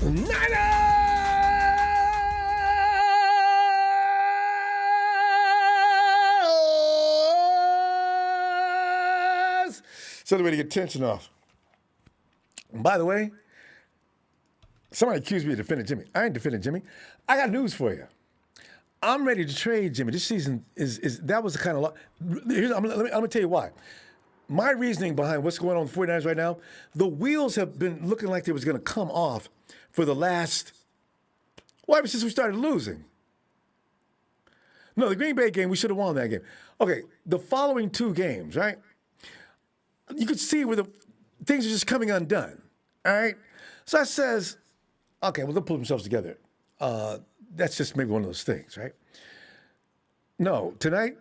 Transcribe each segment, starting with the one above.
Niners! It's another way to get tension off. And by the way, somebody accused me of defending Jimmy. I ain't defending Jimmy. I got news for you. I'm ready to trade Jimmy. This season is that was the kind of I'm gonna tell you why. My reasoning behind what's going on with the 49ers right now, the wheels have been looking like they was going to come off for the last, ever since we started losing. No, the Green Bay game, we should have won that game. Okay, the following two games, right? You could see where the things are just coming undone, all right? So that says, okay, well, they'll pull themselves together. That's just maybe one of those things, right? No, tonight,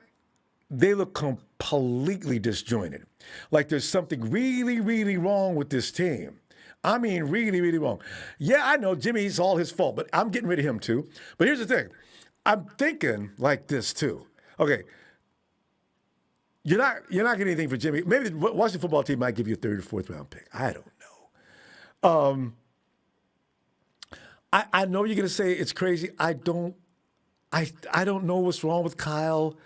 they look completely disjointed. Like there's something really, really wrong with this team. I mean, really, really wrong. Yeah, I know Jimmy's all his fault, but I'm getting rid of him too. But here's the thing. I'm thinking like this too. Okay, you're not getting anything for Jimmy. Maybe the Washington football team might give you a third or fourth round pick. I don't know. I know you're going to say it's crazy. I don't know what's wrong with Kyle.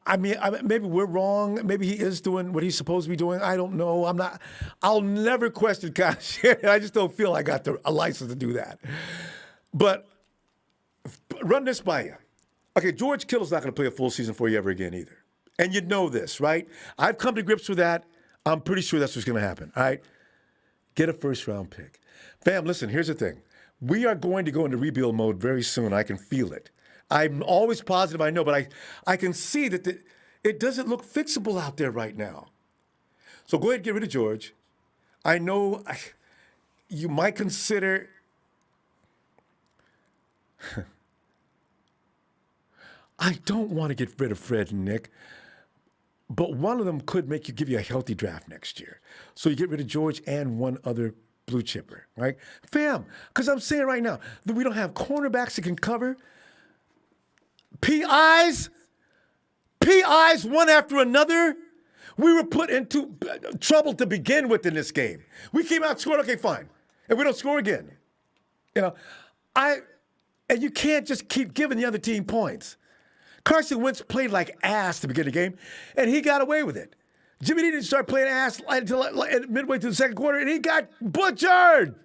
I mean, maybe we're wrong. Maybe he is doing what he's supposed to be doing. I don't know. I'll never question Kyle Shanahan. I just don't feel I got a license to do that. But run this by you. Okay, George Kittle's not going to play a full season for you ever again either. And you know this, right? I've come to grips with that. I'm pretty sure that's what's going to happen, all right? Get a first-round pick. Fam, listen, here's the thing. We are going to go into rebuild mode very soon. I can feel it. I'm always positive, I know, but I can see that it doesn't look fixable out there right now. So go ahead and get rid of George. I know you might consider I don't want to get rid of Fred and Nick, but one of them could give you a healthy draft next year. So you get rid of George and one other blue chipper, right? Fam, because I'm saying right now that we don't have cornerbacks that can cover. PIs one after another. We were put into trouble to begin with in this game. We came out, scored, okay, fine. And we don't score again. And you can't just keep giving the other team points. Carson Wentz played like ass to begin the game, and he got away with it. Jimmy didn't start playing ass until midway through the second quarter, and he got butchered.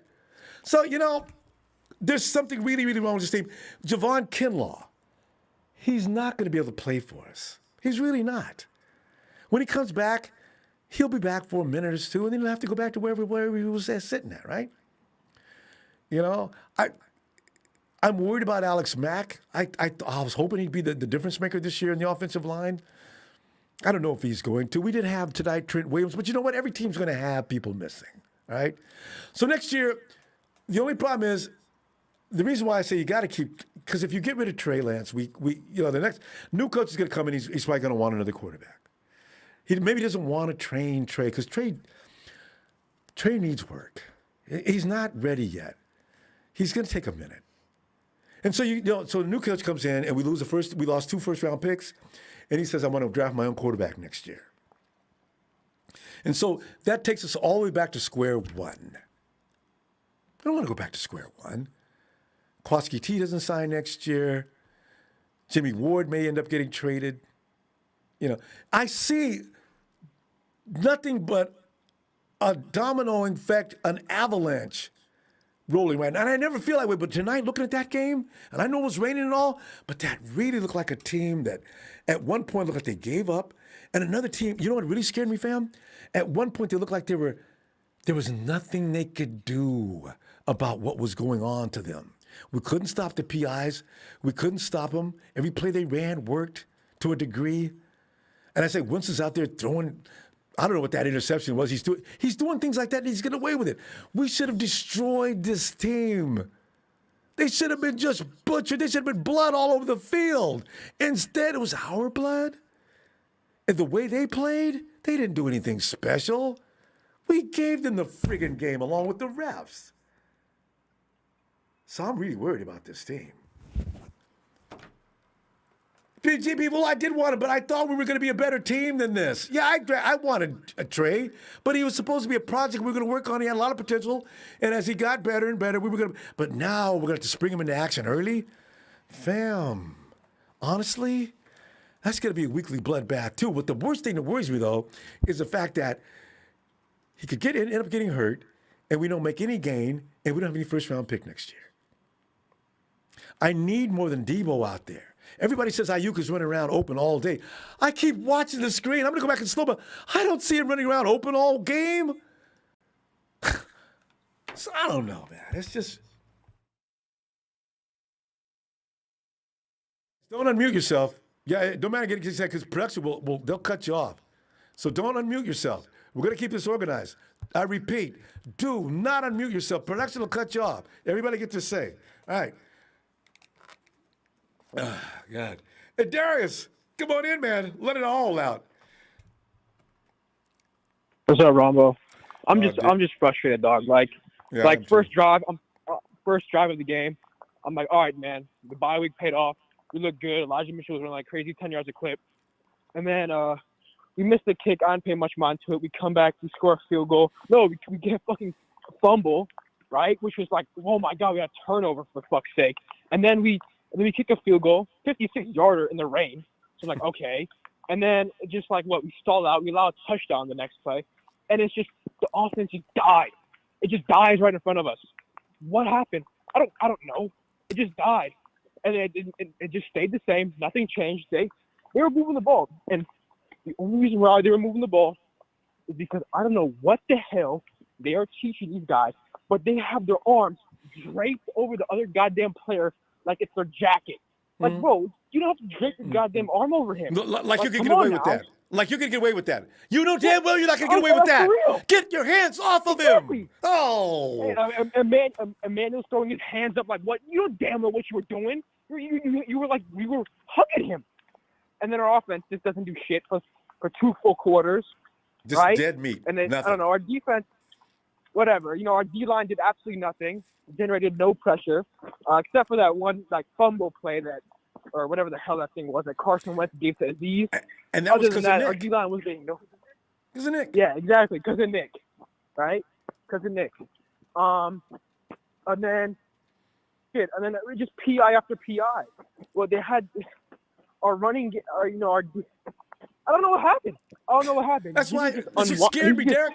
So, there's something really, really wrong with this team. Javon Kinlaw, he's not going to be able to play for us. He's really not. When he comes back, he'll be back for a minute or two, and then he'll have to go back to wherever he was sitting at, right? I'm worried about Alex Mack. I was hoping he'd be the difference maker this year in the offensive line. I don't know if he's going to. We did have tonight Trent Williams, but you know what? Every team's going to have people missing, right? So next year, the only problem is, the reason why I say you got to keep, because if you get rid of Trey Lance, the next new coach is going to come in. He's probably going to want another quarterback. He maybe doesn't want to train Trey because Trey needs work. He's not ready yet. He's going to take a minute. And so so the new coach comes in and we lost 2 first-round picks, and he says, I want to draft my own quarterback next year. And so that takes us all the way back to square one. I don't want to go back to square one. Kowalski T doesn't sign next year. Jimmy Ward may end up getting traded. I see nothing but a domino effect, an avalanche rolling right now. And I never feel that way, but tonight, looking at that game, and I know it was raining and all, but that really looked like a team that at one point looked like they gave up. And another team, you know what really scared me, fam? At one point, they looked like there was nothing they could do about what was going on to them. We couldn't stop the PIs. We couldn't stop them. Every play they ran worked to a degree. And I say, Winston's out there throwing, I don't know what that interception was. He's doing things like that, and he's getting away with it. We should have destroyed this team. They should have been just butchered. There should have been blood all over the field. Instead, it was our blood. And the way they played, they didn't do anything special. We gave them the friggin' game along with the refs. So I'm really worried about this team. Well, I did want him, but I thought we were going to be a better team than this. Yeah, I wanted a Trey, but he was supposed to be a project we were going to work on. He had a lot of potential, and as he got better and better, we were going to. But now we're going to have to spring him into action early. Fam, honestly, that's going to be a weekly bloodbath too. But the worst thing that worries me though is the fact that he could end up getting hurt, and we don't make any gain, and we don't have any first-round pick next year. I need more than Debo out there. Everybody says Ayuk is running around open all day. I keep watching the screen. I'm going to go back and slow, but I don't see him running around open all game. So I don't know, man. It's just... Don't unmute yourself. Yeah, don't matter getting because production they'll cut you off. So don't unmute yourself. We're going to keep this organized. I repeat, do not unmute yourself. Production will cut you off. Everybody get to say. All right. God. Hey, Darius, come on in, man. Let it all out. What's up, Ronbo? I'm just frustrated, dog. First drive of the game. I'm like, all right, man. The bye week paid off. We look good. Elijah Mitchell was running like crazy, 10 yards a clip. And then we missed the kick. I didn't pay much mind to it. We come back. We score a field goal. No, we get a fucking fumble, right? Which was like, oh my God, we got a turnover for fuck's sake. And then we kick a field goal, 56-yarder in the rain. So I'm like, okay. And then just like we stall out. We allow a touchdown the next play. And it's just the offense just died. It just dies right in front of us. What happened? I don't know. It just died. And it just stayed the same. Nothing changed. They were moving the ball. And the only reason why they were moving the ball is because I don't know what the hell they are teaching these guys, but they have their arms draped over the other goddamn player like it's their jacket. Like, bro, you don't have to drape your goddamn arm over him. Like you can get away with that. Like you can get away with that. You know damn well you're not going to get away with that. Get your hands off of him. Oh. Emmanuel's throwing his hands up like, what? You know damn well what you were doing. You were like, we were hugging him. And then our offense just doesn't do shit for 2 full quarters. Just right? dead meat. And then, nothing. I don't know, our defense, whatever. You know, our D-line did absolutely nothing. Generated no pressure, except for that one fumble play or whatever the hell that thing was that Carson Wentz gave to Aziz. And that was because of Nick. Our D-line was being because of Nick. Yeah, exactly, because of Nick, right? Because of Nick. And then we just PI after PI. Well, they had our running, I don't know what happened. That's why it scared me, Derek.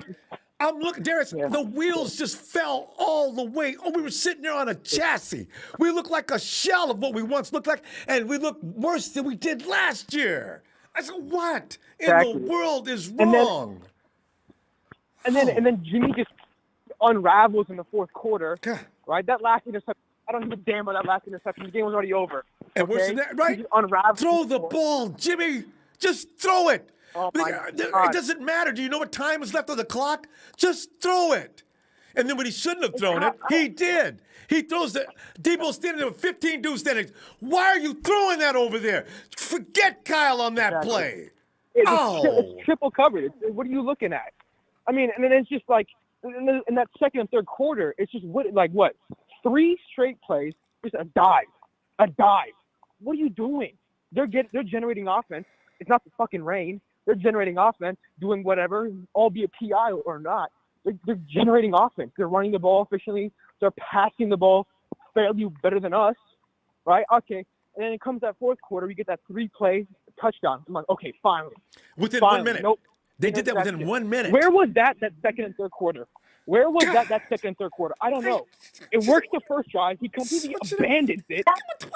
I'm looking, Darius, the wheels just fell all the way. Oh, we were sitting there on a chassis. We look like a shell of what we once looked like, and we look worse than we did last year. I said, what in the world is wrong? And then Jimmy just unravels in the fourth quarter, right? That last interception, I don't give a damn about that last interception. The game was already over. And worse than that, right? Throw the ball, Jimmy. Just throw it. Oh it doesn't matter. Do you know what time is left on the clock? Just throw it. And then when he shouldn't have thrown it, he did. He throws Debo's standing there with 15 dudes standing. Why are you throwing that over there? Forget Kyle on that play. It's triple covered. What are you looking at? I mean, and then it's just like in that second and third quarter, it's just what 3 straight plays, just a dive. What are you doing? They're generating offense. It's not the fucking rain. They're generating offense, doing whatever, albeit PI or not. They're generating offense. They're running the ball efficiently. They're passing the ball fairly better than us, right? Okay. And then it comes that fourth quarter. We get that 3-play touchdown. I'm like, okay, finally. Within 1 minute. Nope. They did that within 1 minute. Where was that second and third quarter? Where was that second and third quarter? I don't know. It works the first drive. He completely abandons it.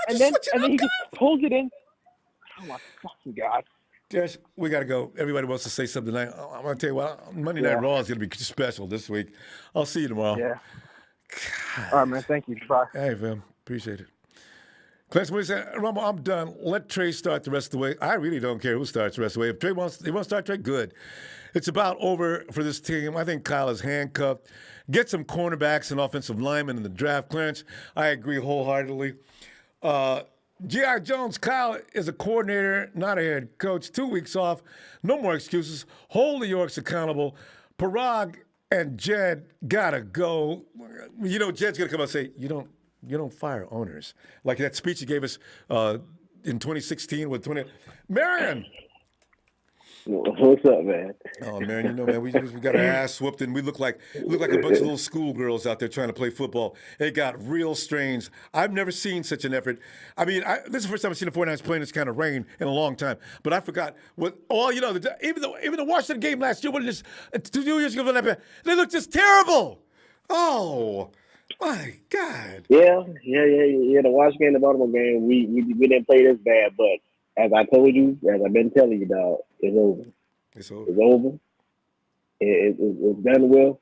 And then he just pulls it in. Oh, my fucking God. Josh, we got to go. Everybody wants to say something tonight. I'm going to tell you what, Monday Night Raw is going to be special this week. I'll see you tomorrow. Yeah. God. All right, man. Thank you. Bye. Hey, fam. Appreciate it. Clarence, what do you say? Ronbo, I'm done. Let Trey start the rest of the way. I really don't care who starts the rest of the way. If Trey wants to start Trey, good. It's about over for this team. I think Kyle is handcuffed. Get some cornerbacks and offensive linemen in the draft. Clarence, I agree wholeheartedly. J.R. Jones, Kyle is a coordinator, not a head coach. 2 weeks off. No more excuses. Hold the Yorks accountable. Parag and Jed gotta go. You know, Jed's gonna come out and say, you don't fire owners. Like that speech he gave us in 2016 with 20. Marion. What's up, man? Oh man, you know, man, we got our ass whooped, and we look like a bunch of little schoolgirls out there trying to play football. It got real strange. I've never seen such an effort. I mean, this is the first time I've seen the 49ers playing this kind of rain in a long time. But I forgot what. Oh, you know, even the Washington game last year, what is 2 years ago, they looked just terrible. Oh my God. Yeah. The Washington game, the Baltimore game, we didn't play this bad, but as I told you, as I've been telling you, dog, it's over. It's over. It's over. It's done with.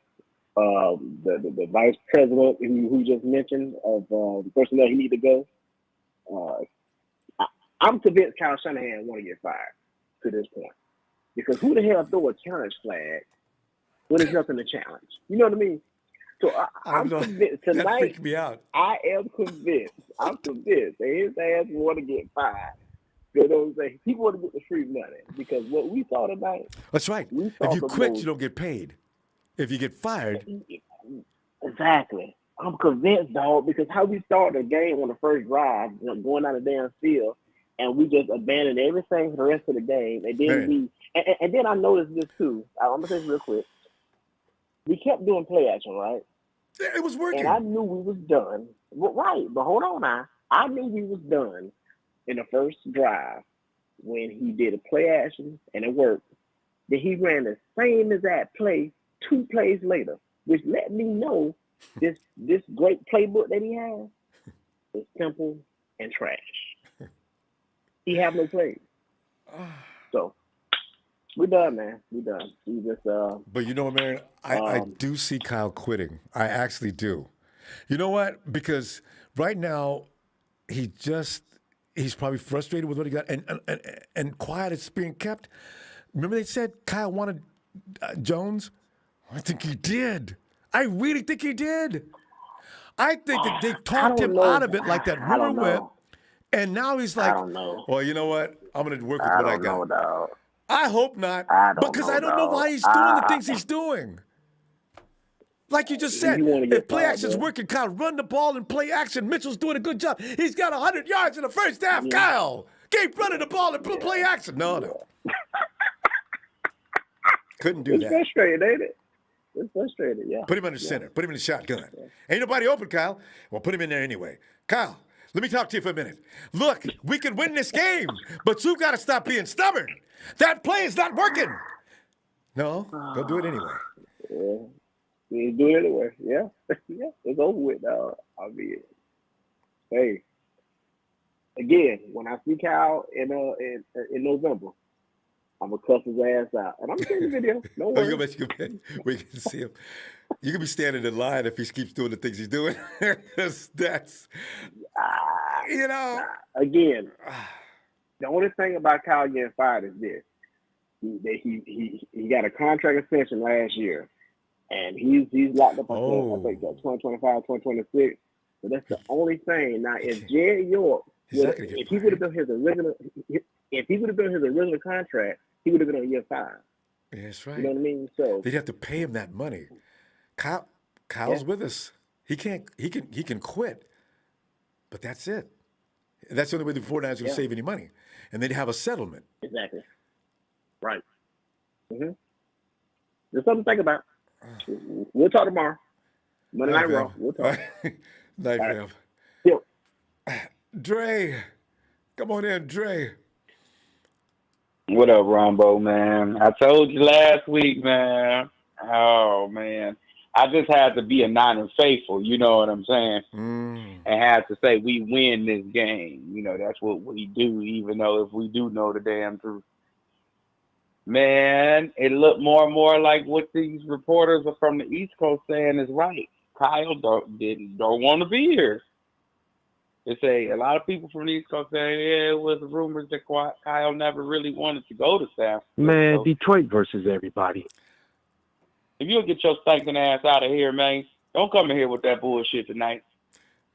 The vice president who just mentioned of the personnel he need to go. I'm convinced Kyle Shanahan want to get fired to this point, because who the hell throw a challenge flag when there's nothing to challenge? You know what I mean? So I'm convinced tonight. That freaked me out. I am convinced. I'm convinced that his ass want to get fired. You know what I'm saying? He want to get the free money, because what we saw tonight. That's right. If you quit, you don't get paid. If you get fired. Exactly. I'm convinced, dog, because how we started the game on the first drive, going down the damn field, and we just abandoned everything for the rest of the game. And then and then I noticed this too. I'm gonna say this real quick. We kept doing play action, right? Yeah, it was working. And I knew we was done. Well, right, but hold on now. I knew we was done in the first drive when he did a play action and it worked. Then he ran the same exact play 2 plays later, which let me know this great playbook that he has is simple and trash. He have no plays. So we're done, man. We're done. We just But you know what, man? I do see Kyle quitting. I actually do. You know what? Because right now he's probably frustrated with what he got, and quiet is being kept. Remember they said Kyle wanted Jones? I think he did. I really think he did. I think that they talked him out of it like that rumor went, and now he's like, well, you know what? I'm going to work with what I got. I hope not, because I don't know why he's doing the things he's doing. Like you just said, if play action's working, Kyle, run the ball and play action. Mitchell's doing a good job. He's got 100 yards in the first half. Kyle, keep running the ball and play action. No. Couldn't do that. It's frustrating, ain't it? It's frustrating, yeah. Put him under center. Put him in the shotgun. Ain't nobody open, Kyle. Well, put him in there anyway. Kyle, let me talk to you for a minute. Look, we can win this game, but you've got to stop being stubborn. That play is not working. No, go do it anyway. Yeah. You do it anyway. Yeah. It's over with, dog. I mean, hey. Again, when I see Kyle in November, I'm going to cuss his ass out. And I'm going to send the video. Don't worry. We can see him. You can be standing in line if he keeps doing the things he's doing. That's, Again, the only thing about Kyle getting fired is this. He got a contract extension last year. And he's locked up until, I think, 2025, 2026. So that's the only thing. Now, if Jerry York, if he would have been his original contract, he would have been on year 5. Yeah, that's right. You know what I mean? So they'd have to pay him that money. Kyle's with us. He can quit, but that's it. That's the only way the 49ers are going to save any money, and they'd have a settlement. Exactly. Right. Mm-hmm. There's something to think about. We'll talk tomorrow. Monday Night Raw. We'll talk. Night, fam. Yep. Dre, come on in, Dre. What up, Ronbo, man? I told you last week, man. Oh, man. I just had to be a Niner faithful, you know what I'm saying? And had to say we win this game. You know, that's what we do, even though if we do know the damn truth. Man, it looked more and more like what these reporters are from the East Coast saying is right. Kyle don't want to be here. They say a lot of people from the East Coast say, it was rumors that Kyle never really wanted to go to San Francisco. Man, Detroit versus everybody. If you'll get your stinking ass out of here, man, don't come in here with that bullshit tonight.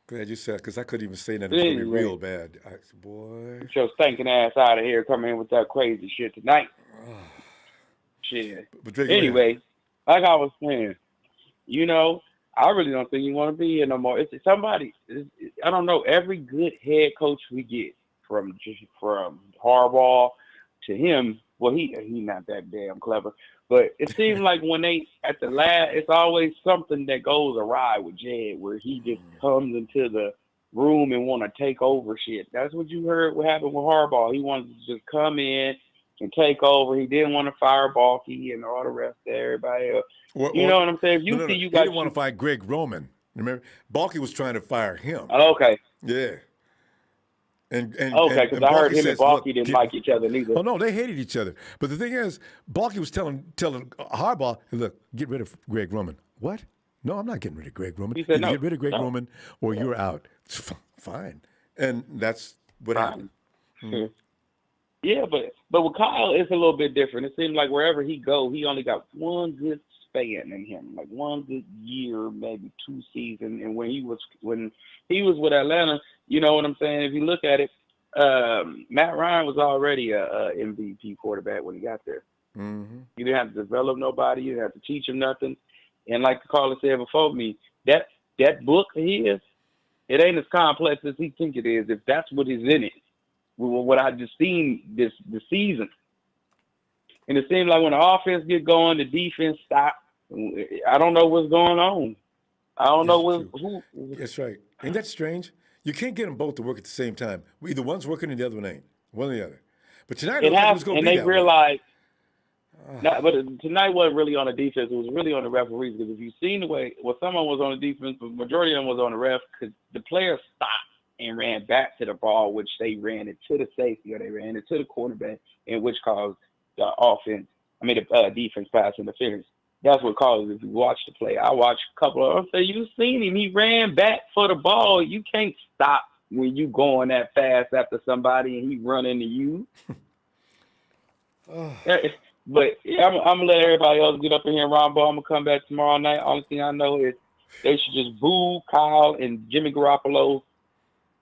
Glad you said, because I couldn't even say nothing. It's going to be real bad. Boy. Get your stinking ass out of here. Come in with that crazy shit tonight. Shit. Anyway, like I was saying, I really don't think you want to be here no more. It's somebody. I don't know. Every good head coach we get, from Harbaugh to him. Well, he not that damn clever, but it seems like when they at the last, it's always something that goes awry with Jed, where he just comes into the room and want to take over shit. That's what you heard what happened with Harbaugh. He wanted to just come in and take over. He didn't want to fire Balky and all the rest of everybody else. You know what I'm saying? If you he didn't want to fire Greg Roman. Remember, Balky was trying to fire him. Okay. Yeah. And because I heard him and Balky didn't like each other neither. Oh no, they hated each other. But the thing is, Balky was telling Harbaugh, hey, look, get rid of Greg Roman. What? No, I'm not getting rid of Greg Roman. He said, no, get rid of Greg Roman, or you're out. It's fine. And that's what happened. Mm-hmm. Yeah, but with Kyle, it's a little bit different. It seems like wherever he go, he only got one good span in him, like one good year, maybe 2 seasons. And when he was with Atlanta, you know what I'm saying? If you look at it, Matt Ryan was already a MVP quarterback when he got there. Mm-hmm. You didn't have to develop nobody. You didn't have to teach him nothing. And like the caller said before me, that book he is, it ain't as complex as he think it is. If that's what is in it, what I just seen this season, and it seems like when the offense get going, the defense stop. I don't know what's going on. I don't know who. That's right. Ain't that strange? You can't get them both to work at the same time. Either one's working and the other one ain't. One or the other. But tonight it has, going to be. And they realized. But tonight wasn't really on the defense. It was really on the referees. Because if you've seen the way, someone was on the defense, but the majority of them was on the ref, because the players stopped and ran back to the ball, which they ran it to the safety or they ran it to the quarterback, and which caused the defense pass interference. That's what caused it. If you watch the play, I watched a couple of them. So you seen him. He ran back for the ball. You can't stop when you going that fast after somebody and he run into you. But yeah, I'm gonna let everybody else get up in here. Ronbo, I'm gonna come back tomorrow night. Only thing I know is they should just boo Kyle and Jimmy Garoppolo,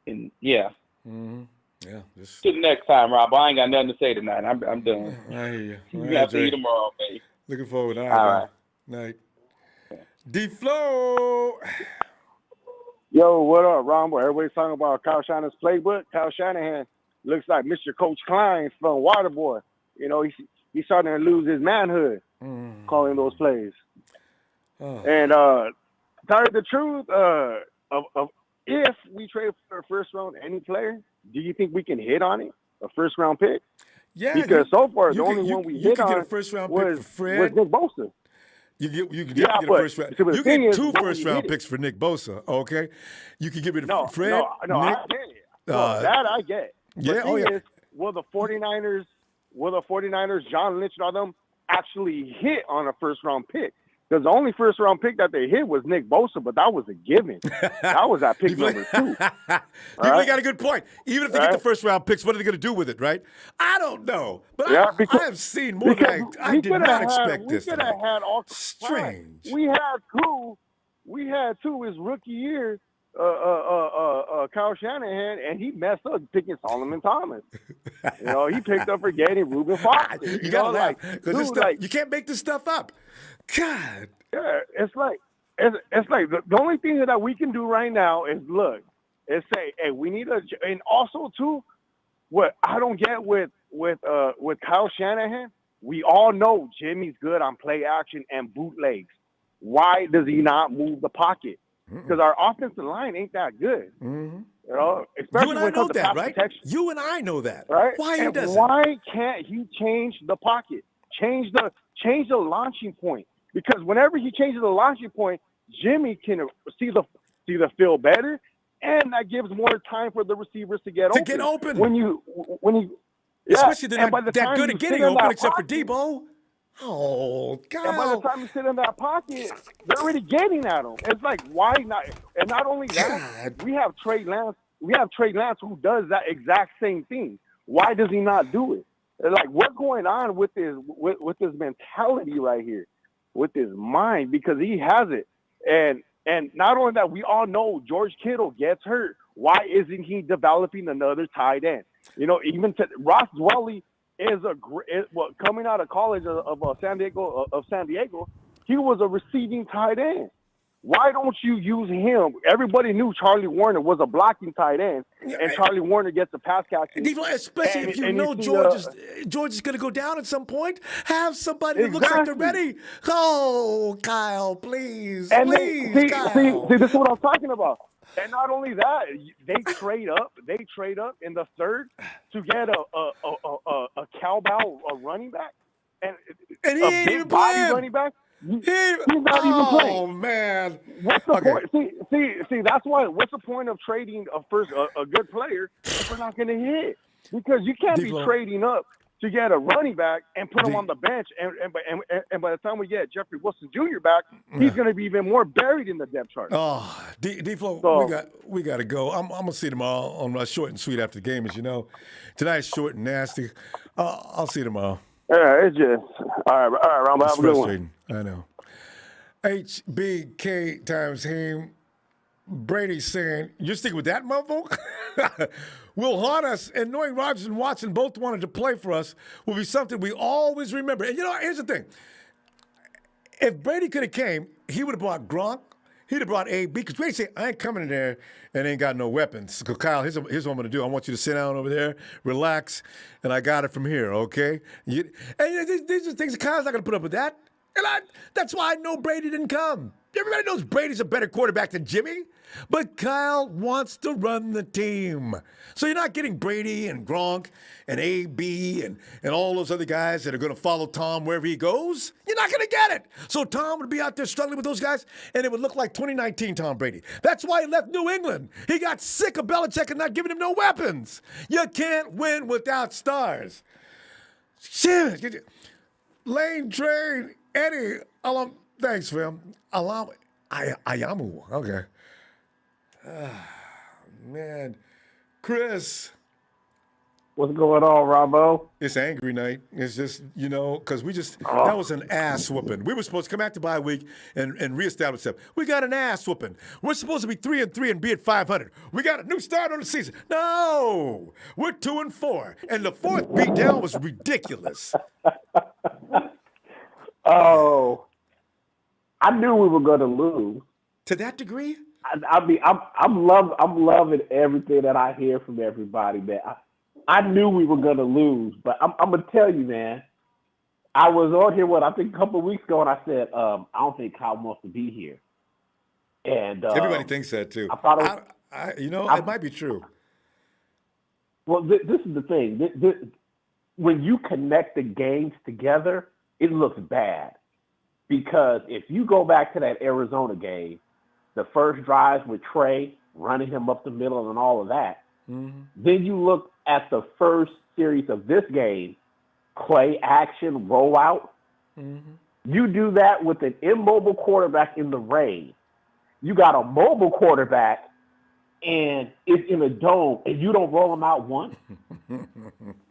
and yeah. Mm-hmm. Yeah. Till next time, Ronbo. I ain't got nothing to say tonight. I'm done. I hear you. You have to see you tomorrow, baby. Looking forward. All right. Night. D-Flow. Yo, what up, Ronbo? Everybody's talking about Kyle Shanahan's playbook. Kyle Shanahan looks like Mr. Coach Klein from Waterboy. You know, he's starting to lose his manhood calling those plays. And tell you the truth, of if we trade for a first round any player, do you think we can hit on it? A first round pick? Yeah. Because so far the only one we hit on get a first round pick for Fred. was Nick Bosa. You can get a first round. You get 2 first round picks for Nick Bosa. Okay. You can get rid of Fred. No, Nick, I get it. That I get. Yeah. The thing is, will the 49ers, John Lynch and all them actually hit on a first round pick? Because the only first round pick that they hit was Nick Bosa, but that was a given. That was at pick number 2. You really got a good point. Even if they get the first round picks, what are they going to do with it, right? I don't know. But I have seen more than I did not expect this. We could have had all strange. We had two his rookie year, Kyle Shanahan, and he messed up picking Solomon Thomas. You know, he picked up forgetting Reuben Foster. You gotta laugh because you can't make this stuff up. God. Yeah, it's like the only thing that we can do right now is say, hey, we need and also too, what I don't get with Kyle Shanahan, we all know Jimmy's good on play action and bootlegs. Why does he not move the pocket? Because our offensive line ain't that good. Mm-hmm. You know, especially you and when I it know comes to that, pass right? protection. You and I know that. Right? Why and he doesn't? Why can't he change the pocket? Change the launching point. Because whenever he changes the launching point, Jimmy can see the field better, and that gives more time for the receivers to get open. Especially they're not that good you at getting sit in open that except for pocket, Debo. Oh, God. And by the time you sit in that pocket, they're already getting at him. It's like, why not? And not only that, we have Trey Lance. Who does that exact same thing. Why does he not do it? Like, what's going on with this mentality right here, with his mind? Because he has it, and not only that, we all know George Kittle gets hurt. Why isn't he developing another tight end? You know, even Ross Dwelly is coming out of college of San Diego. He was a receiving tight end. Why don't you use him? Everybody knew Charlie Warner was a blocking tight end, and Charlie Warner gets the pass catching. Especially if you know George is going to go down at some point. Have somebody that looks like they're ready. Oh, Kyle, please, Kyle. See, this is what I'm talking about. And not only that, they trade up. They trade up in the third to get a cowbell, a running back, and he ain't even playing. Running back. He's not even playing. Oh man! What's the point? See, that's why. What's the point of trading a good player if we're not going to hit? Because you can't be trading up to get a running back and put him on the bench, and by the time we get Jeffrey Wilson Jr. back, he's going to be even more buried in the depth chart. Oh, D-Flow, we got to go. I'm going to see you tomorrow on my short and sweet after the game, as you know. Tonight's short and nasty. I'll see you tomorrow. Yeah, it's just all right, Ronbo. Have a good one. I know. HBK times him. Brady saying, "You're sticking with that, motherfucker?" Will haunt us, and knowing Rodgers and Watson both wanted to play for us will be something we always remember. And here's the thing: if Brady could have came, he would have brought Gronk. He'd have brought AB, because Brady said, "I ain't coming in there and ain't got no weapons." So Kyle, here's what I'm going to do. I want you to sit down over there, relax, and I got it from here, okay? These are things that Kyle's not going to put up with that. And that's why I know Brady didn't come. Everybody knows Brady's a better quarterback than Jimmy, but Kyle wants to run the team. So you're not getting Brady and Gronk and AB and all those other guys that are going to follow Tom wherever he goes. You're not going to get it. So Tom would be out there struggling with those guys, and it would look like 2019 Tom Brady. That's why he left New England. He got sick of Belichick and not giving him no weapons. You can't win without stars. Shit. Lane Train, Eddie, thanks, Phil. Ayamu. Okay. Man. Chris. What's going on, Ronbo? It's angry night. It's just, because that was an ass whooping. We were supposed to come back to bye week and reestablish stuff. We got an ass whooping. We're supposed to be 3-3 and be at 500. We got a new start on the season. No, we're 2-4. And the fourth beatdown was ridiculous. Oh, I knew we were going to lose. To that degree? I'm loving everything that I hear from everybody, man. I knew we were going to lose, but I'm going to tell you, man. I was on here, I think a couple of weeks ago, and I said, I don't think Kyle wants to be here. And everybody thinks that too. I thought it might be true. Well, this is the thing. When you connect the games together, it looks bad. Because if you go back to that Arizona game, the first drives with Trey, running him up the middle and all of that, then you look at the first series of this game, play action, roll out. You do that with an immobile quarterback in the rain. You got a mobile quarterback, and it's in a dome, and you don't roll him out once.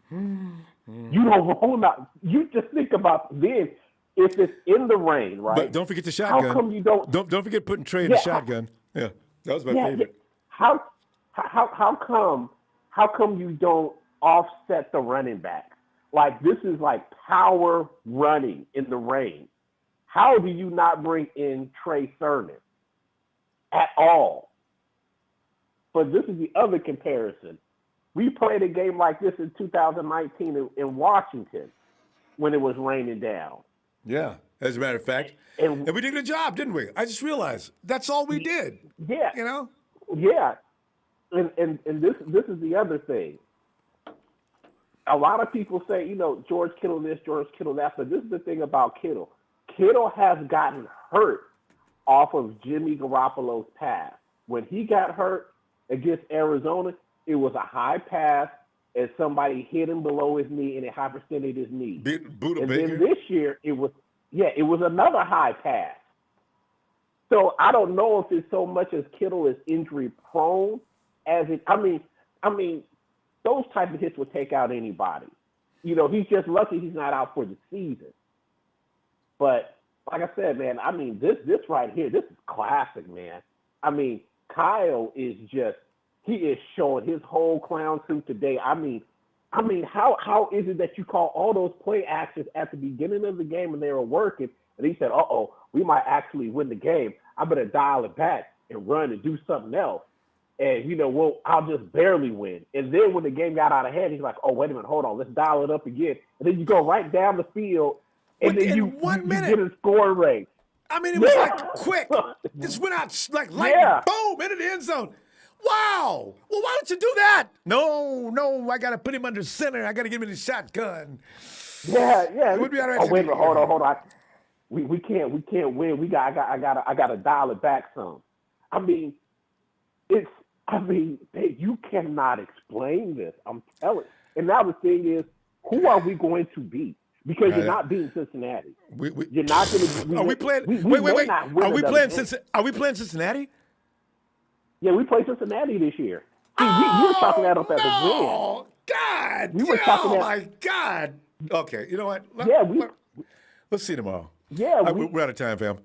You don't roll him out. You just think about this. If it's in the rain, right? But don't forget the shotgun. How come you don't forget putting Trey in the shotgun. Yeah, that was my favorite. How come you don't offset the running back? Like, this is like power running in the rain. How do you not bring in Trey Sermon at all? But this is the other comparison. We played a game like this in 2019 in Washington when it was raining down. Yeah, as a matter of fact. And we did a good job, didn't we? I just realized that's all we did. Yeah. Yeah. And this is the other thing. A lot of people say, George Kittle this, George Kittle that, but this is the thing about Kittle. Kittle has gotten hurt off of Jimmy Garoppolo's pass. When he got hurt against Arizona, it was a high pass, and somebody hit him below his knee, and it hyperextended his knee. Buda and Baker. Then this year, it was another high pass. So I don't know if it's so much as Kittle is injury prone as it. I mean, those type of hits would take out anybody. He's just lucky he's not out for the season. But like I said, man, this right here, this is classic, man. Kyle is just. He is showing his whole clown suit today. How is it that you call all those play actions at the beginning of the game when they were working, and he said, we might actually win the game. I better dial it back and run and do something else. And, I'll just barely win. And then when the game got out of hand, he's like, oh, wait a minute, hold on, let's dial it up again. And then you go right down the field, and then you get a score rate. I mean, it was like quick. Just went out like lightning, boom, into the end zone. Wow. Well, why don't you do that? No, I got to put him under center. I got to give him the shotgun. Yeah. We'd be all right. Oh, wait a minute, hold on. We can't win. I gotta dial it back some. I mean, you cannot explain this. I'm telling you. And now the thing is, who are we going to beat? Because you're not beating Cincinnati. You're not going to. Are we playing? Wait. Are we playing Cincinnati? Yeah, we played Cincinnati this year. See, you were talking that up as a win. Oh God! We were talking that. Oh my God! Okay, you know what? Let's see tomorrow. Yeah, we're out of time, fam.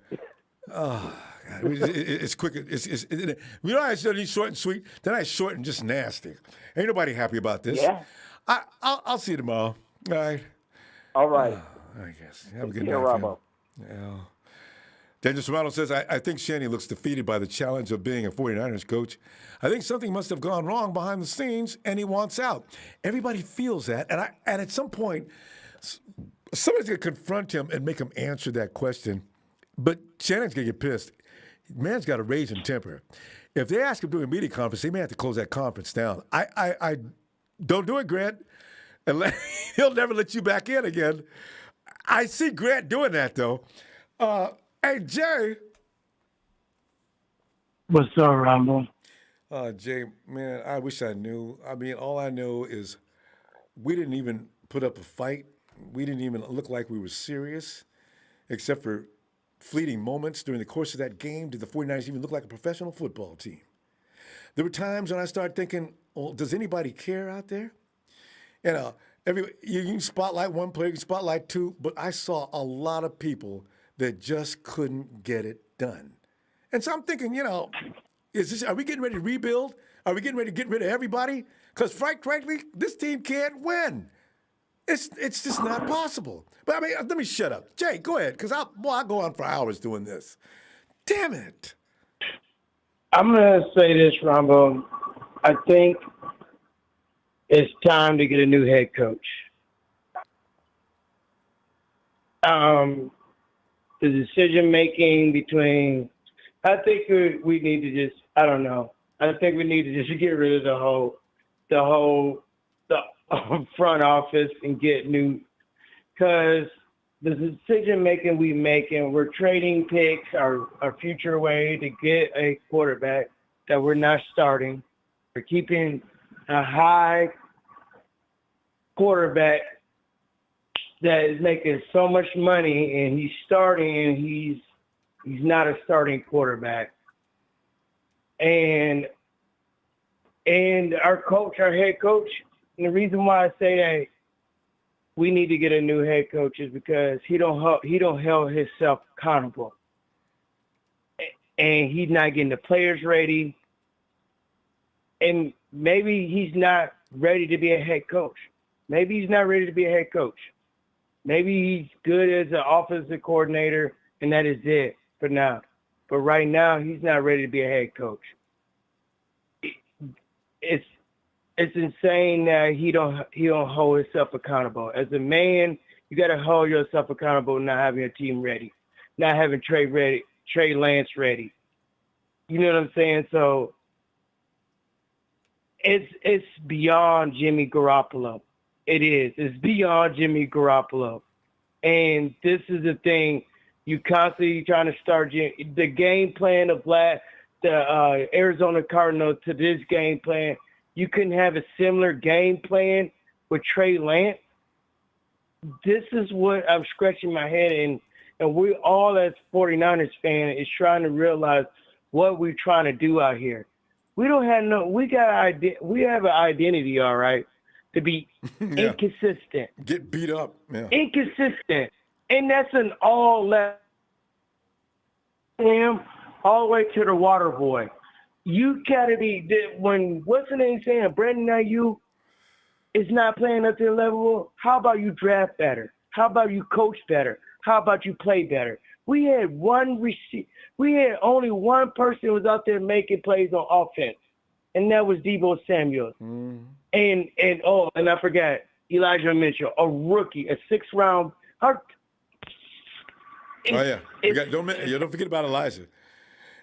Oh, God. It's quick. I said he's short and sweet. Then I short and just nasty. Ain't nobody happy about this. Yeah. I'll see you tomorrow. All right. All right. I guess. Have a good night, Ronbo. Yeah. Daniel Serrano says, I think Shanny looks defeated by the challenge of being a 49ers coach. I think something must have gone wrong behind the scenes, and he wants out. Everybody feels that, and at some point, somebody's going to confront him and make him answer that question. But Shannon's going to get pissed. Man's got a raging temper. If they ask him to do a media conference, they may have to close that conference down. I don't do it, Grant. And he'll never let you back in again. I see Grant doing that, though. Hey, Jay. What's up, Ronbo? Jay, man, I wish I knew. I mean, all I know is we didn't even put up a fight. We didn't even look like we were serious, except for fleeting moments during the course of that game. Did the 49ers even look like a professional football team? There were times when I started thinking, well, does anybody care out there? You can spotlight one player, you can spotlight two, but I saw a lot of people that just couldn't get it done. And so I'm thinking, are we getting ready to rebuild? Are we getting ready to get rid of everybody? Because frankly, this team can't win. It's just not possible. But I mean, let me shut up. Jay, go ahead, because I'll go on for hours doing this. Damn it. I'm going to say this, Ronbo. I think it's time to get a new head coach. The decision-making between, I think we need to just, I don't know. I think we need to just get rid of the front office and get new, because the decision-making we make, and we're trading picks, our future way to get a quarterback that we're not starting. We're keeping a high quarterback that is making so much money, and he's starting, and he's not a starting quarterback. And our head coach, and the reason why I say that we need to get a new head coach is because he don't hold himself accountable, and he's not getting the players ready, and maybe he's not ready to be a head coach. Maybe he's not ready to be a head coach. Maybe he's good as an offensive coordinator, and that is it for now. But right now, he's not ready to be a head coach. It's insane that he don't hold himself accountable. As a man, you got to hold yourself accountable, not having a team ready, not having Trey Lance ready. You know what I'm saying? So it's beyond Jimmy Garoppolo. It is. It's beyond Jimmy Garoppolo. And this is the thing. You constantly trying to start the game plan of the Arizona Cardinals to this game plan. You couldn't have a similar game plan with Trey Lance. This is what I'm scratching my head in. And we all as 49ers fans is trying to realize what we're trying to do out here. We have an identity, all right, to be inconsistent. Get beat up. Yeah. Inconsistent. And that's an all left him all the way to the water boy. You gotta be when what's the name saying? Brandon Ayuk is not playing up to the level. How about you draft better? How about you coach better? How about you play better? We had we had only one person who was out there making plays on offense, and that was Deebo Samuel. And I forgot Elijah Mitchell, a rookie, a 6th round. Don't forget about Elijah.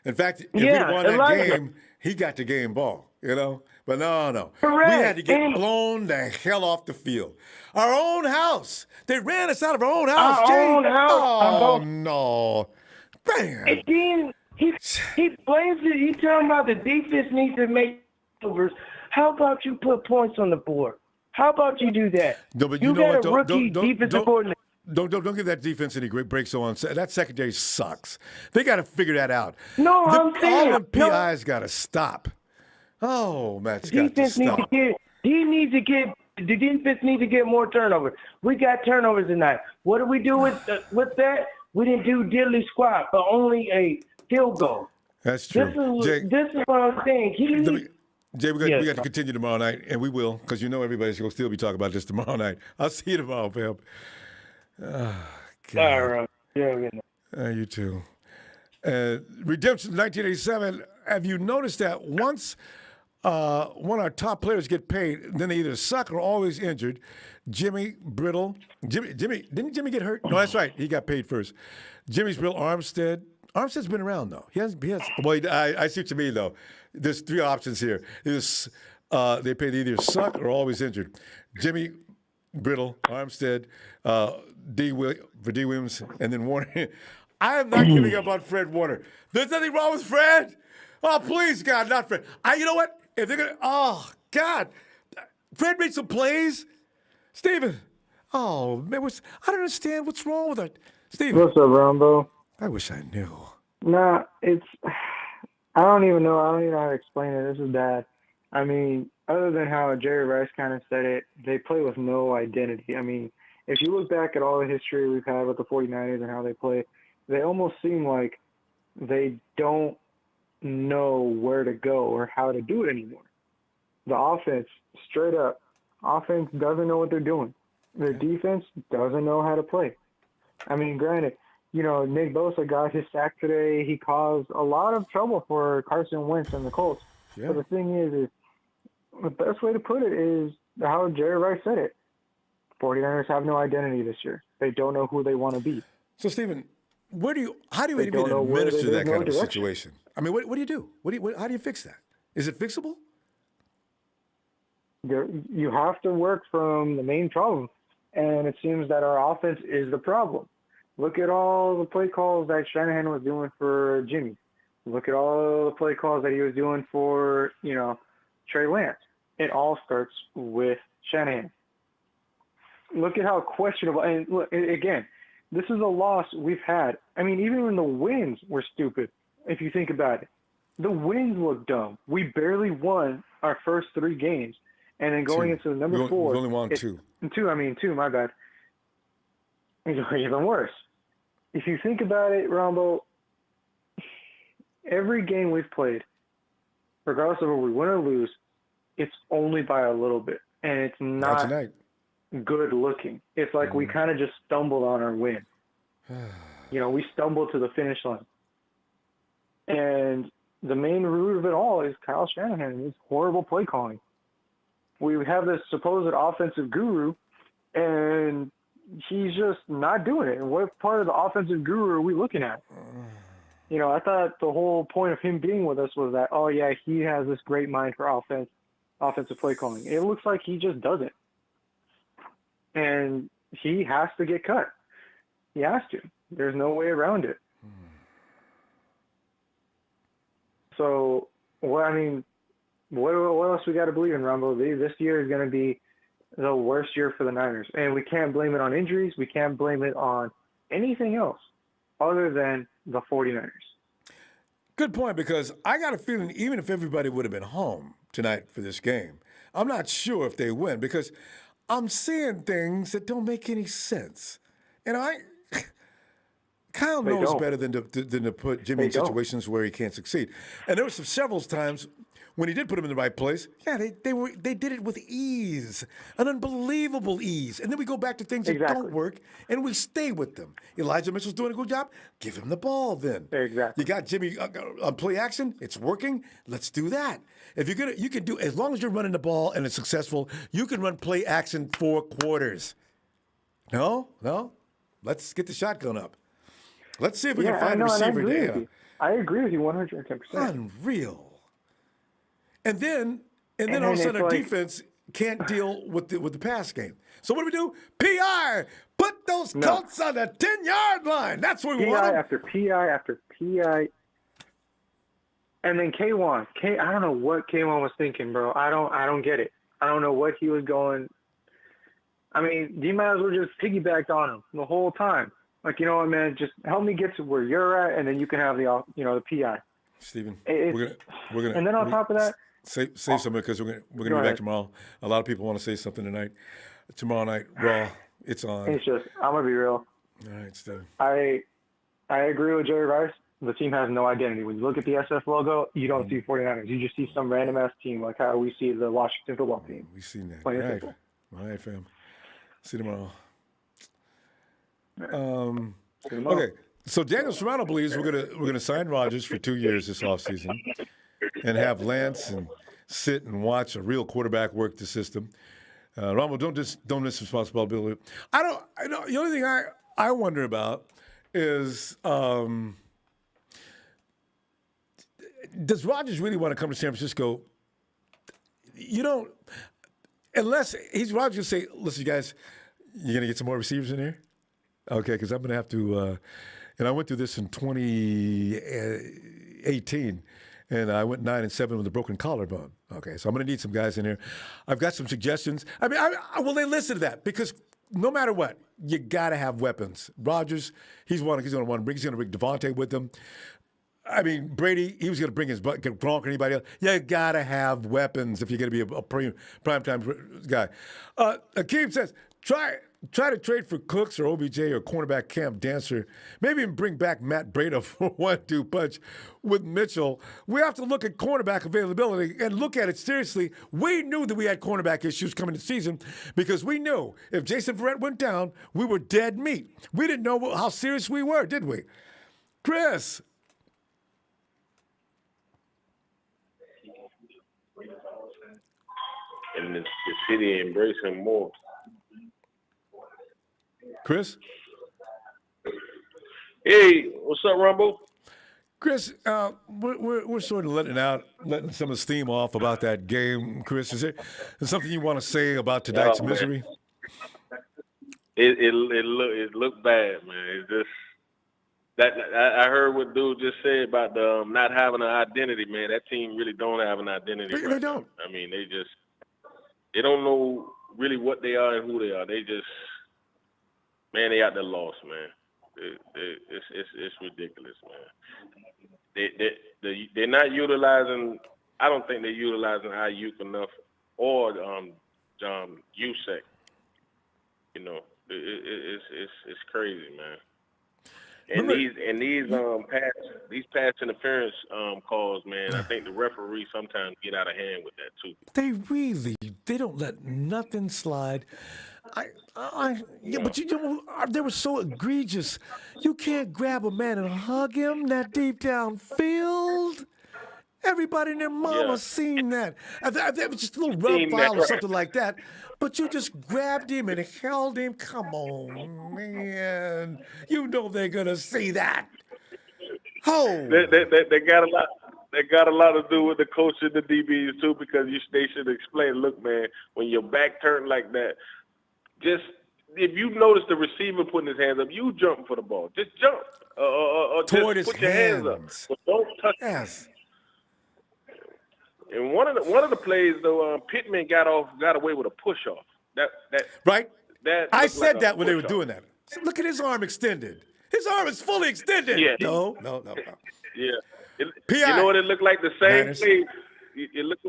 In fact, if we'd won that Elijah. game, he got the game ball, But no. Correct. We had to get blown the hell off the field. Our own house. They ran us out of our own house. Our own house. Oh, no. Bam. And then he blames it. He talking about the defense needs to make overs. How about you put points on the board? How about you do that? No, but you know got what, a rookie defensive coordinator. Don't give that defense any great breaks on. That secondary sucks. They got to figure that out. No, I'm saying all the PIs got to stop. Oh, Matt's got to stop. The defense needs to get more turnovers. We got turnovers tonight. What do we do with that? We didn't do diddly squat, but only a field goal. That's true. This is what I'm saying. Jay, we got to continue tomorrow night, and we will, because everybody's going to still be talking about this tomorrow night. I'll see you tomorrow, Pep. Oh, God. All right. Yeah, you too. Redemption 1987. Have you noticed that once one of our top players get paid, then they either suck or always injured? Jimmy Brittle. Didn't Jimmy get hurt? No, that's right. He got paid first. Jimmy's Brittle, Armstead. Armstead's been around, though. He has. Well, I see what you mean, though. There's 3 options here. They paid either suck or always injured. Jimmy Brittle, Armstead, D. Williams, and then Warner. I am not giving up on Fred Warner. There's nothing wrong with Fred. Oh, please, God, not Fred. You know what? If they're gonna, oh God, Fred made some plays. Steven, oh man, I don't understand what's wrong with it. Steven, what's up, Ronbo? I wish I knew. Nah, I don't even know. I don't even know how to explain it. This is bad. I mean, other than how Jerry Rice kind of said it, they play with no identity. I mean, if you look back at all the history we've had with the 49ers and how they play, they almost seem like they don't know where to go or how to do it anymore. The offense, straight up, offense doesn't know what they're doing. The defense doesn't know how to play. I mean, granted, Nick Bosa got his sack today. He caused a lot of trouble for Carson Wentz and the Colts. Yeah. But the thing is the best way to put it is how Jerry Rice said it. 49ers have no identity this year. They don't know who they want to be. So, Steven, how do you even administer that kind of situation? I mean, what do you do? How do you fix that? Is it fixable? You have to work from the main problem, and it seems that our offense is the problem. Look at all the play calls that Shanahan was doing for Jimmy. Look at all the play calls that he was doing for, Trey Lance. It all starts with Shanahan. Look at how questionable, and look, again, this is a loss we've had. I mean, even when the wins were stupid, if you think about it. The wins look dumb. We barely won our first 3 games. And then going into the number 4. We only won 2. 2, my bad. It's even worse. If you think about it, Ronbo, every game we've played, regardless of whether we win or lose, it's only by a little bit. And it's not good looking. It's like we kind of just stumbled on our win. We stumbled to the finish line. And the main root of it all is Kyle Shanahan and his horrible play calling. We have this supposed offensive guru, and he's just not doing it. And what part of the offensive guru are we looking at? I thought the whole point of him being with us was that, oh, yeah, he has this great mind for offensive play calling. It looks like he just doesn't. And he has to get cut. He has to. There's no way around it. So, what else we got to believe in, Ronbo? This year is going to be the worst year for the Niners. And we can't blame it on injuries. We can't blame it on anything else other than the 49ers. Good point, because I got a feeling even if everybody would have been home tonight for this game, I'm not sure if they win, because I'm seeing things that don't make any sense. And Kyle knows better than to put Jimmy in situations where he can't succeed. And there were several times when he did put him in the right place, yeah, they did it with ease, an unbelievable ease. And then we go back to things that don't work, and we stay with them. Elijah Mitchell's doing a good job. Give him the ball then. Exactly. You got Jimmy on play action. It's working. Let's do that. If you're you can do, as long as you're running the ball and it's successful, you can run play action 4 quarters. No. Let's get the shotgun up. Let's see if we can find a receiver there. I agree with you 110%. Unreal. And then all of a sudden our defense can't deal with the pass game. So what do? PI! Put those Colts on the 10-yard line. That's where we want them. PI after PI after PI. And then K1. I don't know what K1 was thinking, bro. I don't get it. I don't know what he was going. I mean, you might as well just piggybacked on him the whole time. Like, you know what, man? Just help me get to where you're at, and then you can have the PI. Stephen, we're gonna. And then on top of that, say something, because we're gonna be back tomorrow. A lot of people want to say something tonight. Tomorrow night, Raw, it's on. It's just, I'm gonna be real. All right, Stephen. I agree with Jerry Rice. The team has no identity. When you look at the SF logo, you don't see 49ers. You just see some random ass team, like how we see the Washington football team. We've seen that. All right, fam. See you tomorrow. Okay, so Daniel Serrano believes we're gonna sign Rodgers for 2 years this offseason and have Lance and sit and watch a real quarterback work the system. Ronbo, don't miss responsibility. I know the only thing I wonder about is does Rodgers really want to come to San Francisco? You don't, unless he's Rodgers say, listen, you guys, you're gonna get some more receivers in here. Okay, because I'm going to have to, and I went through this in 2018, and I went 9-7 with a broken collarbone. Okay, so I'm going to need some guys in here. I've got some suggestions. I mean, will they listen to that? Because no matter what, you got to have weapons. Rodgers, he's going to want to bring Devontae with him. I mean, Brady, he was going to bring his Gronk or anybody else. You got to have weapons if you're going to be a primetime guy. Akeem says, try to trade for Cooks or OBJ or cornerback Cam Dancer. Maybe even bring back Matt Breida for 1-2 punch with Mitchell. We have to look at cornerback availability and look at it seriously. We knew that we had cornerback issues coming this season because we knew if Jason Verrett went down, we were dead meat. We didn't know how serious we were, did we? Chris. And the city embrace him more. Chris? Hey, what's up, Ronbo? Chris, we're sort of letting some of the steam off about that game. Chris, is there something you want to say about tonight's misery? It looked bad, man. It's just that I heard what dude just said about the not having an identity, man. That team really don't have an identity. They don't. I mean, they don't know really what they are and who they are. They just, man, they out there lost, man. It's ridiculous, man. They're not utilizing. I don't think they're utilizing Ayuk enough or USEC. You know, it's crazy, man. And these pass interference calls, man. I think the referees sometimes get out of hand with that too. They don't let nothing slide. But you know, they were so egregious. You can't grab a man and hug him that deep downfield. Everybody and their mama seen that. That was just a little rub file or something like that. But you just grabbed him and held him. Come on, man. You know they're gonna see that. Oh, they got a lot. They got a lot to do with the coach and the DBs too, because they should explain. Look, man, when your back turned like that, just if you notice the receiver putting his hands up, you jump for the ball. Just jump, or toward just his put your hands up. But don't touch. Yes. And one of the plays though, Pittman got away with a push off. That right. That I said that when they were doing that. So look at his arm extended. His arm is fully extended. Yeah. No. Yeah. PI. You know what? It looked like the same play. It looked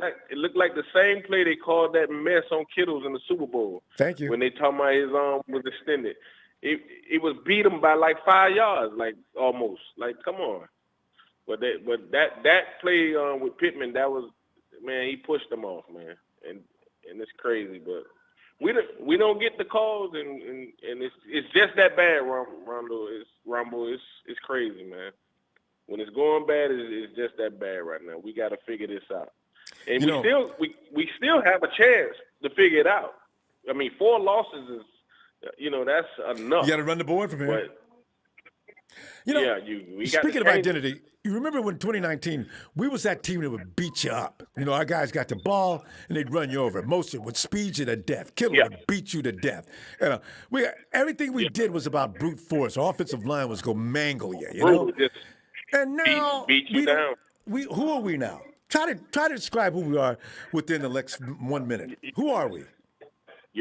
like the same play they called that mess on Kittles in the Super Bowl. Thank you. When they talking about his arm was extended, it was beat him by like 5 yards, like almost. Like, come on. But that play with Pittman, that was, man, he pushed them off, man, and it's crazy, but we don't get the calls, and it's just that bad, Rondo. It's crazy, man. When it's going bad, it's just that bad right now. We got to figure this out, and we still have a chance to figure it out. I mean, 4 losses is, that's enough. You got to run the board from here. We speaking of identity, you remember when 2019, we was that team that would beat you up. Our guys got the ball, and they'd run you over. Most would speed you to death. Killer would beat you to death. Everything we did was about brute force. Our offensive line was going to mangle you, And now, beat you down. Who are we now? Try to describe who we are within the next 1 minute. Who are we?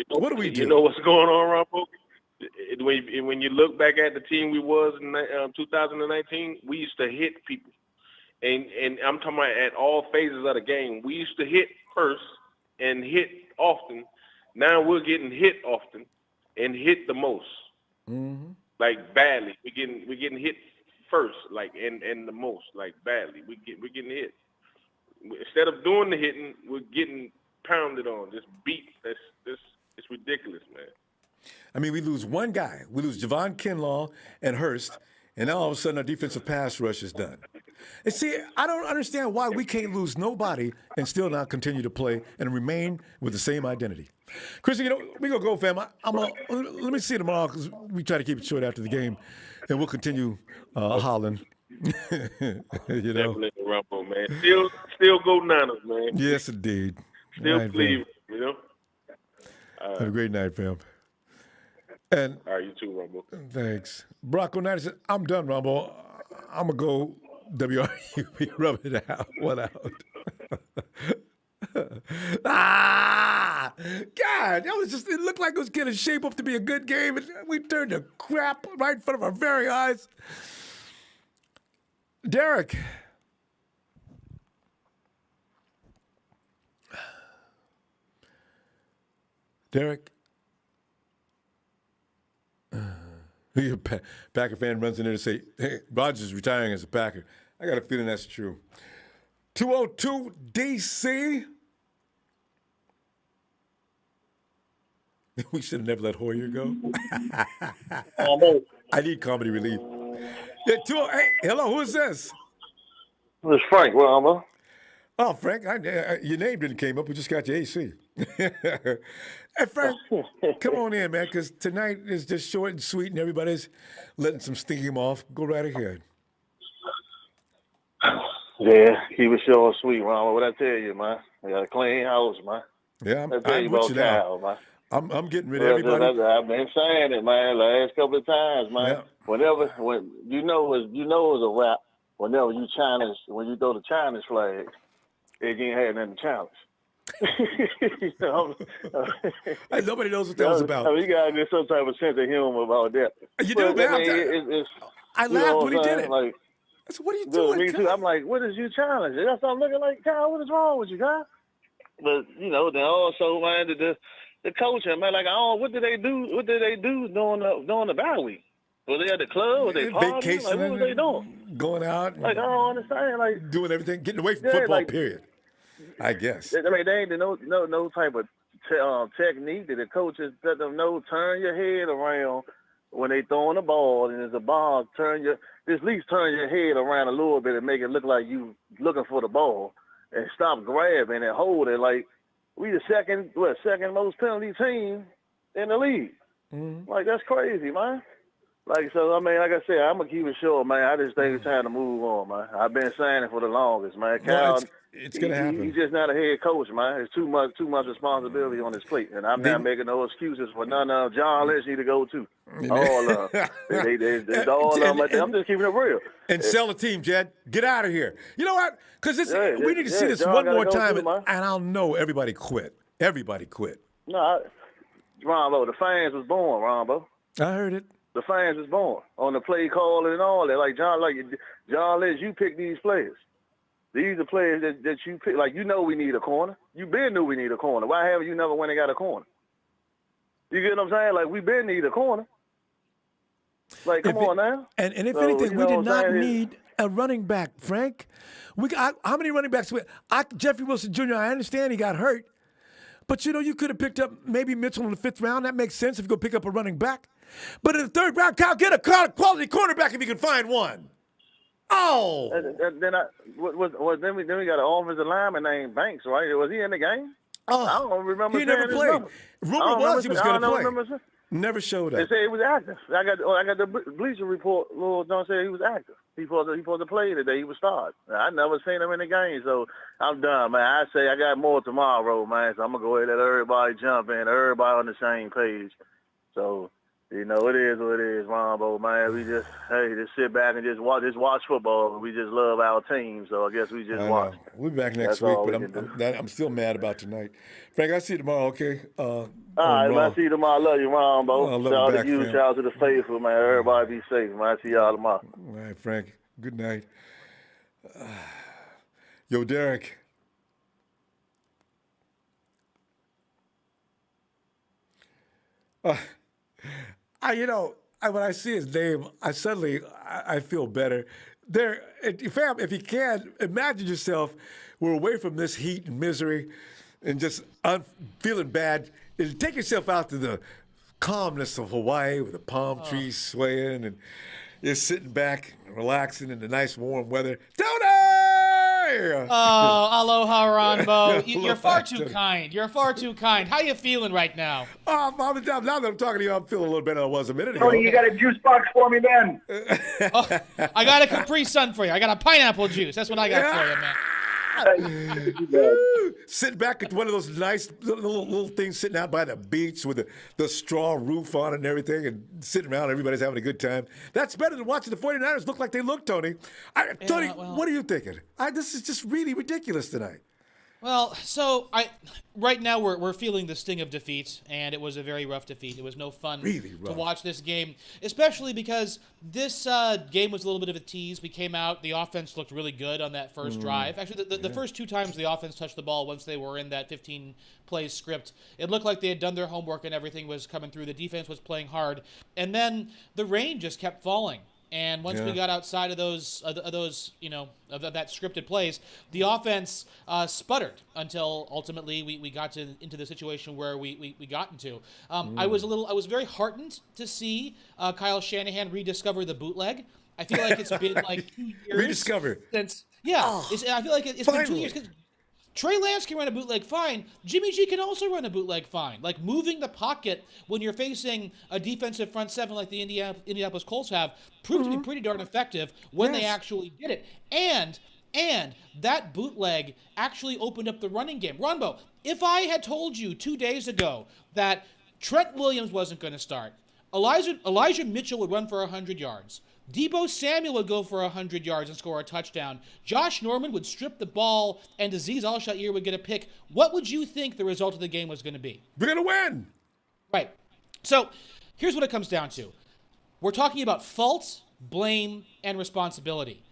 What do we do? You know what's going on, Ronbo? When you look back at the team we was in 2019, we used to hit people, and I'm talking about at all phases of the game. We used to hit first and hit often. Now we're getting hit often and hit the most, like badly. We're getting hit first, like and the most, like badly. We're getting hit. Instead of doing the hitting, we're getting pounded on, just beat. It's ridiculous, man. I mean, we lose one guy. We lose Javon Kinlaw and Hurst, and now all of a sudden our defensive pass rush is done. And see, I don't understand why we can't lose nobody and still not continue to play and remain with the same identity. Chrissy, we gonna go, fam. Let me see you tomorrow because we try to keep it short after the game, and we'll continue hollering. Definitely, Rumble, man. Still go Niners, man. Yes, indeed. Still believe, Have a great night, fam. And all right, you too, Rumble. Thanks. Brock O'Night said, I'm done, Rumble. I'm going to go WRUB, rub it out. One out. God, it looked like it was getting shape up to be a good game, and we turned to crap right in front of our very eyes. Derek. A Packer fan runs in there to say, hey, Rodgers is retiring as a Packer. I got a feeling that's true. 202 DC. We should have never let Hoyer go. I need comedy relief. Yeah, hey, hello, who is this? It's Frank. Well, Alma. Oh, Frank, your name didn't came up. We just got your AC. Hey, Frank, come on in, man, because tonight is just short and sweet, and everybody's letting some steam off. Go right ahead. Yeah, keep it short and sweet, Ron. What I tell you, man? I got a clean house, man. Yeah, I tell you about Cal, man. I'm getting rid of everybody. I've been saying it, man, last couple of times, man. Yeah. When you know it's a rap. Whenever you challenge, when you throw the challenge flag, it ain't had nothing to challenge. Nobody knows what that was about. I mean, you gotta get some type of sense of humor about that. You do, man. I laughed when he did it. Like, so what are you doing? Me too. I'm like, what is you challenge? That's what I'm looking like, Kyle, what is wrong with you, guy? But then also, man, the coaching, man, like, what did they do? What did they do during the bye week? Were they at the club? Were they partying? Like, what were they doing? Going out. Like, I don't understand. Like, doing everything, getting away from football, period. I guess. I mean, they ain't no type of technique that the coaches let them know. Turn your head around when they throwing the ball, and there's a ball. At least turn your head around a little bit and make it look like you looking for the ball, and stop grabbing and hold it. Like, we the second most penalty team in the league. Mm-hmm. Like, that's crazy, man. Like, so, I mean, like I said, I'm going to keep it short, man. I just think it's time to move on, man. I've been saying it for the longest, man. Cal, it's going to happen. He's just not a head coach, man. It's too much responsibility on his plate. And I'm not making no excuses for none of them. John Lynch need to go, too. All of them. I'm just keeping it real. And sell the team, Jed. Get out of here. You know what? Because we need to see this John one more time, and I'll know everybody quit. Everybody quit. No, Ronbo, the fans was born, Ronbo. I heard it. The fans is born on the play call and all that. Like John Lynch, you pick these players. These are players that you pick. Like, we need a corner. You been knew we need a corner. Why haven't you never went and got a corner? You get what I'm saying? Like, we been need a corner. Like, come on now. And if anything, we did not need a running back, Frank. How many running backs? Jeffrey Wilson Jr., I understand he got hurt. But, you could have picked up maybe Mitchell in the 5th round. That makes sense if you go pick up a running back. But in the 3rd round, Kyle, get a quality cornerback if you can find one. Oh. Then we got an offensive lineman named Banks, right? Was he in the game? Oh, I don't remember. He never played. Rumor was he was going to play. Never showed up. They say he was active. I got the Bleacher Report. Little John said he was active. He supposed to play today. He would start. I never seen him in the game, so I'm done, man. I say I got more tomorrow, man. So I'm gonna go ahead and let everybody jump in. Everybody on the same page. So it is what it is, Ronbo, man. We just sit back and just watch football. We just love our team, so I guess we just watch. We'll be back next week, but I'm still mad about tonight. Frank, I'll see you tomorrow, okay? All right, man. See you tomorrow. I love you, Ronbo. Shout out to you. Shout out to the faithful, man. Everybody be safe, man. See y'all tomorrow. All right, Frank. Good night. Yo, Derek. When I see his name, I feel better. If you can, imagine yourself, we're away from this heat and misery and just feeling bad. And take yourself out to the calmness of Hawaii with the palm trees swaying and you're sitting back and relaxing in the nice warm weather. Tony! Oh, aloha, Ronbo. You're far too kind. You're far too kind. How you feeling right now? Now that I'm talking to you, I'm feeling a little better than I was a minute ago. Tony, you got a juice box for me, man? I got a Capri Sun for you. I got a pineapple juice. That's what I got for you, man. Sitting back at one of those nice little things sitting out by the beach with the straw roof on it and everything and sitting around, everybody's having a good time. That's better than watching the 49ers look like they look, Tony. Tony, what are you thinking? This is just really ridiculous tonight. Well, so right now we're feeling the sting of defeat, and it was a very rough defeat. It was no fun to watch this game, especially because this game was a little bit of a tease. We came out, the offense looked really good on that first drive. Actually, the first 2 times the offense touched the ball, once they were in that 15-play script, it looked like they had done their homework and everything was coming through. The defense was playing hard, and then the rain just kept falling. And once we got outside of those, of that scripted plays, the offense sputtered until ultimately we got into the situation where we got into. I was very heartened to see Kyle Shanahan rediscover the bootleg. I feel like it's been like 2 years Rediscover since. Yeah, I feel like it's been 2 years. Trey Lance can run a bootleg fine. Jimmy G can also run a bootleg fine. Like moving the pocket when you're facing a defensive front seven like the Indianapolis Colts have proved to be pretty darn effective when they actually did it. And that bootleg actually opened up the running game. Ronbo, if I had told you 2 days ago that Trent Williams wasn't going to start, Elijah Mitchell would run for 100 yards, Deebo Samuel would go for 100 yards and score a touchdown, Josh Norman would strip the ball, and Azeez Al-Shaair would get a pick, what would you think the result of the game was going to be? We're going to win. Right. So here's what it comes down to. We're talking about fault, blame, and responsibility.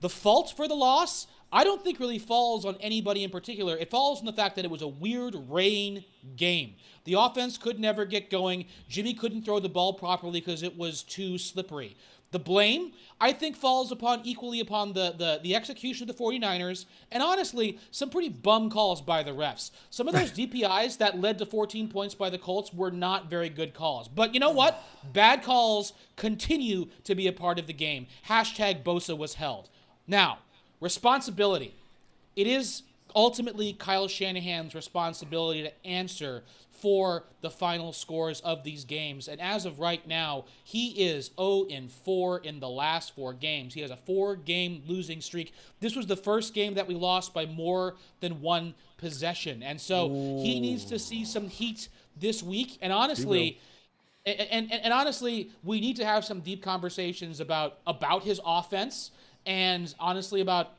The fault for the loss, I don't think really falls on anybody in particular. It falls on the fact that it was a weird rain game. The offense could never get going. Jimmy couldn't throw the ball properly because it was too slippery. The blame, I think, falls equally upon the execution of the 49ers, and honestly, some pretty bum calls by the refs. Some of those DPIs that led to 14 points by the Colts were not very good calls. But you know what? Bad calls continue to be a part of the game. Hashtag Bosa was held. Now, responsibility. It is ultimately Kyle Shanahan's responsibility to answer for the final scores of these games. And as of right now, he is 0-4 in the last 4 games. He has a 4-game losing streak. This was the first game that we lost by more than 1 possession. And so he needs to see some heat this week. And honestly, and honestly, we need to have some deep conversations about his offense and honestly about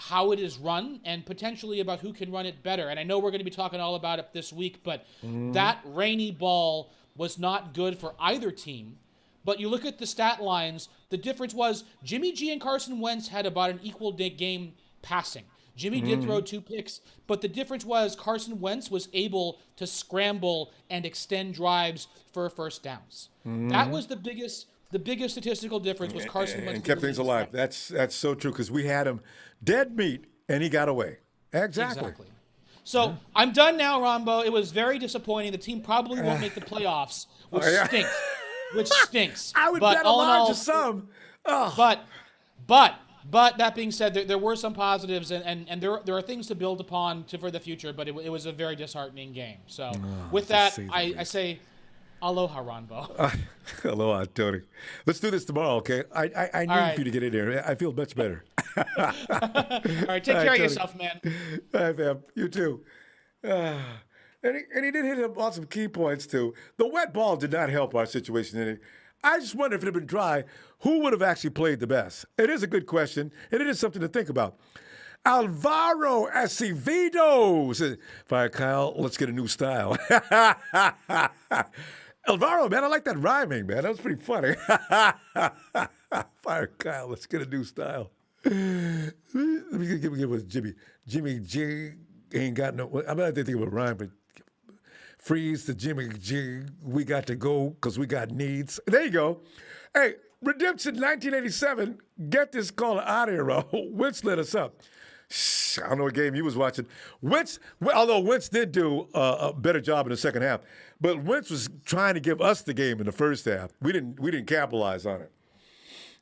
how it is run and potentially about who can run it better. And I know we're going to be talking all about it this week, but that rainy ball was not good for either team. But you look at the stat lines, the difference was Jimmy G and Carson Wentz had about an equal game passing. Jimmy did throw 2 picks, but the difference was Carson Wentz was able to scramble and extend drives for first downs. That was the biggest the biggest statistical difference was Carson Wentz and kept things alive. That's so true because we had him dead meat and he got away. Exactly. So I'm done now, Ronbo. It was very disappointing. The team probably won't make the playoffs, which stinks. Which stinks. I would but bet a larger sum. But that being said, there were some positives, and there are things to build upon for the future. But it was a very disheartening game. So with that, I say, aloha, Ronbo. Aloha, Tony. Let's do this tomorrow, okay? I need for you to get in there. I feel much better. All right, take care of yourself, man. All right, fam. You too. And he did hit on some key points, too. The wet ball did not help our situation. I just wonder if it had been dry, who would have actually played the best? It is a good question, and it is something to think about. Alvaro Acevedo says, "Fire Kyle, let's get a new style." Alvaro, man, I like that rhyming, man. That was pretty funny. Fire Kyle, let's get a new style. Let me give it with Jimmy. Jimmy G ain't got no. I'm not thinking of a rhyme, but freeze to Jimmy G. We got to go because we got needs. There you go. Hey, Redemption 1987. Get this caller out of here, Wentz lit us up. I don't know what game you was watching. Although Wentz did do a better job in the second half, but Wentz was trying to give us the game in the first half. We didn't capitalize on it.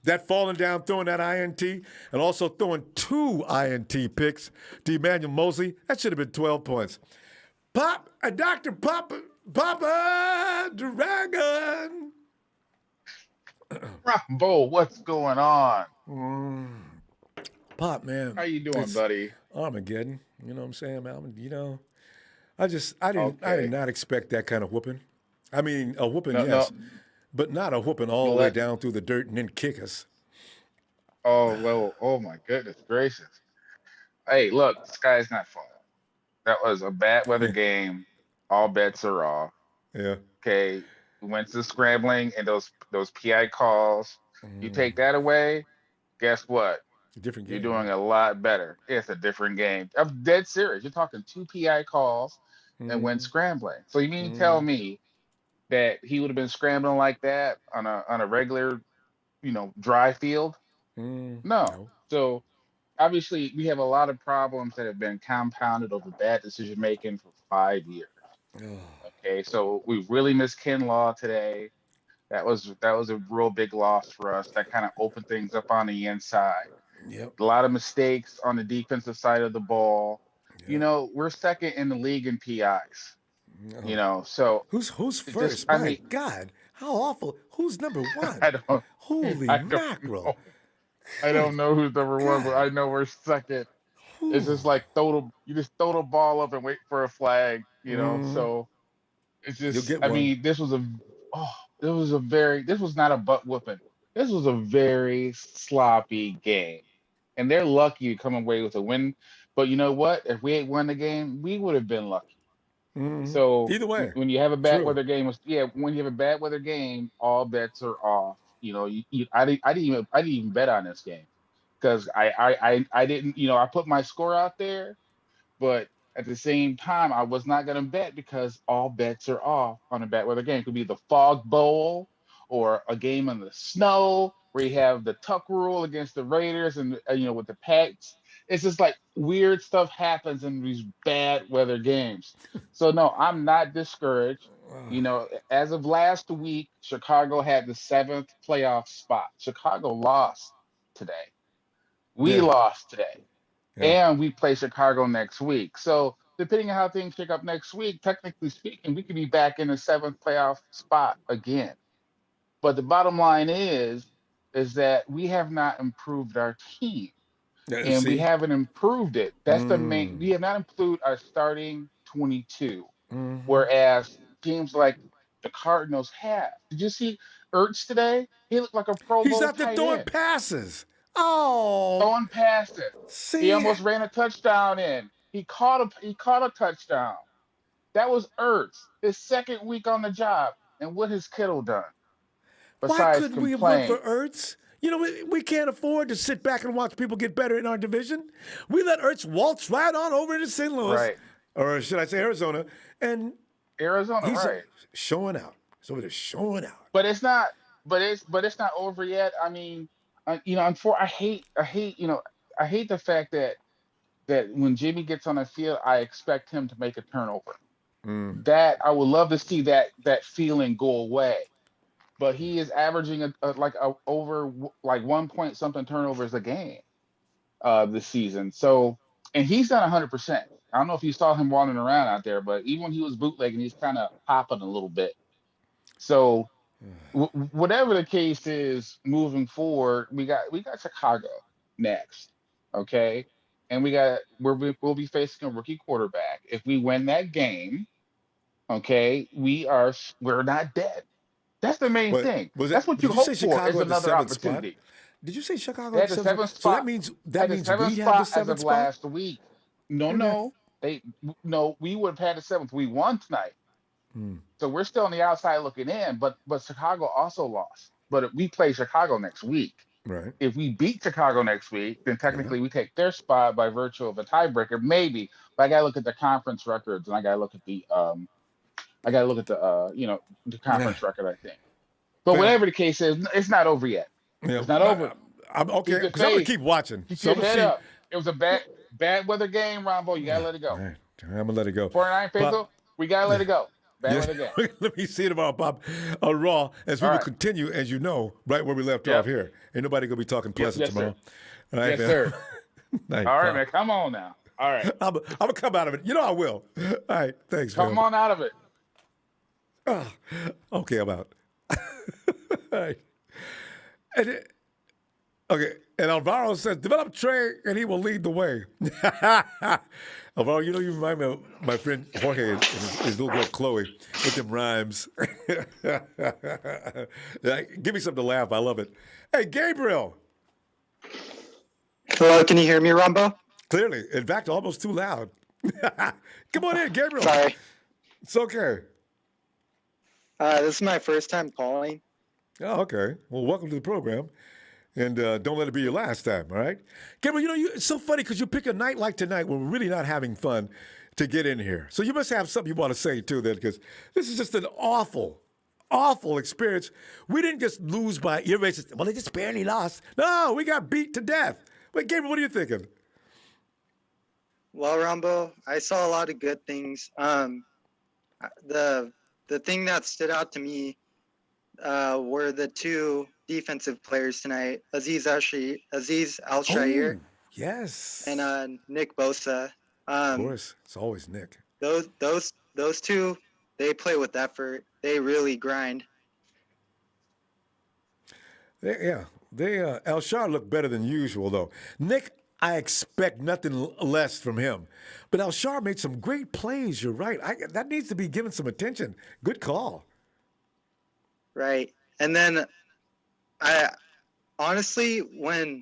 That falling down, throwing that INT, and also throwing 2 INT picks to Emmanuel Mosley, that should have been 12 points. Dr. Papa Dragon. Ronbo, what's going on? Pop, man. How you doing, buddy? Armageddon. You know what I'm saying, man? You know, I did not expect that kind of whooping. I mean, a whooping, yes. No. But not a whooping all the way down through the dirt and then kick us. Oh, well, oh my goodness gracious. Hey, look, the sky's not falling. That was a bad weather game. All bets are off. Yeah. Okay. We went to scrambling and those PI calls. You take that away, guess what? Different game. You're doing a lot better. It's a different game. I'm dead serious. You're talking 2 PI calls and went scrambling. So you mean to tell me that he would have been scrambling like that on a regular, dry field? No. So obviously we have a lot of problems that have been compounded over bad decision making for 5 years. Okay, so we really missed Ken Law today. That was a real big loss for us. That kind of opened things up on the inside. Yep. A lot of mistakes on the defensive side of the ball. Yep. We're second in the league in PIs. So who's first? My God, how awful! Who's number 1? Holy mackerel! I don't know who's number 1, but I know we're second. It's just like you just throw the ball up and wait for a flag. So it's just. I mean, this was not a butt whooping. This was a very sloppy game, and they're lucky to come away with a win. But you know what? If we ain't won the game, we would have been lucky. So either way, when you have a bad weather game, when you have a bad weather game, all bets are off. I didn't even bet on this game because I didn't. I put my score out there, but at the same time, I was not going to bet because all bets are off on a bad weather game. It could be the Fog Bowl or a game in the snow where you have the tuck rule against the Raiders and with the Pats. It's just like weird stuff happens in these bad weather games. So no, I'm not discouraged. As of last week, Chicago had the 7th playoff spot. Chicago lost today. We lost today. Yeah. And we play Chicago next week. So depending on how things pick up next week, technically speaking, we could be back in the 7th playoff spot again. But the bottom line is that we have not improved our team. And we haven't improved it. That's the main. We have not improved our starting 22. Whereas teams like the Cardinals have. Did you see Ertz today? He looked like a Pro Bowl. He's out there throwing passes. Oh, throwing passes. See? He almost ran a touchdown in. He caught a touchdown. That was Ertz, his 2nd week on the job. And what has Kittle done? Why couldn't we have went for Ertz? We can't afford to sit back and watch people get better in our division. We let Ertz waltz right on over into St. Louis, right. Or should I say Arizona? And Arizona, he's right? Showing out. He's over there showing out. But it's not. it's not over yet. I mean, I hate the fact that when Jimmy gets on the field, I expect him to make a turnover. That I would love to see that feeling go away. But he is averaging over like 1 point something turnovers a game this season. So, and he's done 100%. I don't know if you saw him wandering around out there, but even when he was bootlegging, he's kind of popping a little bit. So, whatever the case is, moving forward, we got Chicago next, okay, and we'll be facing a rookie quarterback. If we win that game, okay, we're not dead. That's the main thing. That's what you Did you say hope for Chicago is at the another 7th spot? opportunity. Did you say Chicago They at had the the 7th? seventh So spot. that means we have the 7th as of spot? last week. No. We would have had the 7th. We won tonight. So we're still on the outside looking in, but Chicago also lost. But we play Chicago next week. Right. If we beat Chicago next week, then technically we take their spot by virtue of a tiebreaker, maybe. But I gotta look at the conference records, and I gotta look at the the conference record, I think. But whatever the case is, it's not over yet. Yeah, it's not over. I'm okay because I'm gonna keep watching. Keep your head up. It was a bad weather game, Ronbo. You gotta let it go. All right. I'm gonna let it go. 49 faithful, we gotta let it go. Bad weather game. Let me see it tomorrow, Bob. Raw, as we will continue, as you know, right where we left off here. Ain't nobody gonna be talking pleasant tomorrow. All right, yes, sir. Night, all right, Bob. man. Come on now. All right. I'm gonna come out of it. You know I will. All right. Thanks, man. Come on out of it. Okay, I'm out. All right. And Alvaro says, develop Trey and he will lead the way. Alvaro, you remind me of my friend Jorge and his little girl Chloe with them rhymes. Give me something to laugh. I love it. Hey, Gabriel. Hello, can you hear me, Ronbo? Clearly. In fact, almost too loud. Come on in, Gabriel. Sorry. It's okay. This is my first time calling. Oh, okay. Well, welcome to the program. And don't let it be your last time, all right? Gabriel, it's so funny because you pick a night like tonight when we're really not having fun to get in here. So you must have something you want to say, too, then, because this is just an awful, awful experience. We didn't just lose by, well, they just barely lost. No, we got beat to death. Wait, Gabriel, what are you thinking? Well, Ronbo, I saw a lot of good things. The thing that stood out to me were the two defensive players tonight, Aziz Al-Shair. Oh, yes. And Nick Bosa. Of course, it's always Nick. Those two, they play with effort. They really grind. Al-Shair looked better than usual, though. Nick, I expect nothing less from him. But Al-Shair made some great plays, you're right. That needs to be given some attention. Good call. Right. And then I honestly, when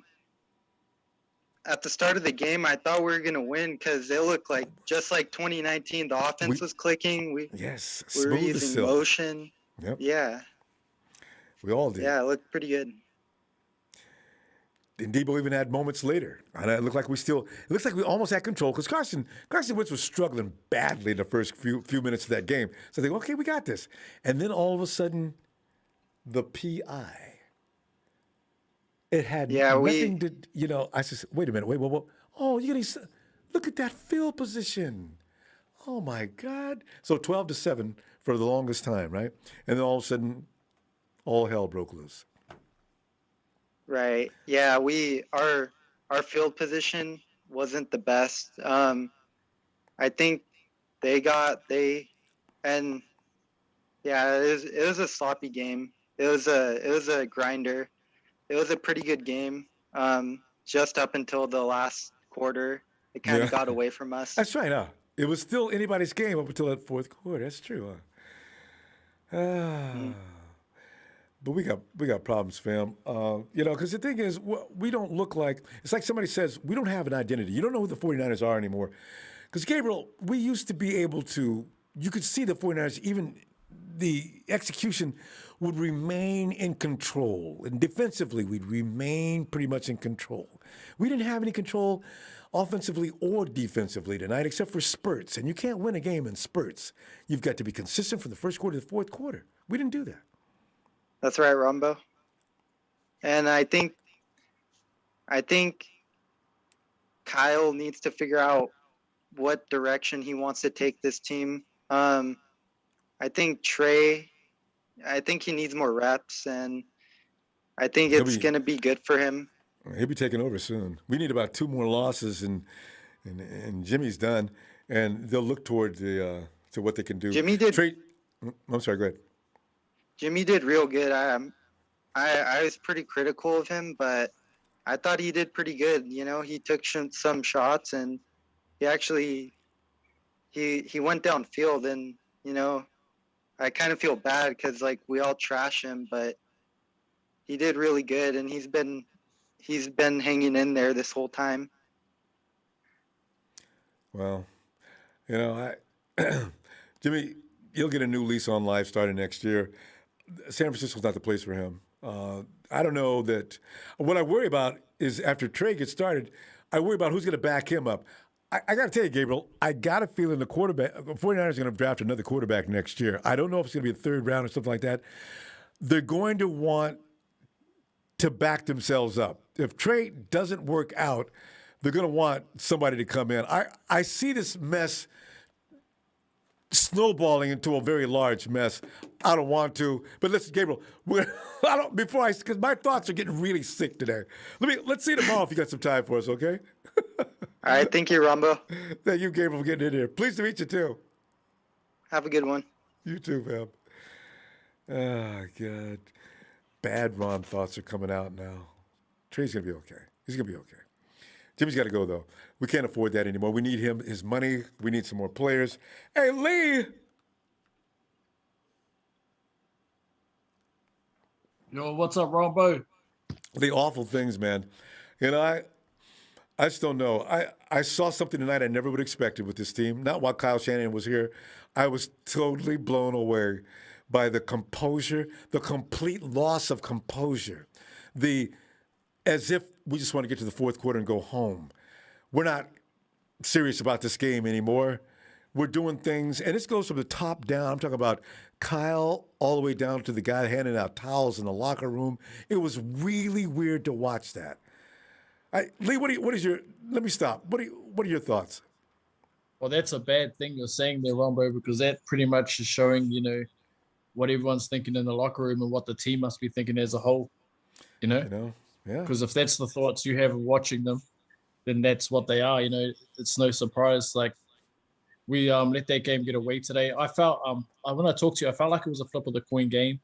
at the start of the game, I thought we were going to win because they looked like just like 2019. The offense was clicking. We were using motion. Yep. Yeah. We all did. Yeah, it looked pretty good. And Debo even had moments later. And it looks like we almost had control because Carson Wentz was struggling badly in the first few minutes of that game. So they go, okay, we got this. And then all of a sudden, the PI. It had nothing to, I said, wait a minute, wait. Oh, look at that field position. Oh, my God. So 12-7 for the longest time, right? And then all of a sudden, all hell broke loose. Right. Yeah, our field position wasn't the best. I think it was a sloppy game. It was a grinder. It was a pretty good game. Just up until the last quarter, it kind of got away from us. That's right. It was still anybody's game up until that fourth quarter. That's true. But we got problems, fam. Because the thing is, we don't look like, it's like somebody says, we don't have an identity. You don't know who the 49ers are anymore. Because, Gabriel, we used to be able to, you could see the 49ers, even the execution would remain in control. And defensively, we'd remain pretty much in control. We didn't have any control offensively or defensively tonight, except for spurts. And you can't win a game in spurts. You've got to be consistent from the first quarter to the fourth quarter. We didn't do that. That's right, Ronbo. And I think Kyle needs to figure out what direction he wants to take this team. I think Trey, I think he needs more reps, and I think it's going to be good for him. He'll be taking over soon. We need about 2 more losses, and Jimmy's done, and they'll look toward to what they can do. Jimmy did. I'm sorry. Go ahead. Jimmy did real good. I was pretty critical of him, but I thought he did pretty good. You know, he took some shots, and he actually he went downfield, and you know, I kind of feel bad because like we all trash him, but he did really good, and he's been hanging in there this whole time. Well, you know, Jimmy, he'll get a new lease on life starting next year. San Francisco's not the place for him. I don't know that. What I worry about is after Trey gets started, I worry about who's going to back him up. I got to tell you, Gabriel, I got a feeling the 49ers are going to draft another quarterback next year. I don't know if it's going to be a 3rd round or something like that. They're going to want to back themselves up. If Trey doesn't work out, they're going to want somebody to come in. I see this mess snowballing into a very large mess. I don't want to, but listen, Gabriel, because my thoughts are getting really sick today. Let's see tomorrow if you got some time for us, okay? All right, thank you, Ronbo. Thank you, Gabriel, for getting in here. Pleased to meet you too. Have a good one. You too, fam. Oh God, bad Ron thoughts are coming out now. Trey's gonna be okay. He's gonna be okay. Jimmy's got to go, though. We can't afford that anymore. We need him, his money. We need some more players. Hey, Lee. Yo, what's up, Ronbo? The awful things, man. You know, I just don't know. I saw something tonight I never would have expected with this team. Not while Kyle Shanahan was here. I was totally blown away by the composure, the complete loss of composure, as if we just want to get to the 4th quarter and go home. We're not serious about this game anymore. We're doing things, and this goes from the top down. I'm talking about Kyle all the way down to the guy handing out towels in the locker room. It was really weird to watch that. Lee, let me stop. What are your thoughts? Well, that's a bad thing you're saying there, Ronbo, because that pretty much is showing, you know, what everyone's thinking in the locker room and what the team must be thinking as a whole, you know? Yeah. Because if that's the thoughts you have of watching them, then that's what they are. You know, it's no surprise. Like we let that game get away today. I felt when I talked to you, I felt like it was a flip of the coin game.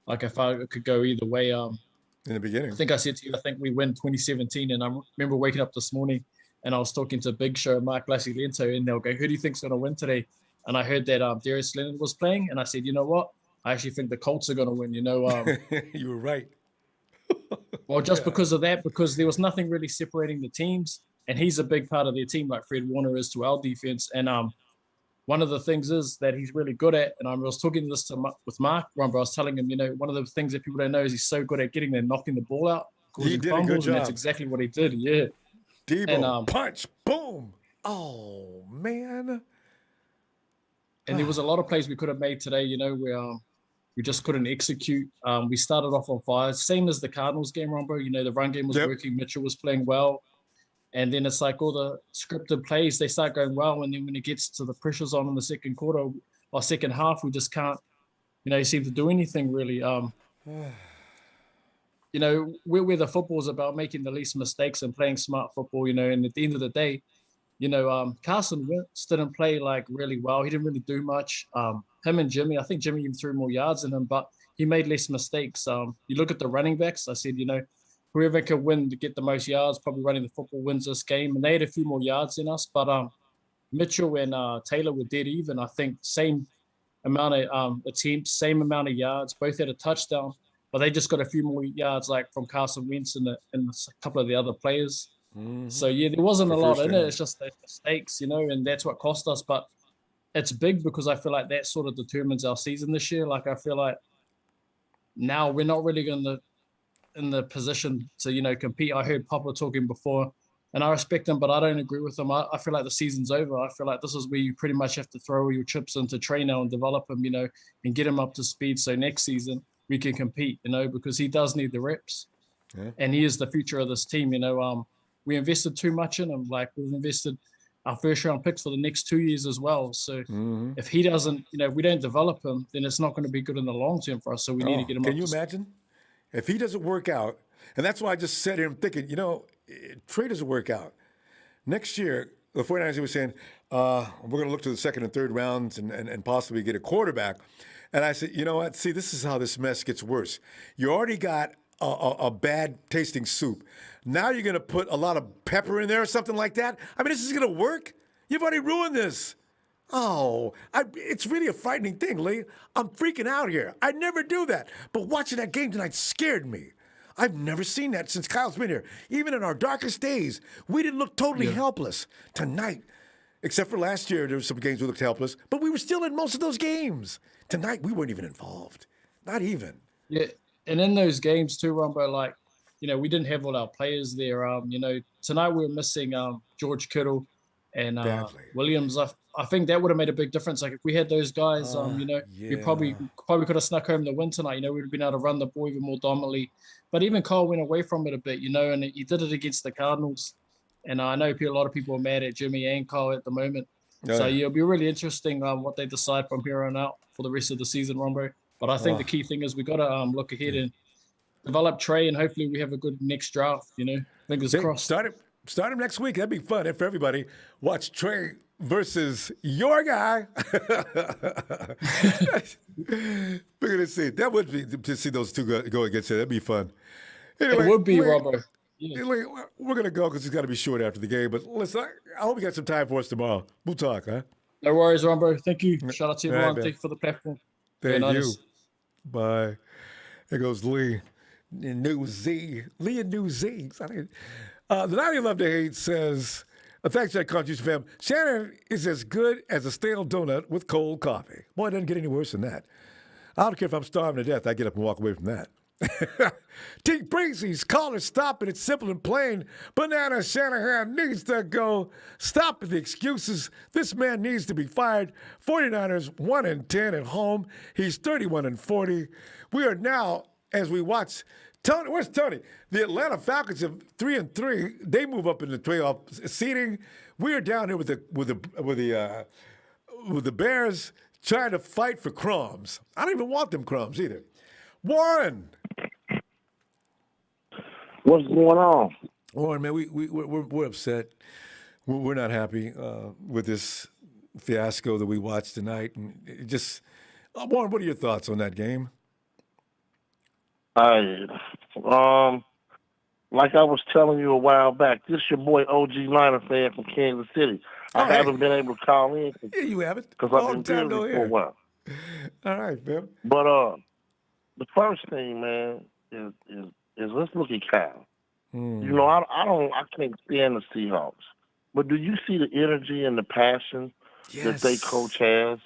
Like I felt it could go either way. In the beginning, I think I said to you, I think we win 2017, and I remember waking up this morning and I was talking to Big Show, Mark Lassie-Lento, and they'll go, "Who do you think's going to win today?" And I heard that Darius Leonard was playing, and I said, "You know what? I actually think the Colts are going to win." You know, you were right. Well, just because of that, because there was nothing really separating the teams, and he's a big part of their team, like Fred Warner is to our defense. And one of the things is that he's really good at, and I was talking this with Mark, I was telling him, you know, one of the things that people don't know is he's so good at knocking the ball out, causing fumbles, and that's exactly what he did. Yeah. Debo, punch, boom. Oh, man. And there was a lot of plays we could have made today, you know, where we just couldn't execute. We started off on fire, same as the Cardinals game, Ronbo. You know, the run game was working. Mitchell was playing well. And then it's like all the scripted plays, they start going well. And then when it gets to the pressures on in the second quarter or second half, we just can't, you know, seem to do anything really. You know, where the football is about making the least mistakes and playing smart football, you know, and at the end of the day, you know, Carson Wentz didn't play like really well. He didn't really do much. Him and Jimmy, I think Jimmy even threw more yards than him, but he made less mistakes. You look at the running backs, I said, you know, whoever can win to get the most yards, probably running the football wins this game. And they had a few more yards than us, but Mitchell and Taylor were dead even. I think same amount of attempts, same amount of yards, both had a touchdown, but they just got a few more yards like from Carson Wentz and a couple of the other players. Mm-hmm. So, yeah, there wasn't a lot in it. It's just the mistakes, you know, and that's what cost us. But it's big because I feel like that sort of determines our season this year. Like I feel like now we're not really in the position to, you know, compete. I heard Papa talking before, and I respect him, but I don't agree with him. I feel like the season's over. I feel like this is where you pretty much have to throw your chips into Trey now and develop him, you know, and get him up to speed. So next season we can compete, because he does need the reps. Yeah. And he is the future of this team. We invested too much in him. Like, we've invested our first round picks for the next 2 years as well. So if he doesn't, if we don't develop him, then it's not going to be good in the long term for us. So we need to get him up. Can you imagine if he doesn't work out? And that's why I just sat here and thinking, Trey doesn't work out. Next year, the 49ers were saying, we're going to look to the second and third rounds and possibly get a quarterback. And I said, you know what? See, this is how this mess gets worse. You already got a bad tasting soup. Now you're going to put a lot of pepper in there or something like that? I mean, this is going to work? You've already ruined this. It's really a frightening thing, Lee. I'm freaking out here. I never do that. But watching that game tonight scared me. I've never seen that since Kyle's been here. Even in our darkest days, we didn't look totally helpless. Tonight, except for last year, there were some games we looked helpless, but we were still in most of those games. Tonight, we weren't even involved. Not even. Yeah, and in those games too, Ronbo, we didn't have all our players there. Tonight we were missing George Kittle and Williams. I think that would have made a big difference. Like, if we had those guys, we probably could have snuck home the win tonight. We'd have been able to run the ball even more dominantly. But even Cole went away from it a bit, and he did it against the Cardinals. And I know a lot of people are mad at Jimmy and Cole at the moment. So it'll be really interesting what they decide from here on out for the rest of the season, Ronbo. But I think the key thing is we got to look ahead and develop Trey, and hopefully we have a good next draft. Fingers crossed. Start him next week. That'd be fun. And for everybody, watch Trey versus your guy. We're gonna see. That would be to see those two go against it. That'd be fun. Anyway, it would be, Ronbo. Yeah. We're gonna go because it's got to be short after the game. But listen, I hope you got some time for us tomorrow. We'll talk, huh? No worries, Ronbo. Thank you. Shout out to everyone. Thank you for the platform. Thank you. Bye. There goes Lee in New Z. Lee in New Z. The 90 Love to Hate says, thanks to that contribution, fam. Shanahan is as good as a stale donut with cold coffee. Boy, it doesn't get any worse than that. I don't care if I'm starving to death. I get up and walk away from that. T. Breezy's caller stopping. It's simple and plain. Banana Shanahan needs to go. Stop with the excuses. This man needs to be fired. 49ers 1-10 at home. He's 31-40. We are now, as we watch Tony. Where's Tony? The Atlanta Falcons have 3-3. They move up in the playoff seeding. We are down here with the Bears trying to fight for crumbs. I don't even want them crumbs either. Warren. What's going on? Warren, man, we're upset. We're not happy with this fiasco that we watched tonight. And Warren, what are your thoughts on that game? Like I was telling you a while back, this your boy OG Niner fan from Kansas City. I haven't been able to call in. Yeah, you haven't. Because I've been busy for a while. All right, man. But the first thing, man, is let's look at Kyle. I can't stand the Seahawks. But do you see the energy and the passion that their coach has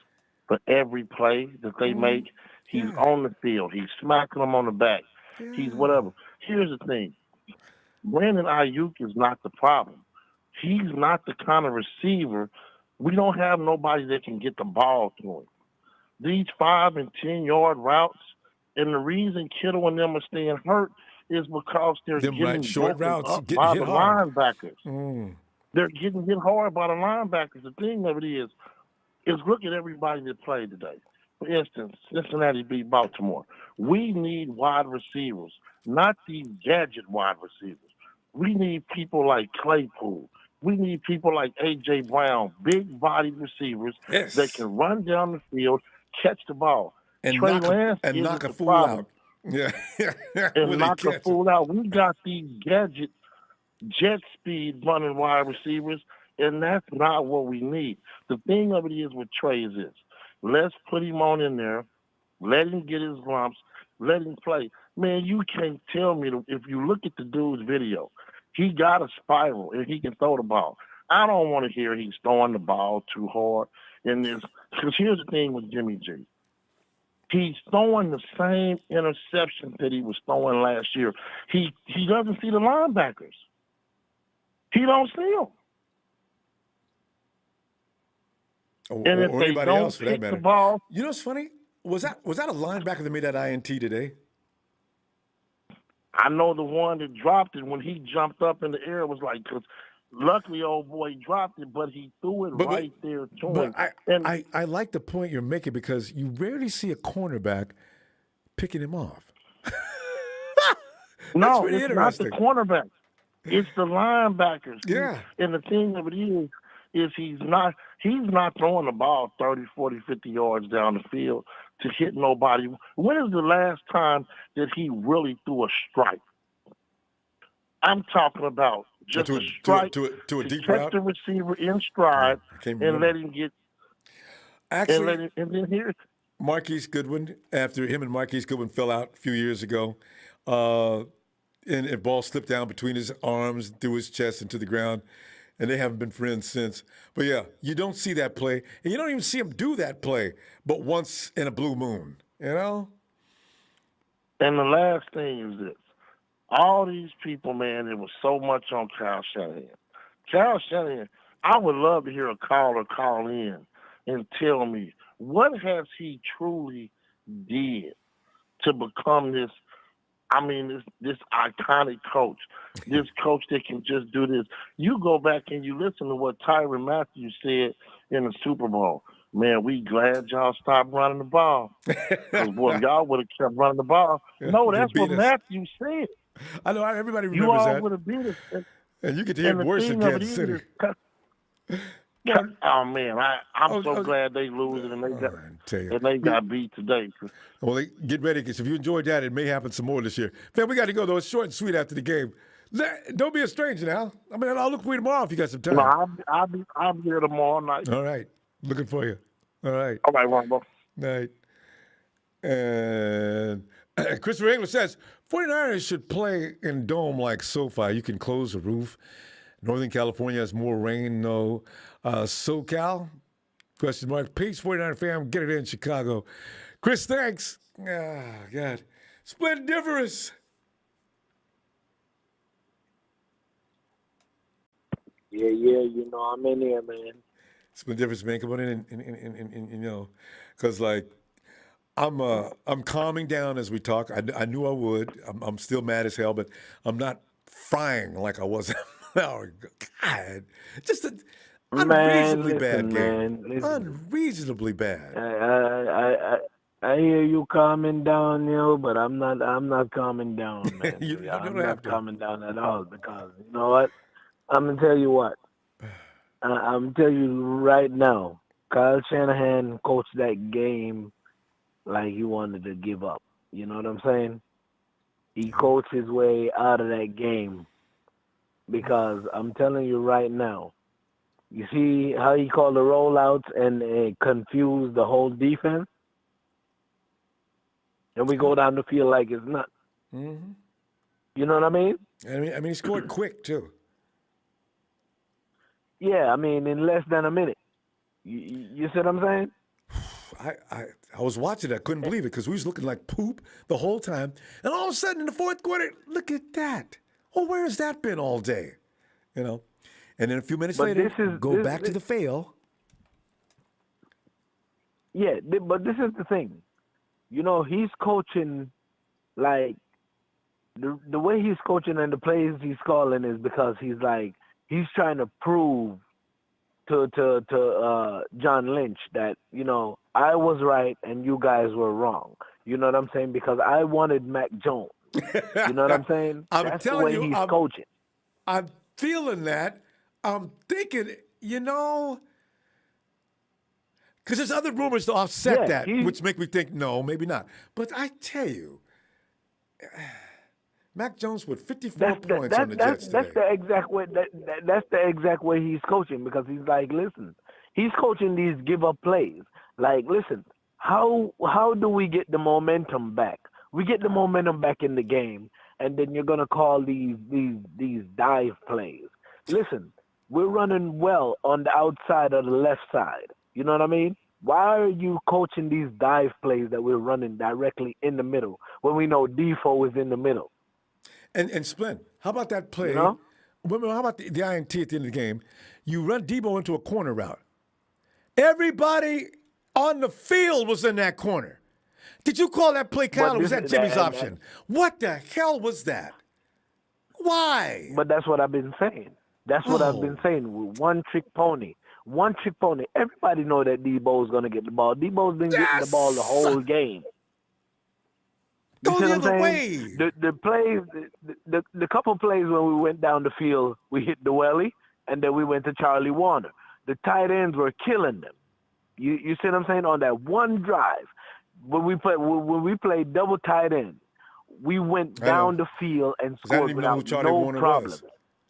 for every play that they make? He's on the field. He's smacking them on the back. He's whatever. Here's the thing. Brandon Ayuk is not the problem. He's not the kind of receiver. We don't have nobody that can get the ball to him. These 5- and 10-yard routes, and the reason Kittle and them are staying hurt is because they're getting short routes up by the linebackers. Mm. They're getting hit hard by the linebackers. The thing of it is look at everybody that played today. For instance, Cincinnati beat Baltimore. We need wide receivers, not these gadget wide receivers. We need people like Claypool. We need people like A.J. Brown, big-bodied receivers that can run down the field, catch the ball. And Trey knock, Lance knock a fool out. Yeah. And knock a fool out. We got these gadget, jet speed running wide receivers, and that's not what we need. The thing of it is with Trey is this. Let's put him on in there. Let him get his lumps. Let him play. Man, you can't tell me if you look at the dude's video, he got a spiral and he can throw the ball. I don't want to hear he's throwing the ball too hard in this. Because here's the thing with Jimmy G. He's throwing the same interceptions that he was throwing last year. He doesn't see the linebackers. He don't see them. Or anybody else for that matter. The ball, you know what's funny? Was that a linebacker that made that INT today? I know the one that dropped it when he jumped up in the air was like, because luckily old boy dropped it, but he threw it right there to him. But I like the point you're making because you rarely see a cornerback picking him off. No, pretty it's not the cornerback. It's the linebackers. Yeah. And the thing of it is he's not throwing the ball 30, 40, 50 yards down the field to hit nobody. When is the last time that he really threw a strike? I'm talking about just a strike to a deep catch route. the receiver in stride and let him get. Actually, and then here. Marquise Goodwin, after him and Marquise Goodwin fell out a few years ago, and a ball slipped down between his arms, through his chest, into the ground, and they haven't been friends since. But yeah, you don't see that play, and you don't even see him do that play, but once in a blue moon, you know? And the last thing is this. All these people, man, it was so much on Kyle Shanahan. Kyle Shanahan, I would love to hear a caller call in and tell me, what has he truly did to become this iconic coach, this coach that can just do this. You go back and you listen to what Tyrann Mathieu said in the Super Bowl. Man, we glad y'all stopped running the ball. Because, boy, y'all would have kept running the ball. No, that's what Mathieu said. I know, everybody remembers you all that. would have beat us. And you get to hear it worse in Kansas City. Oh, man, I'm so glad they lose it and they got beat today. Well, get ready, because if you enjoyed that, it may happen some more this year. Man, we got to go, though. It's short and sweet after the game. Don't be a stranger now. I mean, I'll look for you tomorrow if you got some time. No, I'll be here tomorrow night. All right. Looking for you. All right. All right, Ronbo. Night. And Christopher English says, 49ers should play in dome like SoFi. You can close the roof. Northern California has more rain, no. SoCal? Question mark. Peace, 49er fam. Get it in Chicago. Chris, thanks. Ah, God. Splendiferous. Yeah, you know, I'm in here, man. Splendiferous, man. Come on in and you know, because, like, I'm calming down as we talk. I knew I would. I'm still mad as hell, but I'm not frying like I was. Oh, God. Just an unreasonably bad game. Unreasonably bad. I hear you calming down, but I'm not calming down, man. I'm not calming down at all, because you know what? I'm gonna tell you what. I'm gonna tell you right now. Kyle Shanahan coached that game like he wanted to give up. You know what I'm saying? He coached his way out of that game, because I'm telling you right now. You see how he called the rollouts and confused the whole defense? And we go down the field like it's not. Mm-hmm. You know what I mean? I mean, he scored quick, too. Yeah, I mean, in less than a minute. You see what I'm saying? I was watching it. I couldn't believe it, because we was looking like poop the whole time. And all of a sudden, in the fourth quarter, look at that. Oh, where has that been all day? You know? And then a few minutes later, go back to the fail. Yeah, but this is the thing. You know, he's coaching, like, the way he's coaching and the plays he's calling is because he's trying to prove to John Lynch that, you know, I was right and you guys were wrong. You know what I'm saying? Because I wanted Mac Jones. You know what I'm saying? That's the way he's coaching. I'm feeling that. I'm thinking, you know, because there's other rumors to offset that, which make me think, no, maybe not. But I tell you, Mac Jones with 54 points on the Jets today. That's the exact way. That's the exact way he's coaching, because he's like, listen, he's coaching these give-up plays. Like, listen, how do we get the momentum back? We get the momentum back in the game, and then you're gonna call these dive plays. Listen, we're running well on the outside of the left side. You know what I mean? Why are you coaching these dive plays that we're running directly in the middle when we know Defoe is in the middle? And Splin, how about that play? You know? How about the INT at the end of the game? You run Debo into a corner route. Everybody on the field was in that corner. Did you call that play count, or was that Jimmy's and- option? What the hell was that? Why? But that's what I've been saying. That's what I've been saying. One trick pony. One trick pony. Everybody know that Debo's going to get the ball. Debo's been getting the ball the whole game. You Go see the what I'm other saying? way. The plays, the couple plays when we went down the field, we hit the welly, and then we went to Charlie Warner. The tight ends were killing them. You see what I'm saying? On that one drive, when we played double tight end, we went down the field and I didn't scored even know who without Charlie no Warner problem. was.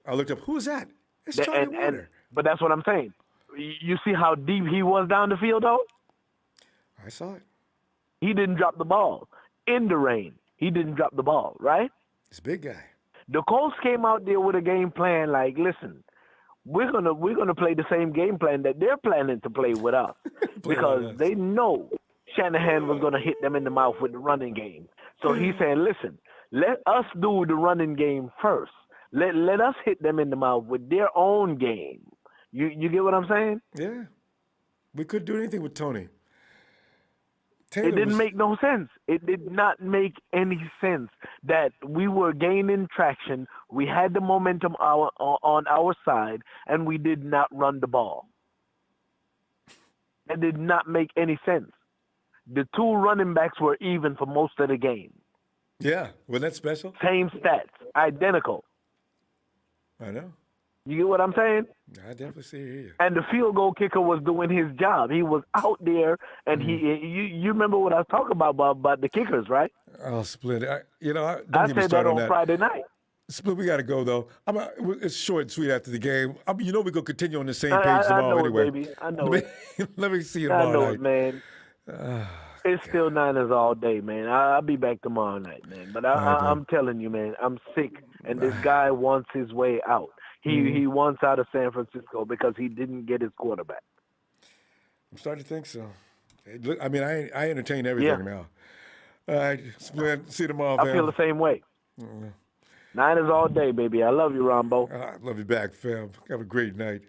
I looked up, who is that? It's Charlie Warner. But that's what I'm saying. You see how deep he was down the field, though? I saw it. He didn't drop the ball. In the rain, he didn't drop the ball, right? He's a big guy. The Colts came out there with a game plan like, listen, we're gonna play the same game plan that they're planning to play with us because they know Shanahan was gonna hit them in the mouth with the running game. So he's saying, listen, let us do the running game first. Let us hit them in the mouth with their own game. You get what I'm saying? Yeah. We couldn't do anything with Tony. It didn't make no sense. It did not make any sense that we were gaining traction. We had the momentum on our side, and we did not run the ball. It did not make any sense. The two running backs were even for most of the game. Yeah. Wasn't that special? Same stats. Identical. I know. You get what I'm saying? I definitely see you. And the field goal kicker was doing his job. He was out there, and you remember what I was talking about the kickers, right? Oh, Split. I said that on Friday night. Split, we got to go, though. It's short and sweet after the game. We're going to continue on the same page tomorrow anyway. Baby. I know it. Let me see you tomorrow I know night. it, man. It's still Niners all day, man. I'll be back tomorrow night, man. But I'm telling you, man, I'm sick, and this guy wants his way out. He wants out of San Francisco because he didn't get his quarterback. I'm starting to think so. I mean, I entertain everything now. All right, Split, see you tomorrow, I fam. feel the same way. Niners all day, baby. I love you, Ronbo. I love you back, fam. Have a great night.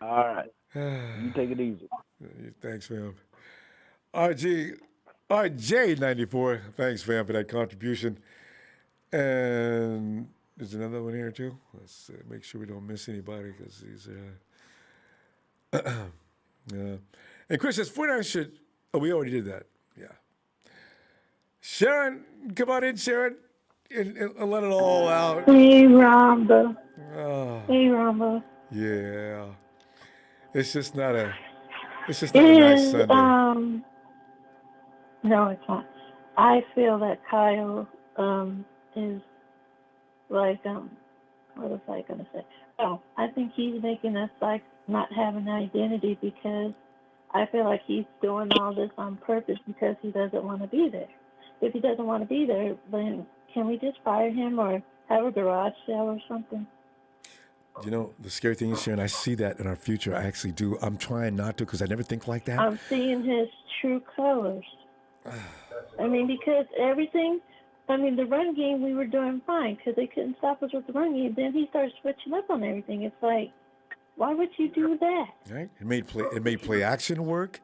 All right. You take it easy. Thanks, fam. RJ94, thanks, fam, for that contribution. And there's another one here, too. Let's make sure we don't miss anybody because these And Chris says, 49ers should... Oh, we already did that. Yeah. Sharon, come on in, Sharon, and let it all out. Hey, Ronbo. Oh, Hey, Ronbo. yeah. It's just not a nice Sunday. No, it's not. I feel that Kyle is like what was I gonna say? Oh, I think he's making us like not have an identity because I feel like he's doing all this on purpose because he doesn't want to be there. If he doesn't want to be there, then can we just fire him or have a garage sale or something? You know, the scary thing is, Sharon, I see that in our future. I actually do. I'm trying not to because I never think like that. I'm seeing his true colors. I mean, because the run game, we were doing fine because they couldn't stop us with the run game. Then he started switching up on everything. It's like, why would you do that? Right? It made play action work.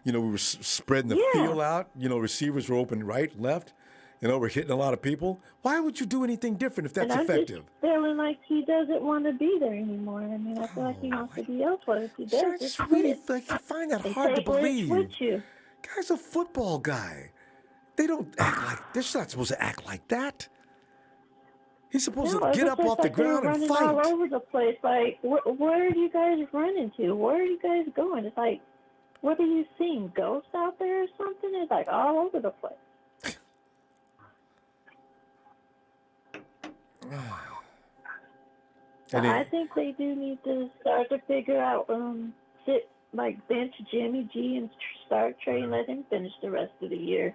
You know, we were spreading the field out. You know, receivers were open right, left. You know, we're hitting a lot of people. Why would you do anything different if that's effective? I'm just feeling like he doesn't want to be there anymore. I mean, I feel like he wants to be elsewhere. If he does, It's really like you find that hard to believe. With you. Guy's a football guy. They don't act like they're not supposed to act like that. He's supposed to get up off the ground and fight. All over the place. Like, where are you guys running to? Where are you guys going? It's like, what are you seeing? Ghosts out there or something? It's like all over the place. I think they do need to start to figure out, bench Jimmy G and start Trey and let him finish the rest of the year.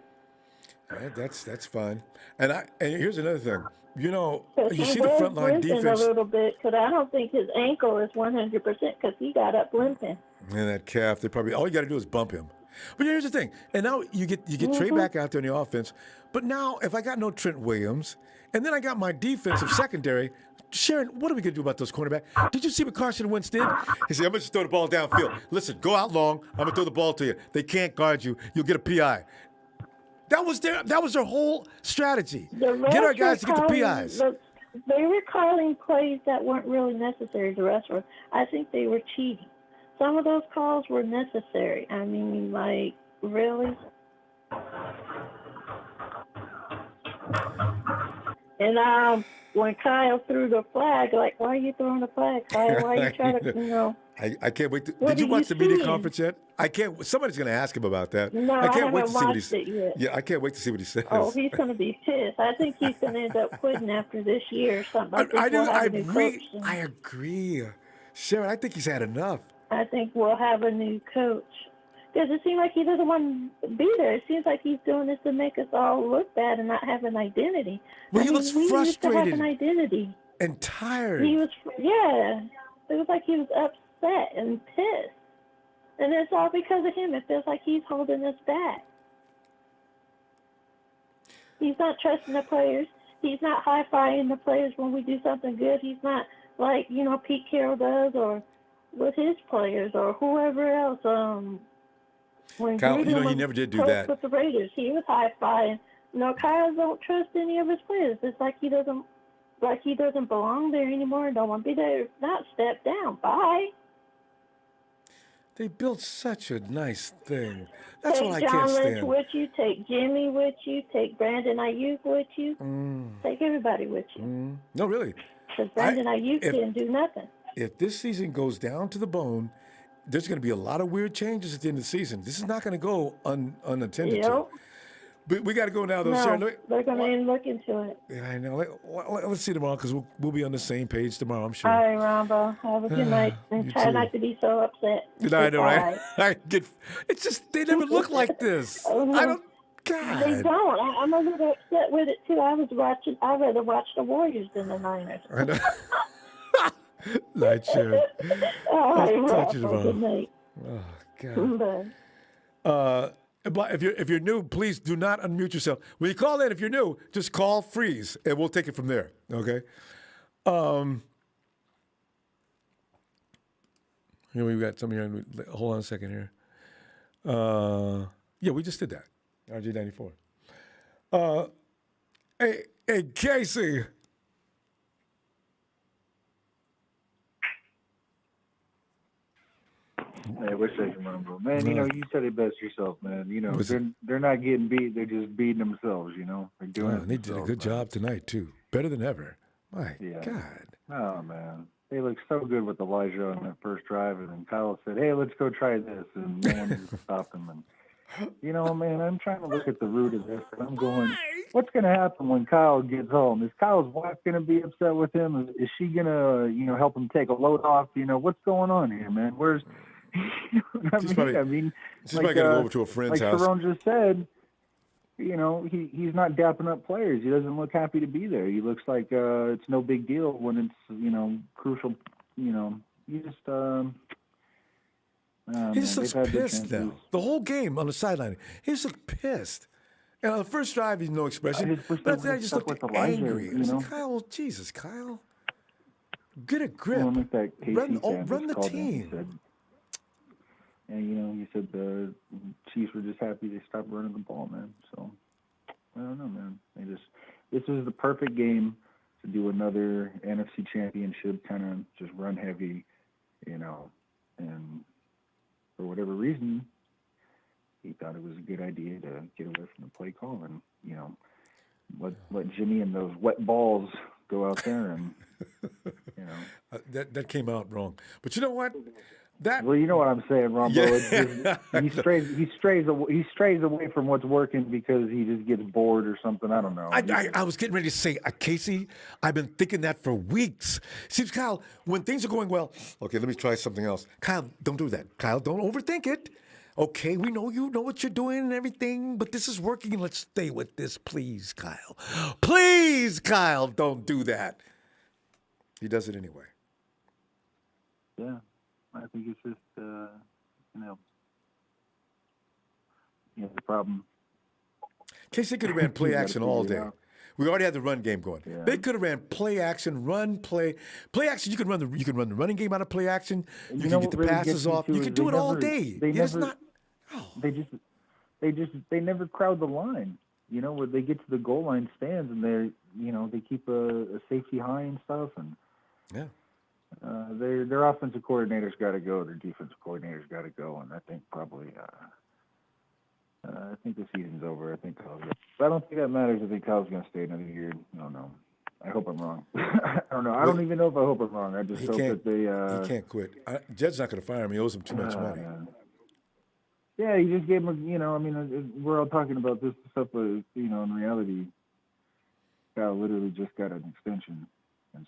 Right, that's fine. And here's another thing. You know, you see the was front line limping defense. a little bit because I don't think his ankle is 100% because he got up limping. And that calf, all you got to do is bump him. But here's the thing. And now you get Trey back out there in the offense. But now if I got no Trent Williams, and then I got my defensive secondary, Sharon, what are we going to do about those cornerbacks? Did you see what Carson Wentz did? He said, I'm going to just throw the ball downfield. Listen, go out long. I'm going to throw the ball to you. They can't guard you. You'll get a PI. That was their whole strategy. The Get our refs guys to were get the calling- PIs. They were calling plays that weren't really necessary. The rest were. I think they were cheating. Some of those calls were necessary. I mean, like, really? And when Kyle threw the flag, like, why are you throwing the flag, Kyle? Why are you trying to, I can't wait. What Did you are watch you the media seeing? conference yet? I can't. Somebody's going to ask him about that. No, I can't I wait to haven't see what he watched says. it yet. Yeah, I can't wait to see what he says. Oh, he's going to be pissed. I think he's going to end up quitting after this year or something like this. We'll have a new coach soon. I agree. Sharon, I think he's had enough. I think we'll have a new coach. Because it seems like he doesn't want to be there. It seems like he's doing this to make us all look bad and not have an identity. Well, he looks we used to have frustrated an identity. and tired. He was, yeah. It was like he was upset and pissed. And it's all because of him. It feels like he's holding us back. He's not trusting the players. He's not high-fiving the players when we do something good. He's not like, Pete Carroll does or with his players or whoever else. When Kyle, Gruden he never did do coached that. with the Raiders, he was high-fiving. Kyle don't trust any of his players. It's like he doesn't belong there anymore and don't want to be there. If not, step down. Bye. They built such a nice thing. That's Take what I John can't Lynch stand. with you. Take Jimmy with you. Take Brandon Ayuk with you. Take everybody with you. No, really. Because Brandon Ayuk didn't do nothing. If this season goes down to the bone, there's going to be a lot of weird changes at the end of the season. This is not going to go unattended to. But we got to go now, though. No, Sharon, they're going to look into it. yeah, I know. Let's see tomorrow because we'll be on the same page tomorrow, I'm sure. All right, Rombo. Have a good night. And You try too. not to be so upset. I know, right? Goodbye. It's just, they never look like this. Oh, I don't, God. They don't. I'm a little upset with it, too. I'd rather watch the Warriors than the Niners. I know. Night, Sharon. All right, I'll talk to you Rombo. tomorrow. Good night. Oh, God. Bye. But if you're new, please do not unmute yourself. When you call in, if you're new, just call freeze, and we'll take it from there. Okay. Here we got some here. Hold on a second here. Yeah, we just did that. RG94. Hey, Casey. Hey, we're taking Ronbo. Man, you said it best yourself, man. They're not getting beat, they're just beating themselves, They're doing it They did a good job tonight, too. Better than ever. My Yeah. God. Oh, man. They looked so good with Elijah on that first drive, and then Kyle said, hey, let's go try this, and no one stopped him. And, man, I'm trying to look at the root of this, and I'm going, what's going to happen when Kyle gets home? Is Kyle's wife going to be upset with him? Is she going to, help him take a load off? What's going on here, man? Where's She's probably going to go over to a friend's house. Like Sharon just said, he's not dapping up players. He doesn't look happy to be there. He looks like it's no big deal when it's, crucial. He just looks pissed now. The whole game on the sideline, he just looked pissed. And on the first drive, he's no expression. But after that, he just looked angry. I was like, Kyle, Jesus, Kyle. Get a grip. Run the team. And, he said the Chiefs were just happy they stopped running the ball, man. So, I don't know, man. This is the perfect game to do another NFC championship, kind of just run heavy, and for whatever reason, he thought it was a good idea to get away from the play call and, let Jimmy and those wet balls go out there and, That came out wrong. But you know what? Well, you know what I'm saying, Ronbo. Yeah. He strays away from what's working because he just gets bored or something. I don't know. I was getting ready to say, Casey, I've been thinking that for weeks. See, Kyle, when things are going well, okay, let me try something else. Kyle, don't do that. Kyle, don't overthink it. Okay, we know you know what you're doing and everything, but this is working. Let's stay with this, please, Kyle. Please, Kyle, don't do that. He does it anyway. Yeah. I think it's just, the problem. Casey could have ran play action all day. We already had the run game going. Yeah. They could have ran play action, play action. You can run the running game out of play action. You can get the passes off. You can do it all day. They they never crowd the line. You know, where they get to the goal line stands and they keep a safety high and stuff, and yeah. Their offensive coordinator's got to go. Their defensive coordinator's got to go, and I think probably I think the season's over. I think Kyle's. But I don't think that matters. I think Kyle's going to stay another year. I don't know. I hope I'm wrong. I don't know. I don't even know if I hope I'm wrong. I just hope that they. He can't quit. Jed's not going to fire him. He owes him too much money. Yeah, he just gave him. I mean, we're all talking about this stuff, but in reality, Kyle literally just got an extension, and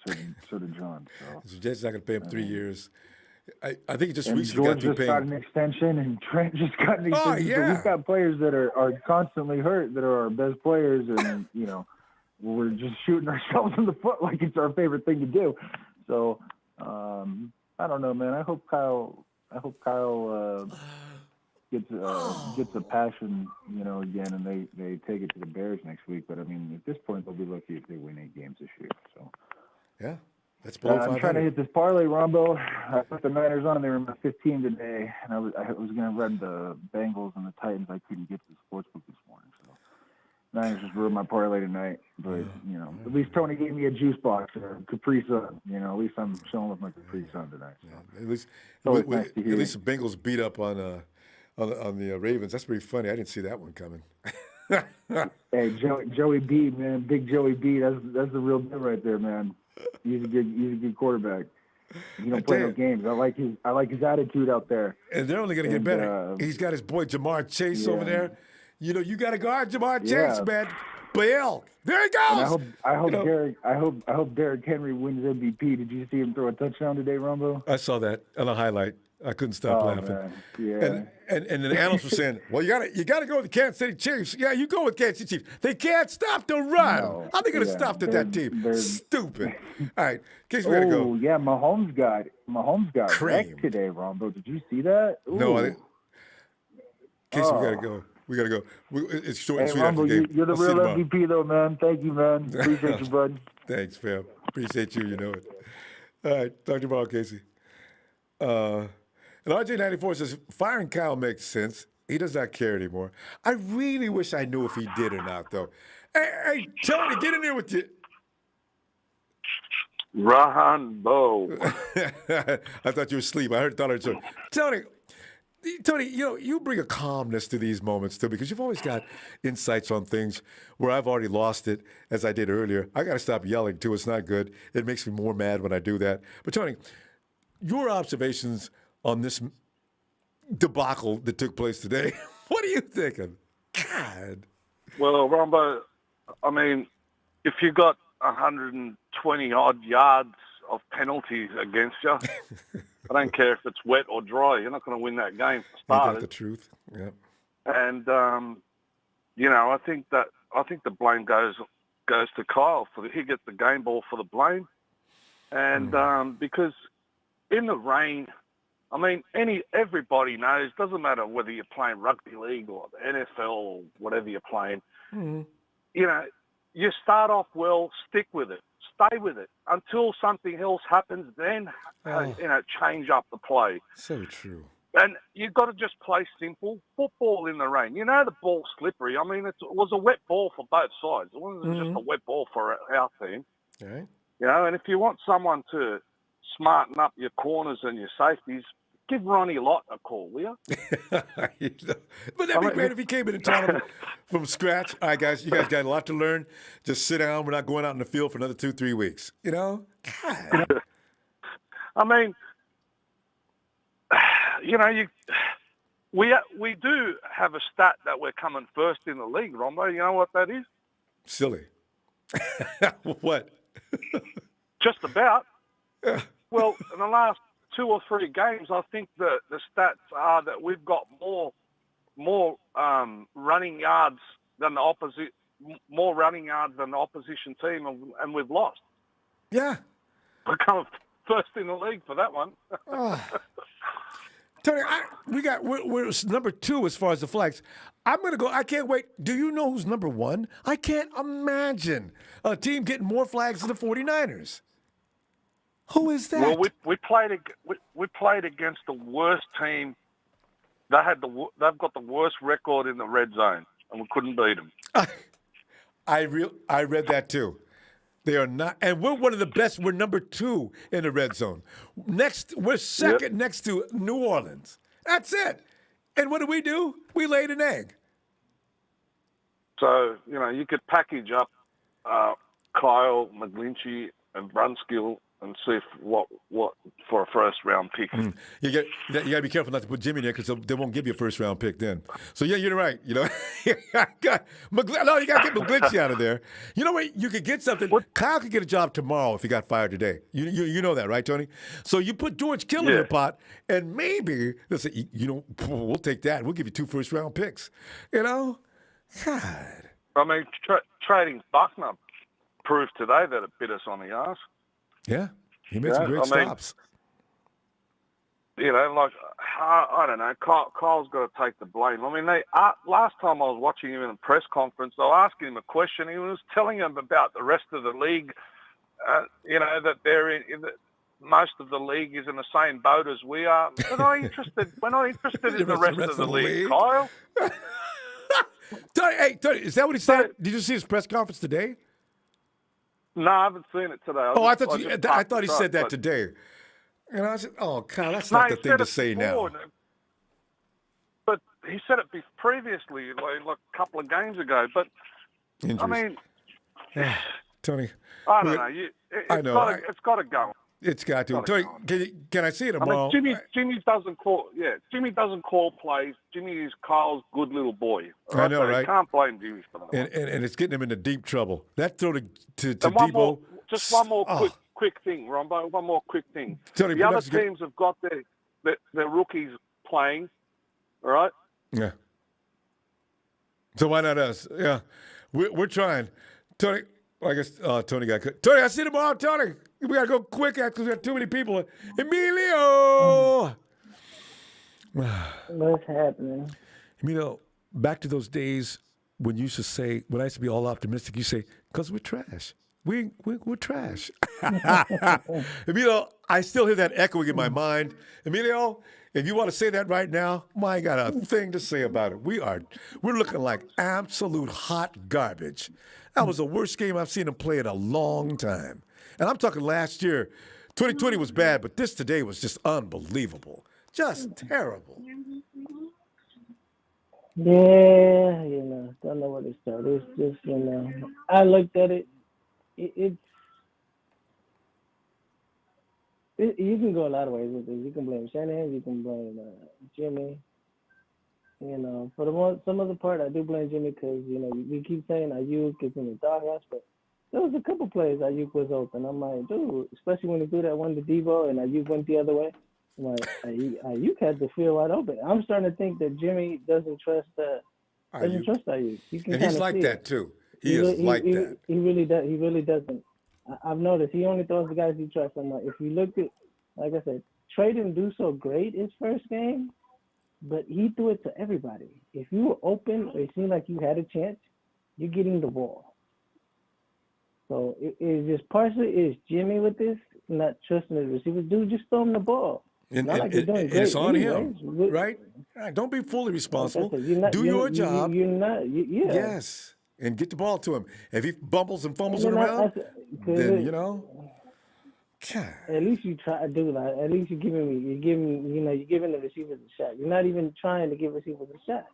so did John. So Jed's not going to pay him 3 years. I think he just and recently George got got an extension, and Trent just got an extension. Oh, yeah. So we've got players that are constantly hurt that are our best players, and we're just shooting ourselves in the foot like it's our favorite thing to do. So I don't know, man. I hope Kyle gets a passion, again, and they take it to the Bears next week. But I mean, at this point, they'll be lucky if they win 8 games this year. So yeah. Let's blow I'm trying to hit this parlay, Ronbo. I put the Niners on. They were my 15 today, and I was going to run the Bengals and the Titans. I couldn't get to the sportsbook this morning, so Niners just ruined my parlay tonight. But at least Tony gave me a juice box or a Capri Sun. At least I'm showing off my Capri Sun tonight. So. Yeah. At least nice to hear. At least the Bengals beat up on the Ravens. That's pretty funny. I didn't see that one coming. Hey, Joey B, man, big Joey B. That's the real deal right there, man. He's a good quarterback. He don't play no games. I like his attitude out there. And they're only going to get better. He's got his boy Jamar Chase over there. You got to guard Jamar Chase, man. Bill, there he goes. And I hope Derrick Henry wins MVP. Did you see him throw a touchdown today, Rombo? I saw that on a highlight. I couldn't stop laughing. Man. Yeah. And the analysts were saying, well, you got to go with the Kansas City Chiefs. Yeah, you go with Kansas City Chiefs. They can't stop the run. No. How are they going to stop that team? Stupid. All right, in case we got to go. Oh, yeah, Mahomes got wrecked today, Rombo. Did you see that? Ooh. No, I didn't. In case we got to go. We got to go. It's short and sweet Rombo, after the game. You're the real MVP, though, man. Thank you, man. Appreciate you, bud. Thanks, fam. Appreciate you. You know it. All right. Talk to you tomorrow, Casey. And RJ94 says, firing Kyle makes sense. He does not care anymore. I really wish I knew if he did or not, though. Hey, Tony, get in there with you. Ronbo. I thought you were asleep. I thought I heard Tony, you bring a calmness to these moments, too, because you've always got insights on things where I've already lost it, as I did earlier. I got to stop yelling, too. It's not good. It makes me more mad when I do that. But, Tony, your observations on this debacle that took place today, what are you thinking? God. Well, Ronbo, I mean, if you got 120-odd yards of penalties against you, I don't care if it's wet or dry. You're not going to win that game for starters. You got the truth. Yeah. And I think the blame goes to Kyle he gets the game ball for the blame, and because in the rain, I mean, everybody knows. Doesn't matter whether you're playing rugby league or the NFL or whatever you're playing. Mm-hmm. You start off well, stick with it, stay with it until something else happens. Then change up the play. So true. And you've got to just play simple football in the rain. The ball's slippery. I mean, it was a wet ball for both sides. It wasn't just a wet ball for our team. All right. And if you want someone to smarten up your corners and your safeties, give Ronnie Lott a call, will you? But that'd be great if he came in and taught him from scratch. All right, guys, you guys got a lot to learn. Just sit down. We're not going out in the field for another 2-3 weeks. God. I mean, we do have a stat that we're coming first in the league, Ronbo. You know what that is? Silly. What? Just about. Well, in the last 2 or 3 games, I think the stats are that we've got more running yards than the opposite, more running yards than the opposition team, and we've lost. Yeah, we're coming first in the league for that one. Tony, we're number 2 as far as the flags. I'm going to go. I can't wait. Do you know who's number 1? I can't imagine a team getting more flags than the 49ers. Who is that? Well, we played against the worst team they've got the worst record in the red zone, and we couldn't beat them. I read that too. They are not, and we're one of the best. We're number 2 in the red zone. We're second next to New Orleans. That's it. And what do? We laid an egg. So, you could package up Kyle, McGlinchey, and Brunskill and see what for a first-round pick. You got to be careful not to put Jimmy there because they won't give you a first-round pick then. So, yeah, you're right. You got to get McGlinchey out of there. You know what? You could get something. Kyle could get a job tomorrow if he got fired today. You know that, right, Tony? So you put George Kittle in your pot, and maybe they'll say, we'll take that. We'll give you 2 first-round picks. God. I mean, trading Buckner proved today that it bit us on the arse. Yeah, he made some great stops. I don't know. Kyle's got to take the blame. I mean, last time I was watching him in a press conference, they were asking him a question. He was telling them about the rest of the league. That they're in most of the league is in the same boat as we are. We're not interested in the rest of the league, Kyle. Tony, is that what he said? Did you see his press conference today? No, I haven't seen it today. I thought he said that today. And I said, "Oh, Kyle, that's not the thing to say now." But he said it previously, like a couple of games ago. But Injuries. I mean, Tony, I don't know. It's got to go. It's got to. Tony, can I see it tomorrow? I mean, Jimmy doesn't call. Yeah, Jimmy doesn't call plays. Jimmy is Kyle's good little boy. I know, right? You can't blame Jimmy for that. And it's getting him into deep trouble. That throw to Debo. Just one more quick thing, Ronbo. One more quick thing. Tony, the other teams have got their rookies playing. All right. Yeah. So why not us? Yeah, we're trying. Tony, I guess Tony got cut. Tony, I see you tomorrow, Tony. We got to go quick because we got too many people. Emilio! What's happening? Emilio, back to those days when you used to say, when I used to be all optimistic, you say, because we're trash. We're trash. Emilio, I still hear that echoing in my mind. Emilio, if you want to say that right now, I got a thing to say about it. We're looking like absolute hot garbage. That was the worst game I've seen him play in a long time. And I'm talking last year. 2020 was bad, but this today was just unbelievable. Just terrible. Yeah, don't know where to start. It's just, I looked at it. You can go a lot of ways with this. You can blame Shanahan. You can blame Jimmy. For some of the part, I do blame Jimmy because, we keep saying Ayuk is in the doghouse, but there was a couple plays Ayuk was open. I'm like, dude, especially when he threw that one to Debo and Ayuk went the other way. I'm like, Ayuk had the field wide open. I'm starting to think that Jimmy doesn't trust Ayuk. And he's like that too. He is like that. He really does. He really doesn't. I've noticed he only throws the guys he trusts. I'm like, if you look at, like I said, Trey didn't do so great his first game, but he threw it to everybody. If you were open or it seemed like you had a chance, you're getting the ball. So it's just partially is Jimmy with this, not trusting the receivers. Dude, just throw him the ball. It's on him, right? Don't be fully responsible. Do your job. Yes, and get the ball to him. If he bumbles and fumbles it around, then At least you try to do that. At least you're giving the receivers a shot. You're not even trying to give receivers a shot.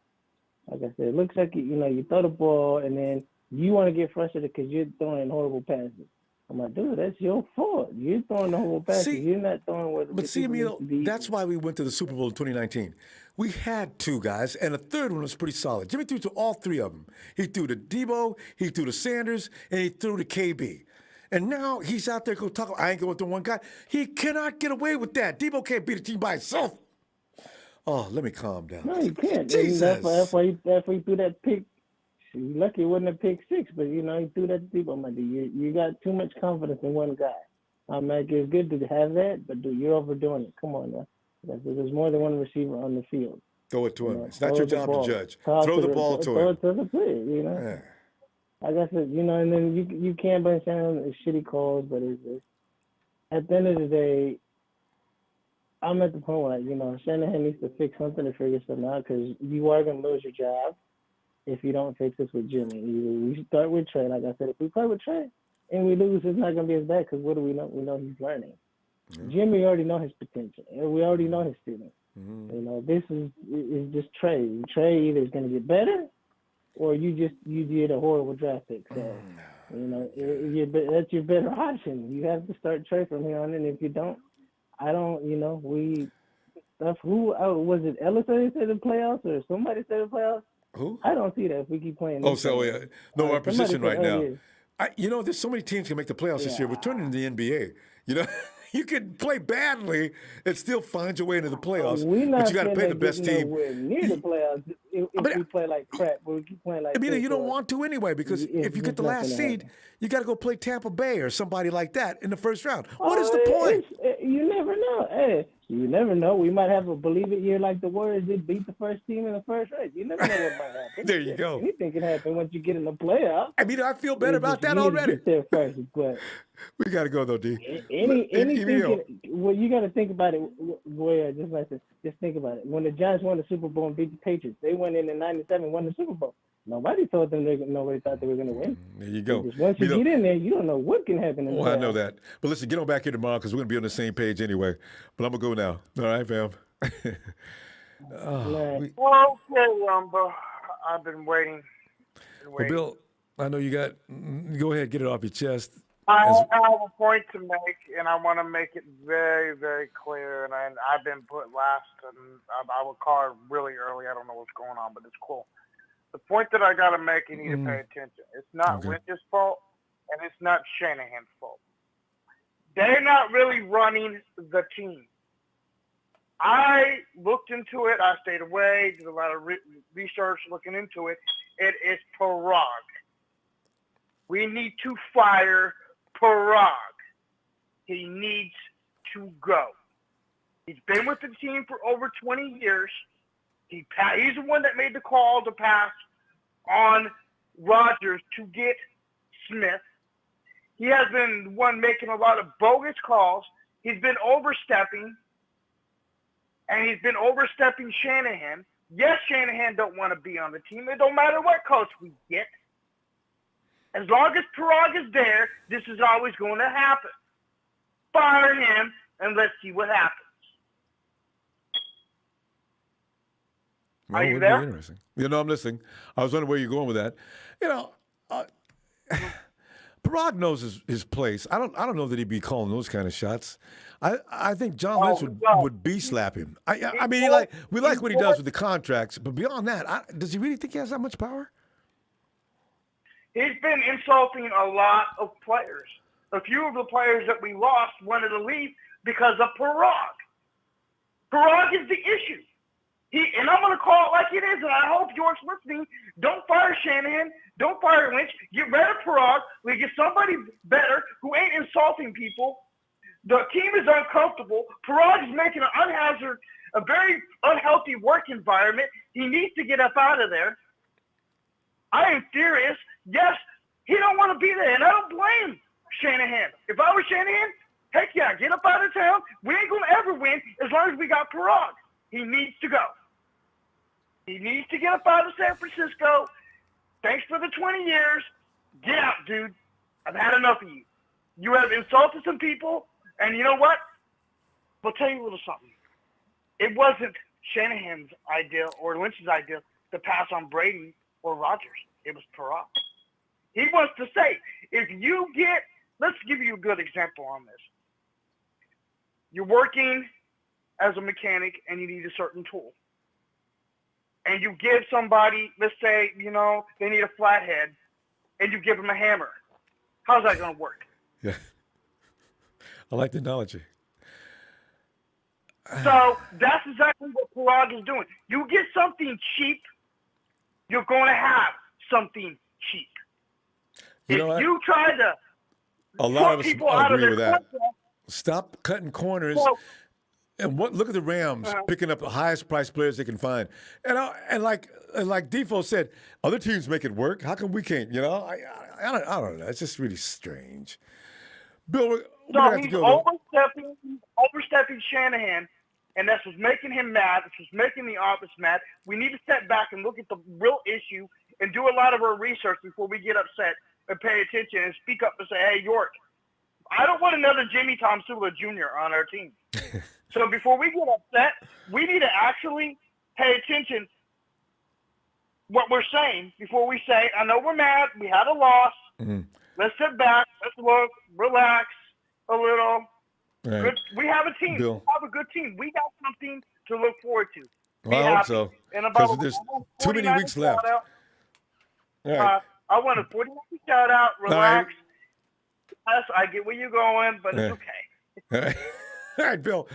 Like I said, it looks like you throw the ball and then you want to get frustrated because you're throwing horrible passes. I'm like, dude, that's your fault. You're throwing the horrible passes. You're not throwing what. But see, Emil, that's why we went to the Super Bowl in 2019. We had 2 guys, and the third one was pretty solid. Jimmy threw to all 3 of them. He threw to Debo, he threw to Sanders, and he threw to KB. And now he's out there going to talk. I ain't going to one guy. He cannot get away with that. Debo can't beat a team by himself. Oh, let me calm down. No, you can't. Jesus. That's why he threw that pick. He's lucky it wasn't a pick 6, but he threw that to Debo. I'm like, you got too much confidence in one guy. I'm like, it's good to have that, but dude, you're overdoing it. Come on now. There's more than one receiver on the field. Throw it to him. It's not your job to judge. Throw the ball to him. Throw it to the player, Yeah. Like I said, and then you can't blame Shanahan for shitty calls, but it's just, at the end of the day, I'm at the point where, Shanahan needs to fix something to figure something out because you are going to lose your job if you don't fix this with Jimmy. We should start with Trey. Like I said, if we play with Trey and we lose, it's not going to be as bad because what do we know? We know he's learning. Jimmy already know his potential. We already know his student. This is just Trey. Trey either is going to get better or you did a horrible draft pick. So, that's your better option. You have to start Trey from here on in. If you don't, was it Ellis that said the playoffs or somebody said the playoffs? Who? I don't see that if we keep playing. Oh, so yeah. No, our position right now. Is. There's so many teams can make the playoffs this year. We're turning into the NBA. You could play badly and still find your way into the playoffs, but you got to play the best team. Nowhere near the playoffs if we play like crap. But we keep playing like. You don't want to anyway because if you get the last seed, you got to go play Tampa Bay or somebody like that in the first round. What is the point? You never know. Hey, you never know. We might have a believe it year like the Warriors did beat the first team in the first race. You never know what might happen. There you go. Anything can happen once you get in the playoffs. I feel better about that already. Get there first, but we got to go though, D. Anything. Well, you got to think about it. Just think about it. When the Giants won the Super Bowl and beat the Patriots, they went in '97, won the Super Bowl. Nobody thought nobody thought they were going to win. There you go. Because once you get in there, you don't know what can happen. I know that. But listen, get on back here tomorrow because we're going to be on the same page anyway. But I'm going to go now. All right, fam. Okay, Ronbo. I've been waiting. Well, Bill, I know you got. Go ahead, get it off your chest. I have a point to make, and I want to make it very, very clear. And I've been put last, and I will call it really early. I don't know what's going on, but it's cool. The point that I got to make, you need to pay attention. It's not Lynch's fault, and it's not Shanahan's fault. They're not really running the team. I looked into it. I stayed away, did a lot of research looking into it. It is Parag. We need to fire Parag. He needs to go. He's been with the team for over 20 years. He's the one that made the call to pass on Rodgers to get Smith. He has been the one making a lot of bogus calls. He's been overstepping, and he's been overstepping Shanahan. Yes, Shanahan don't want to be on the team. It don't matter what coach we get. As long as Parag is there, this is always going to happen. Fire him, and let's see what happens. Well, are you there? Interesting. I'm listening. I was wondering where you're going with that. Parag knows his place. I don't know that he'd be calling those kind of shots. I think John Lynch would slap him. We like what he does with the contracts, but beyond that, does he really think he has that much power? He's been insulting a lot of players. A few of the players that we lost wanted to leave because of Parag. Parag is the issue. And I'm going to call it like it is, and I hope York's listening. Don't fire Shanahan. Don't fire Lynch. Get rid of Parag. We get somebody better who ain't insulting people. The team is uncomfortable. Parag is making a very unhealthy work environment. He needs to get up out of there. I am furious. Yes, he don't want to be there, and I don't blame Shanahan. If I was Shanahan, heck yeah, get up out of town. We ain't going to ever win as long as we got Parag. He needs to go. He needs to get up out of San Francisco. Thanks for the 20 years. Get out, dude. I've had enough of you. You have insulted some people, and you know what? I'll tell you a little something. It wasn't Shanahan's idea or Lynch's idea to pass on Brady or Rodgers. It was Parag. He wants to say, let's give you a good example on this. You're working as a mechanic and you need a certain tool. And you give somebody, let's say, they need a flathead, and you give them a hammer. How's that going to work? Yeah. I like the analogy. So that's exactly what Parag is doing. You get something cheap, you're going to have something cheap. You try to a lot of us agree with that. Contract, stop cutting corners. And look at the Rams picking up the highest priced players they can find. And like Defo said, other teams make it work. How come we can't? I don't know. It's just really strange. Bill, we're so he's overstepping Shanahan and that's what's making him mad. It's what's making the office mad. We need to step back and look at the real issue and do a lot of our research before we get upset and pay attention and speak up and say, hey, York, I don't want another Jimmy Tomsula Jr. on our team. So before we get upset, we need to actually pay attention what we're saying before we say, I know we're mad, we had a loss. Mm-hmm. Let's sit back, let's look, relax a little. Right. Good. We have a team. Bill. We have a good team. We got something to look forward to. Well, I hope so. And Because about there's too many weeks left. Out. All right. I want a 40 shout out, relax. All Yes, I get where you're going, but it's okay. All right. All right, Bill.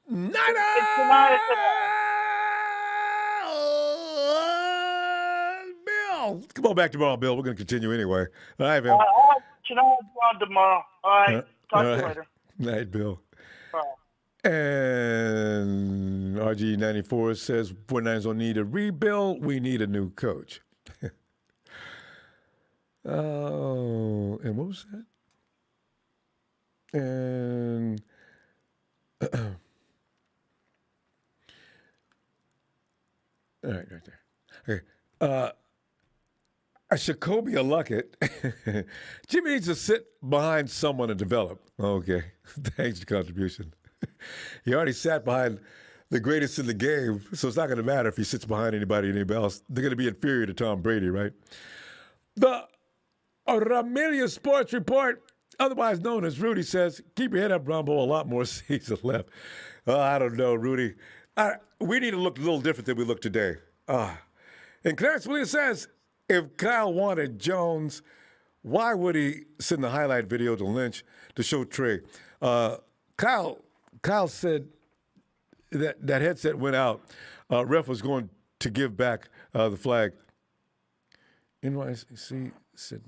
Niner! Bill! Come on back tomorrow, Bill. We're going to continue anyway. All right, Bill. I'll let you know on tomorrow. All right. Talk to you later. Night, Bill. All right. And RG94 says 49ers don't need a rebuild. We need a new coach. Oh, and what was that? And all right there. Okay. Jacoby Luckett. Jimmy needs to sit behind someone and develop. Okay. Thanks for your contribution. He already sat behind the greatest in the game, so it's not going to matter if he sits behind anybody else. They're going to be inferior to Tom Brady, right? The Ramelia Sports Report, otherwise known as Rudy, says, keep your head up, Ronbo, a lot more season left. I don't know, Rudy. We need to look a little different than we look today. And Clarence Williams says, if Kyle wanted Jones, why would he send the highlight video to Lynch to show Trey? Kyle said that headset went out. Ref was going to give back the flag. NYC said,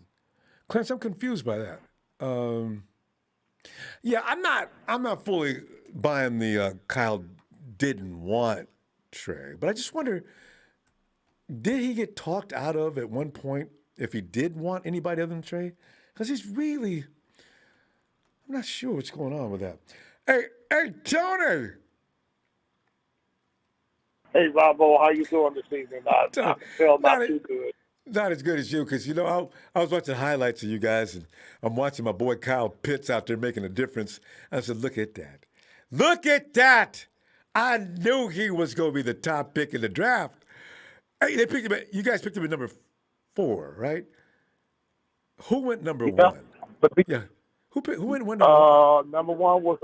Clarence, I'm confused by that. Yeah, I'm not fully buying the Kyle didn't want Trey, but I just wonder, did he get talked out of at one point if he did want anybody other than Trey? Because he's really, I'm not sure what's going on with that. Hey, Tony! Hey, Ronbo, how you doing this evening? I feel not too good. Not as good as you, because, I was watching highlights of you guys, and I'm watching my boy Kyle Pitts out there making a difference. I said, look at that. Look at that. I knew he was going to be the top pick in the draft. Hey, they picked him you guys picked him at number 4, right? Who went number 1? Yeah. Who went number 1? Number 1 was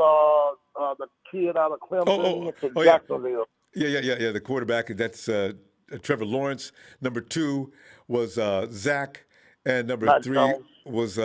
the kid out of Clemson from Jacksonville. Yeah. The quarterback, that's Trevor Lawrence. Number 2 was Zach, and number 3 was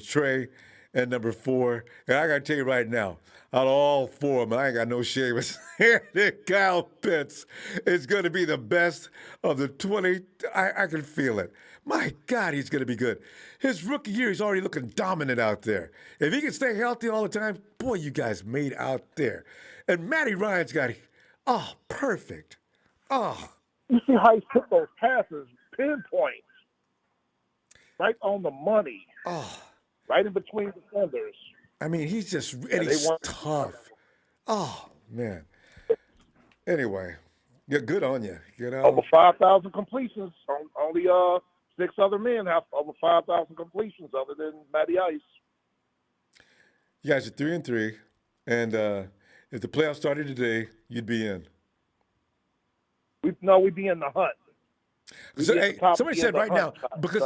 Trey, and number 4. And I got to tell you right now, out of all 4 of them, I ain't got no shame in saying that Kyle Pitts is going to be the best of the 20. I can feel it. My God, he's going to be good. His rookie year, he's already looking dominant out there. If he can stay healthy all the time, boy, you guys made out there. And Matty Ryan's got, perfect. You see how he took those passes, pinpoint, right on the money, right in between defenders. I mean, he's tough. Oh, man. Anyway, good on you. Over 5,000 completions. Only 6 other men have over 5,000 completions other than Matty Ice. You guys are 3-3, and if the playoffs started today, you'd be in. We'd be in the hunt. So, hey, somebody said right now, because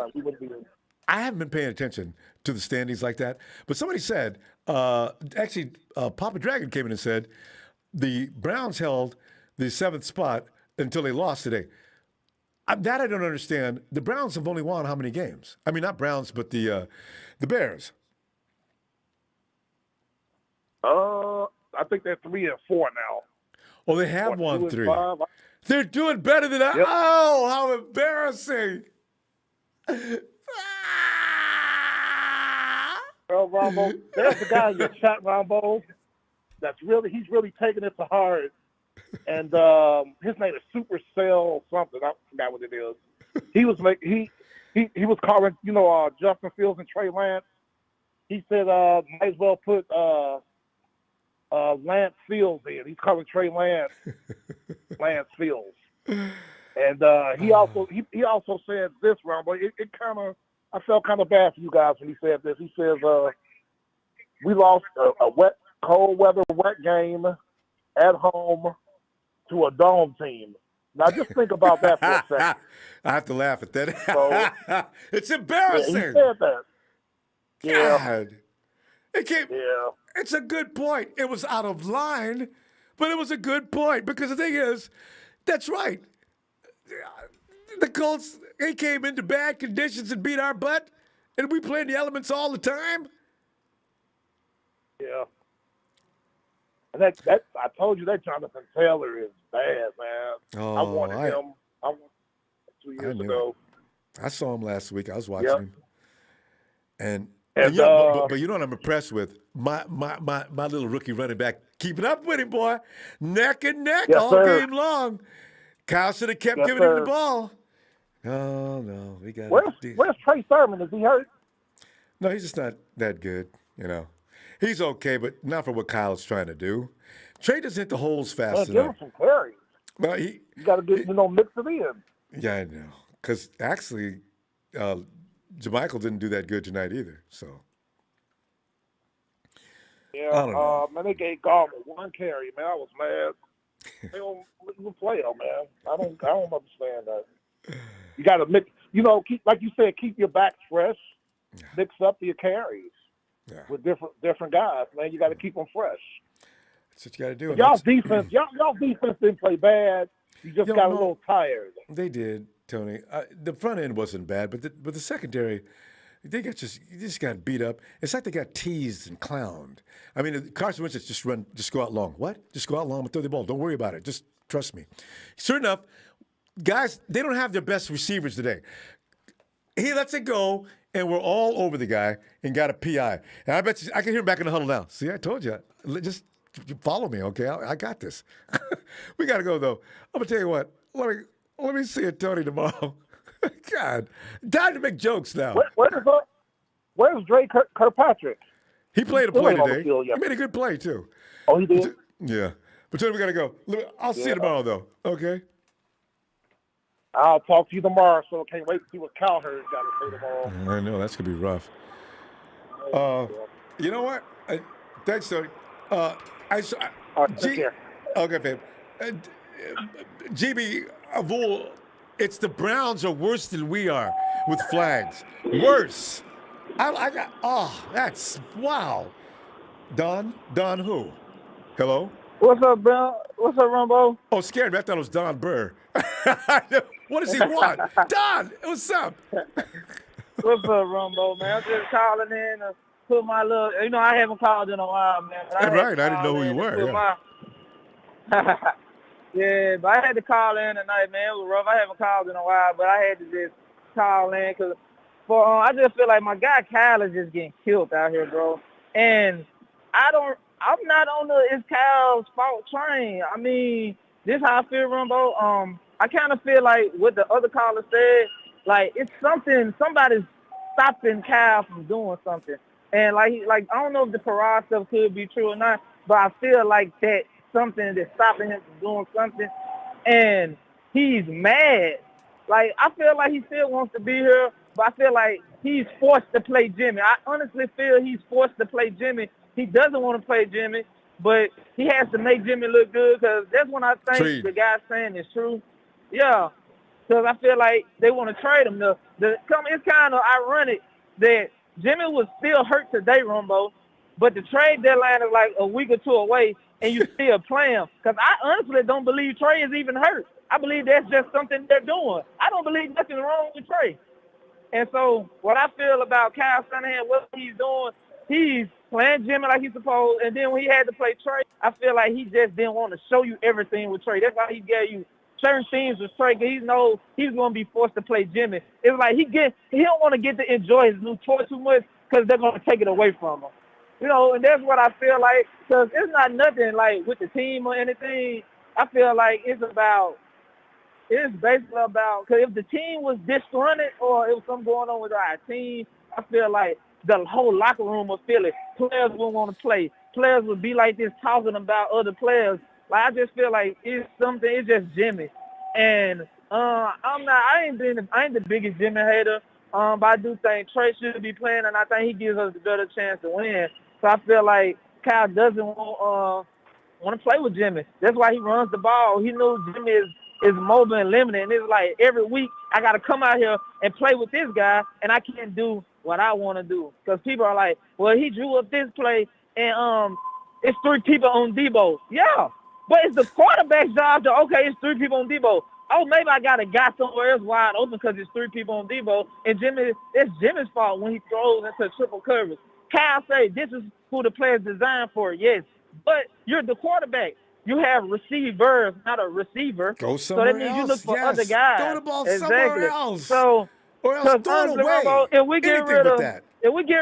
I haven't been paying attention to the standings like that, but somebody said, Papa Dragon came in and said the Browns held the 7th spot until they lost today. That I don't understand. The Browns have only won how many games? I mean, not Browns, but the Bears. I think they're 3-4 now. Oh, they have won 3. They're doing better than I. Yep. Oh, how embarrassing! Well, Ronbo, there's a guy in your chat, Ronbo, he's really taking it to heart. And his name is Supercell something. I forgot what it is. He was calling, Justin Fields and Trey Lance. He said might as well put Lance Fields in. He's calling Trey Lance Lance Fields. And he also said this, Ronbo. It kind of, I felt kind of bad for you guys when he said this. He says we lost a cold weather wet game at home to a dome team. Now just think about that for a second. I have to laugh at that. So, it's embarrassing. Yeah, he said that. Yeah. God. Yeah. It's a good point. It was out of line, but it was a good point because the thing is, that's right. The Colts, they came into bad conditions and beat our butt, and we play in the elements all the time. Yeah. And that I told you that Jonathan Taylor is bad, man. Oh, I wanted him. I wanted him 2 years ago. I saw him last week. I was watching Yep. him. And And, but you know what I'm impressed with? My little rookie running back keeping up with him, boy. Neck and neck Yes, all sir. game long. Kyle should have kept Yes, giving him sir. the ball. No, we got Where's Trey Sermon? Is he hurt? No, he's just not that good, you know. He's okay, but not for what Kyle's trying to do. Trey doesn't hit the holes fast Give him enough. some carries. Well, You got to get mix it in. yeah, I know. Because actually, Jermichael didn't do that good tonight either. So Yeah, I don't know. man, they gave Gardner one carry, man. I was mad. They don't play him, man. I don't understand that. You got to mix, like you said, keep your back fresh. Mix up your carries with different guys, man. You got to keep them fresh. That's what you got to do. But y'all defense didn't play bad. You just got a little tired. They did, Tony. The front end wasn't bad, but the secondary, they just got beat up. It's like they got teased and clowned. I mean, Carson Wentz just go out long. What? Just go out long and throw the ball. Don't worry about it. Just trust me. Sure enough, guys, they don't have their best receivers today. He lets it go, and we're all over the guy and got a PI. And I bet you, I can hear him back in the huddle now. See, I told you. Just follow me, okay? I got this. We got to go, though. I'm going to tell you what. Let me see it, Tony, tomorrow. God. Time to make jokes now. Where's Drake Kirkpatrick? He played a play today. Field, He made a good play, too. Oh, he did? Yeah. But Tony, we got to go. I'll see you tomorrow, though. Okay? I'll talk to you tomorrow, so I can't wait to see what Cowherd's got to say tomorrow. I know. That's going to be rough. You know what? Thanks, Tony. Take care. Okay, babe. GB, Avul, it's the Browns are worse than we are with flags. Worse. That's, wow. Don who? Hello? What's up, bro? What's up, Ronbo? Oh, scared me. I thought it was Don Burr. What does he want? Don, what's up? What's up, Ronbo, man? I'm just calling in to put my little, I haven't called in a while, man. But I didn't know who you were. Yeah. Yeah, but I had to call in tonight, man. It was rough. I haven't called in a while, but I had to just call in because I just feel like my guy Kyle is just getting killed out here, bro. And I'm not on it's Kyle's fault train. I mean, this how I feel, Ronbo. I kind of feel like what the other caller said, like it's somebody's stopping Kyle from doing something. And like I don't know if the Parade stuff could be true or not, but I feel like that something that's stopping him from doing something. And he's mad. Like I feel like he still wants to be here, but I feel like he's forced to play Jimmy. I honestly feel he's forced to play Jimmy. He doesn't want to play Jimmy, but he has to make Jimmy look good because that's when I think the guy's saying is true. Yeah, because I feel like they want to trade him. It's kind of ironic that Jimmy was still hurt today, Ronbo, but the trade deadline is like a week or two away, and you still play him. Because I honestly don't believe Trey is even hurt. I believe that's just something they're doing. I don't believe nothing wrong with Trey. And so what I feel about Kyle Shanahan, what he's doing, he's playing Jimmy like he's supposed, and then when he had to play Trey, I feel like he just didn't want to show you everything with Trey. That's why he gave you certain things with Trey, because he knows he's going to be forced to play Jimmy. It's like he don't want to get to enjoy his new toy too much because they're going to take it away from him. And that's what I feel like, because it's not nothing like with the team or anything. I feel like it's basically about, because if the team was disgruntled or it was something going on with our team, I feel like the whole locker room would feel it. Players wouldn't want to play. players would be like this talking about other players. Like I just feel like it's something. It's just Jimmy, and I ain't the biggest Jimmy hater. But I do think Trey should be playing, and I think he gives us a better chance to win. So I feel like Kyle doesn't want to play with Jimmy. That's why he runs the ball. He knows Jimmy is mobile and limited, and it's like every week I got to come out here and play with this guy, and I can't do what I want to do. Because people are like, well, he drew up this play, and it's 3 people on Debo. Yeah, but it's the quarterback's job to, okay, it's 3 people on Debo. Oh, maybe I got a guy somewhere else wide open because it's 3 people on Debo, and it's Jimmy's fault when he throws into triple coverage. Kyle say this is who the player's designed for, yes, but you're the quarterback. You have receivers, not a receiver. Go somewhere so that means else. you look for yes. other guys. Throw the ball exactly. somewhere else. So, or else throw it away. Ronbo, if we get rid of that. if we get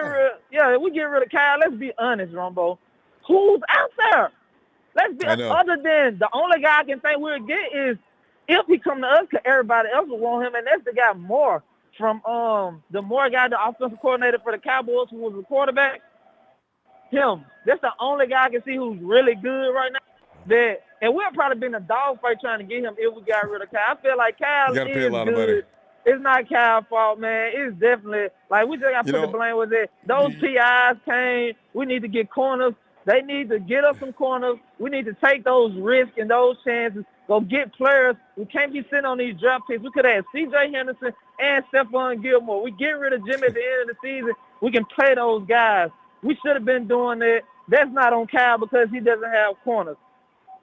rid of Kyle, let's be honest, Ronbo. Who's out there? Let's be other than the only guy I can think we'll get is if he come to us, because everybody else will want him, and that's the guy Moore from the Moore guy, the offensive coordinator for the Cowboys, who was the quarterback. Him. That's the only guy I can see who's really good right now. And we'll probably be in a dogfight trying to get him if we got rid of Kyle. I feel like Kyle is pay a lot good. Of money. It's not Kyle's fault, man. It's definitely like we just got to put the blame with it. Those PIs came. We need to get corners. They need to get us some corners. We need to take those risks and those chances. Go get players. We can't be sitting on these draft picks. We could have C.J. Henderson and Stephon Gilmore. We get rid of Jimmy at the end of the season. We can play those guys. We should have been doing that. That's not on Kyle because he doesn't have corners.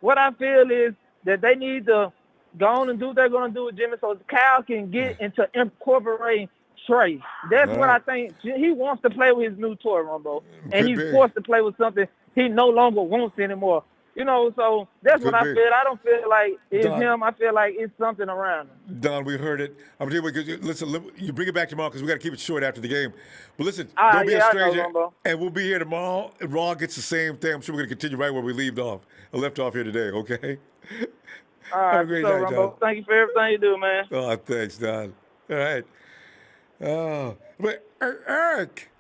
What I feel is that they need to go on and do what they're going to do with Jimmy so Kyle can get into incorporating Trey. That's what I think. He wants to play with his new toy, Ronbo. And he's forced to play with something he no longer wants anymore. You know, so that's what I feel. I don't feel like it's him. I feel like it's something around him. Don, we heard it. I'm going to tell you what, listen, you bring it back tomorrow because we got to keep it short after the game. But listen, don't be a stranger. And we'll be here tomorrow. And Raw gets the same thing. I'm sure we're going to continue right where we left off here today, okay? All right, have a great night, Ronbo. Don. Thank you for everything you do, man. Oh, thanks, Don. All right. Oh, but Eric.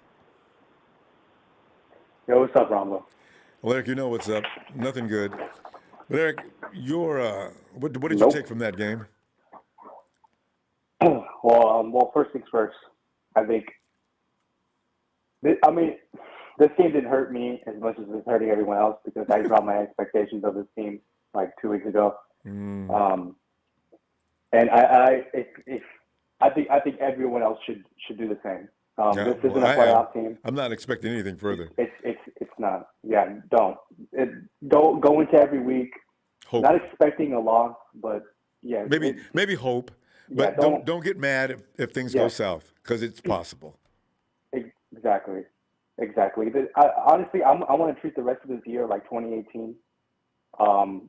Yo, what's up, Ronbo? Well, Eric, you know what's up. Nothing good. But Eric, what did you take from that game? Well, first things first. I think. This game didn't hurt me as much as it's hurting everyone else because I dropped my expectations of this team like 2 weeks ago. And I think everyone else should do the same. This isn't a playoff team. I'm not expecting anything further. It's not. Yeah, don't go into every week not expecting a loss, but yeah, maybe hope, but don't get mad if things go south because it's possible. Exactly. Honestly, I want to treat the rest of this year like 2018.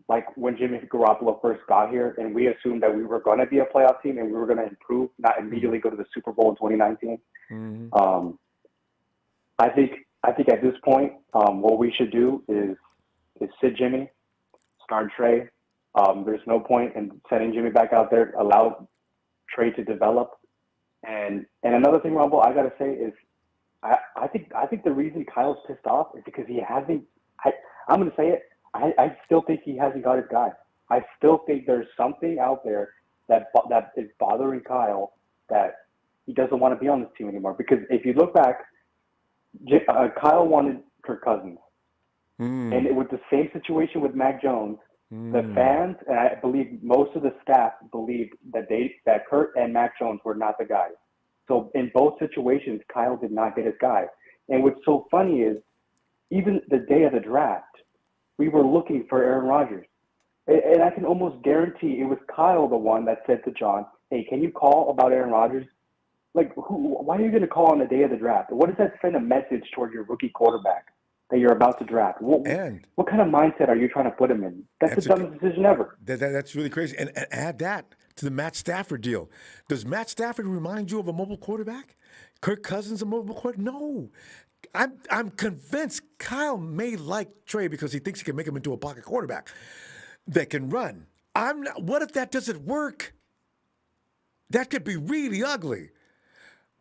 Like when Jimmy Garoppolo first got here, and we assumed that we were going to be a playoff team and we were going to improve, not immediately go to the Super Bowl in 2019. I think at this point, what we should do is sit Jimmy, start Trey. There's no point in sending Jimmy back out there. Allow Trey to develop. And another thing, Ronbo, I gotta say is, I think the reason Kyle's pissed off is because he hasn't. I'm gonna say it. I still think he hasn't got his guy. I still think there's something out there that is bothering Kyle that he doesn't want to be on this team anymore. Because if you look back, Kyle wanted Kirk Cousins, and it was the same situation with Mac Jones. The fans, and I believe most of the staff, believed that Kirk and Mac Jones were not the guys. So in both situations, Kyle did not get his guy. And what's so funny is, even the day of the draft, we were looking for Aaron Rodgers. And I can almost guarantee it was Kyle the one that said to John, hey, can you call about Aaron Rodgers? Like, why are you going to call on the day of the draft? What does that send a message toward your rookie quarterback that you're about to draft? What kind of mindset are you trying to put him in? That's the dumbest decision ever. That's really crazy. And add that to the Matt Stafford deal. Does Matt Stafford remind you of a mobile quarterback? Kirk Cousins a mobile quarterback? No. I'm convinced Kyle may like Trey because he thinks he can make him into a pocket quarterback that can run. What if that doesn't work? That could be really ugly.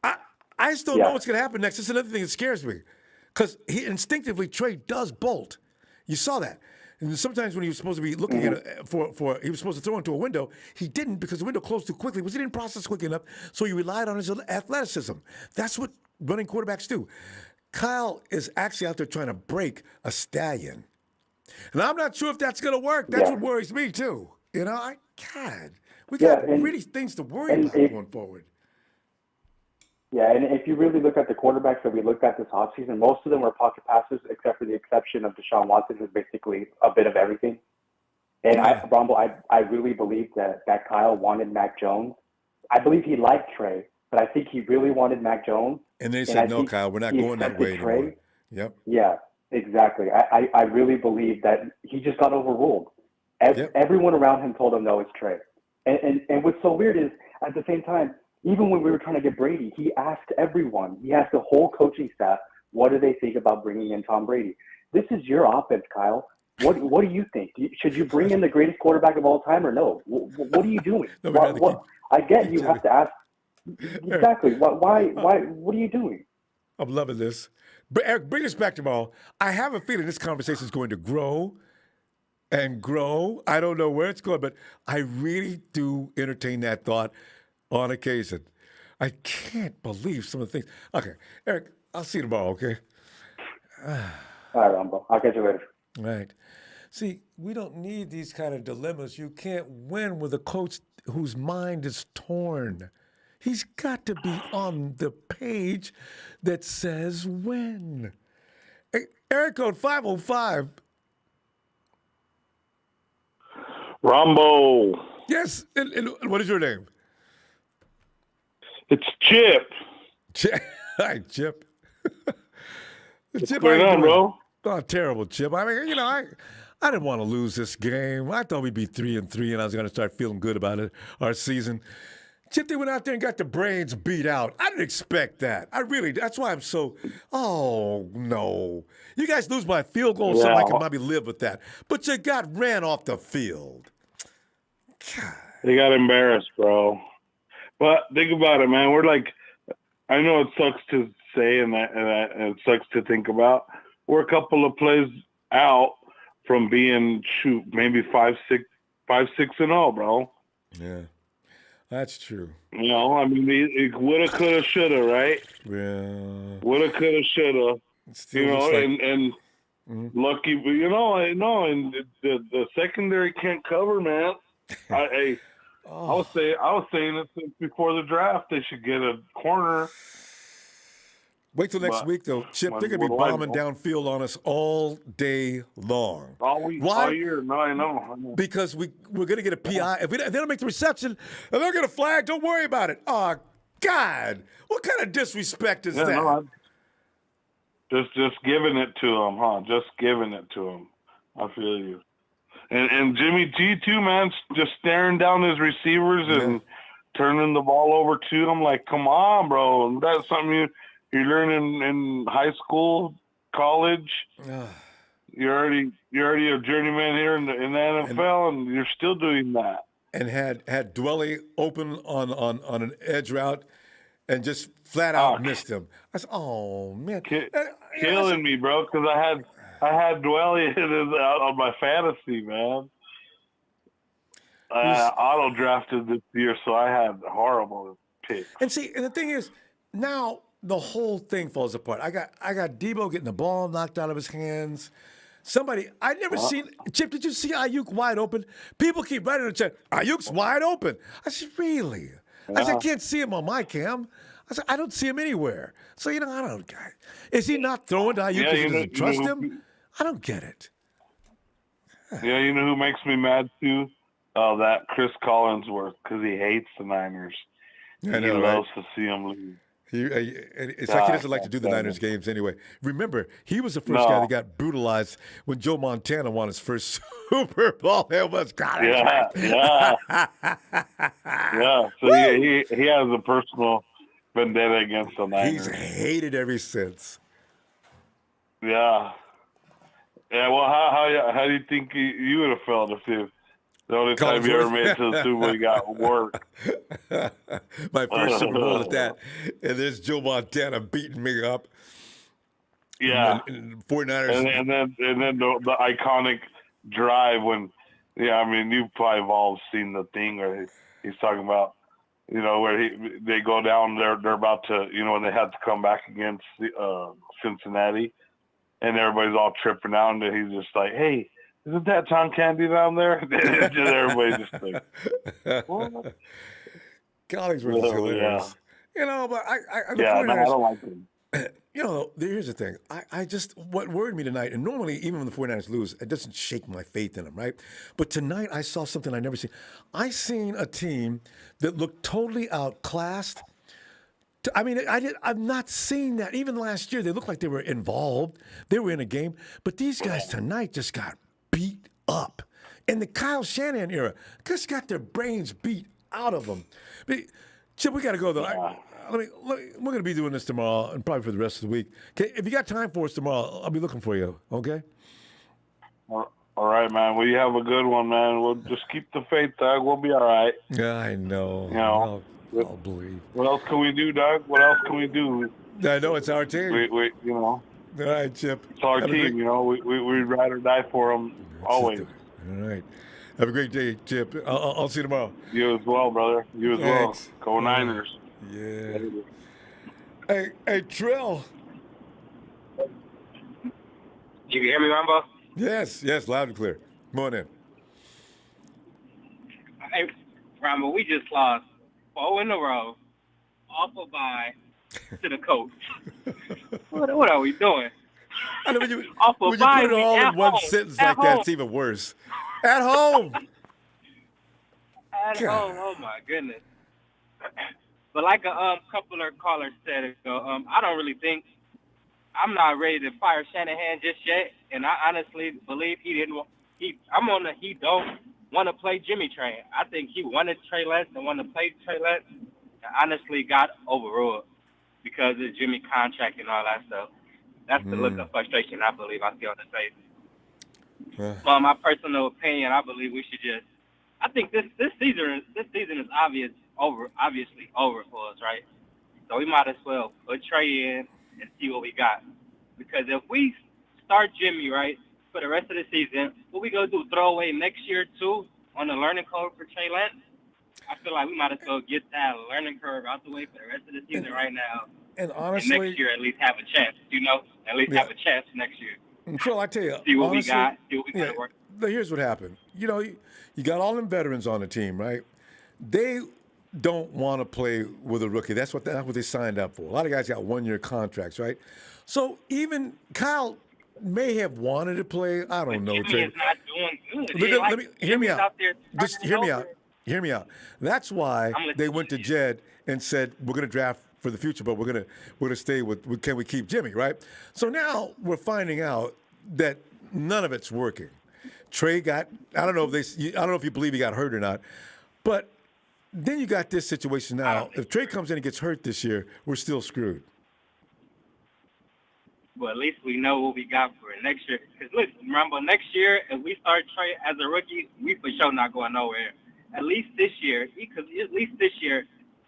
I just don't know what's going to happen next. That's another thing that scares me. Because instinctively, Trey does bolt. You saw that. And sometimes when he was supposed to be looking at he was supposed to throw into a window, he didn't because the window closed too quickly, because he didn't process quick enough, so he relied on his athleticism. That's what running quarterbacks do. Kyle is actually out there trying to break a stallion. And I'm not sure if that's going to work. That's what worries me, too. You know, we got really things to worry about going forward. Yeah, and if you really look at the quarterbacks that we looked at this offseason, most of them were pocket passers, except for the exception of Deshaun Watson, who's basically a bit of everything. And Ronbo, I really believe that Kyle wanted Mac Jones. I believe he liked Trey, but I think he really wanted Mac Jones. And they said, no, Kyle, we're not going that way anymore. Yep. Yeah, exactly. I really believe that he just got overruled. Everyone around him told him, no, it's Trey. And what's so weird is, at the same time, even when we were trying to get Brady, he asked everyone, he asked the whole coaching staff, what do they think about bringing in Tom Brady? This is your offense, Kyle. What do you think? Should you bring in the greatest quarterback of all time or no? What are you doing? I get you have to ask. Exactly. Why? What are you doing? I'm loving this. But Eric, bring us back tomorrow. I have a feeling this conversation is going to grow and grow. I don't know where it's going, but I really do entertain that thought on occasion. I can't believe some of the things. Okay, Eric, I'll see you tomorrow, okay? All right, Ronbo. I'll catch you later. All right. See, we don't need these kind of dilemmas. You can't win with a coach whose mind is torn. He's got to be on the page that says win. Hey, Eric code 505. Ronbo. Yes, and what is your name? It's Chip. Hi, Chip. What's going on, bro? Oh, terrible, Chip. I mean, I didn't want to lose this game. I thought we'd be 3-3, and I was going to start feeling good about it, our season. Chip, they went out there and got the brains beat out. I didn't expect that. That's why I'm so, no. You guys lose my field goal, so I can maybe live with that. But you got ran off the field. God. They got embarrassed, bro. But think about it, man. We're like, I know it sucks to say and it sucks to think about. We're a couple of plays out from being, maybe 5-6 and all, bro. Yeah, that's true. You know, I mean, it woulda, coulda, shoulda, right? Yeah. Woulda, coulda, shoulda. You know, and lucky, you know, I know, and the secondary can't cover, man. I was saying it since before the draft. They should get a corner. Wait till next week, though. Chip, they're going to be bombing downfield on us all day long. All year. No, I know. Because we're going to get a PI. If they don't make the reception, and they're going to flag, don't worry about it. Oh, God. What kind of disrespect is that? No, just giving it to them, huh? Just giving it to them. I feel you. And Jimmy G, too, man, just staring down his receivers and turning the ball over to them. Like, come on, bro. That's something you learn in high school, college. You're already a journeyman here in the NFL, and you're still doing that. And had Dwelly open on an edge route and just flat out missed him. I said, oh, man. Killing me, bro, because I had Dwelly on my fantasy, man. Auto drafted this year, so I had horrible picks. And see, and the thing is, now the whole thing falls apart. I got Debo getting the ball knocked out of his hands. I never seen Chip. Did you see Ayuk wide open? People keep writing in the chat, Ayuk's wide open. I said, really? I said, I can't see him on my cam. I said, I don't see him anywhere. So, I don't. Is he not throwing to Ayuk because he doesn't trust him? I don't get it. Yeah, you know who makes me mad too? That Chris Collinsworth, because he hates the Niners. I know, he right? loves to see them lose. It's like he doesn't like to do the Niners games anyway. Remember, he was the first guy that got brutalized when Joe Montana won his first Super Bowl. It was Yeah. So he has a personal vendetta against the Niners. He's hated ever since. Yeah. Yeah. Well, how do you think you would have felt if the only time you ever made it to the Super Bowl, you got work? My first Super Bowl at that. And there's Joe Montana beating me up. Yeah. And 49ers. And then the iconic drive when, I mean, you probably have all seen the thing where he's talking about, where they go down, they're about to, when they had to come back against Cincinnati, and everybody's all tripping out, and he's just like, "Hey, isn't that Tom Candy down there?" Just everybody just like, what? Collingsworth is hilarious. But I don't like him. Here's the thing. I just, what worried me tonight, and normally even when the 49ers lose, it doesn't shake my faith in them, right? But tonight I saw something I never seen. I seen a team that looked totally outclassed. I've not seen that. Even last year, they looked like they were involved. They were in a game. But these guys tonight just got beat up. In the Kyle Shanahan era, just got their brains beat out of them. But, Chip, we got to go, though. We're going to be doing this tomorrow and probably for the rest of the week. Okay, if you got time for us tomorrow, I'll be looking for you, okay? All right, man. Well, you have a good one, man. We'll just keep the faith, Doug. We'll be all right. Yeah, I know. I'll believe. What else can we do, Doug? What else can we do? I know it's our team. We All right, Chip. It's our team, We'd rather die for them always. All right. Have a great day, Chip. I'll see you tomorrow. You as well, brother. You as well. Go Niners. Yeah. Hey, Trill. You can hear me, Ronbo? Yes, loud and clear. Come on in. Hey, Ronbo, we just lost 4 in a row off a bye to the Colts. What are we doing? I know when you put it all in one sentence like that, it's even worse. At home. At home. Oh my goodness. But like a couple of callers said ago, I don't really think I'm not ready to fire Shanahan just yet, and I honestly believe he don't want to play Jimmy train. I think he wanted Trey Lance and wanted to play Trey Lance, and honestly got overruled because of Jimmy contract and all that stuff. That's the look of frustration I believe I see on his face. Well, my personal opinion, I believe we should just. I think this season is obviously over for us, right? So we might as well put Trey in and see what we got. Because if we start Jimmy right for the rest of the season, what we gonna do? Throw away next year too on the learning curve for Trey Lance? I feel like we might as well get that learning curve out the way for the rest of the season right now. And honestly, and next year at least have a chance. At least have a chance next year. Phil, I tell you, see what honestly, we got. See what we got to work. Here's what happened. You got all them veterans on the team, right? They don't want to play with a rookie. That's what they signed up for. A lot of guys got 1-year contracts, right? So even Kyle may have wanted to play. I don't know. Jimmy is not doing good. Let me hear me out. Just hear me out. Hear me out. That's why they went to Jed and said we're going to draft for the future, but we're gonna stay with can we keep Jimmy, right? So now we're finding out that none of it's working. Trey got I don't know if you believe he got hurt or not, but then you got this situation now. If Trey comes in and gets hurt this year, we're still screwed. Well, at least we know what we got for next year. Because look, remember next year if we start Trey as a rookie, we for sure not going nowhere. At least this year,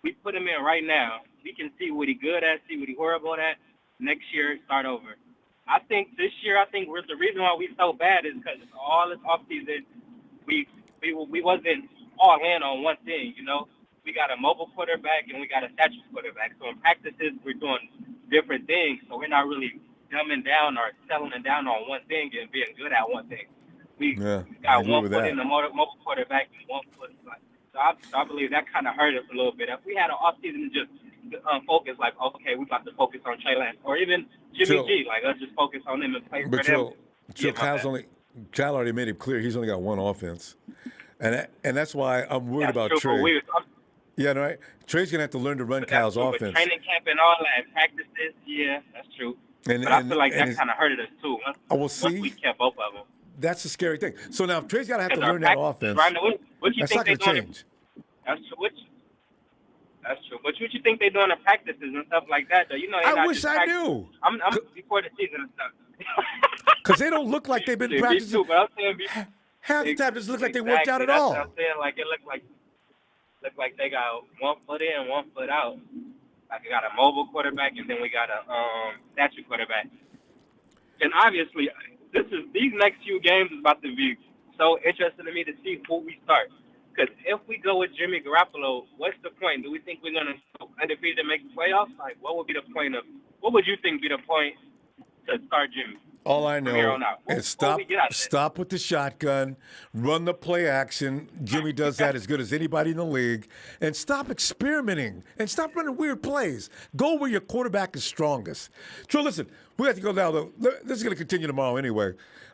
we put him in right now. We can see what he good at, see what he horrible at. Next year, start over. I think this year, the reason why we so bad is because all this offseason, we wasn't all in on one thing, We got a mobile quarterback and we got a statue quarterback. So in practices, we're doing different things. So we're not really dumbing down or settling down on one thing and being good at one thing. We got 1 foot in the mobile quarterback and 1 foot. So I believe that kind of hurt us a little bit. If we had an offseason to just focus, like, okay, we got to focus on Trey Lance. Or even Jimmy G, like, let's just focus on him and play for him. Kyle already made it clear he's only got one offense. And that's why I'm worried about Trey. Yeah, right? Trey's going to have to learn to run Kyle's offense. Training camp and all that, practices, yeah, that's true. But I feel like that kind of hurted us, too. Once we kept both of them. That's a scary thing. So now Trey's got to have to learn that offense. What you that's think not going to change. That's true. That's true. But what you think they're doing in practices and stuff like that, though? I wish I knew. I'm before the season and stuff. Because they don't look like they've been practicing. Me too, but I'm saying half the time it doesn't look like they worked out at all. That's what I'm saying. Like, it look like they got 1 foot in, 1 foot out. Like, we got a mobile quarterback, and then we got a statue quarterback. And obviously, these next few games is about to be so interesting to me to see who we start. Because if we go with Jimmy Garoppolo, what's the point? Do we think we're gonna go undefeated and make the playoffs? Like, what would be the point of? What would you think be the point to start Jimmy? All I From here know on out? is stop with the shotgun, run the play action. Jimmy does that as good as anybody in the league. And stop experimenting and stop running weird plays. Go where your quarterback is strongest. True, listen, we have to go now, though. This is going to continue tomorrow anyway.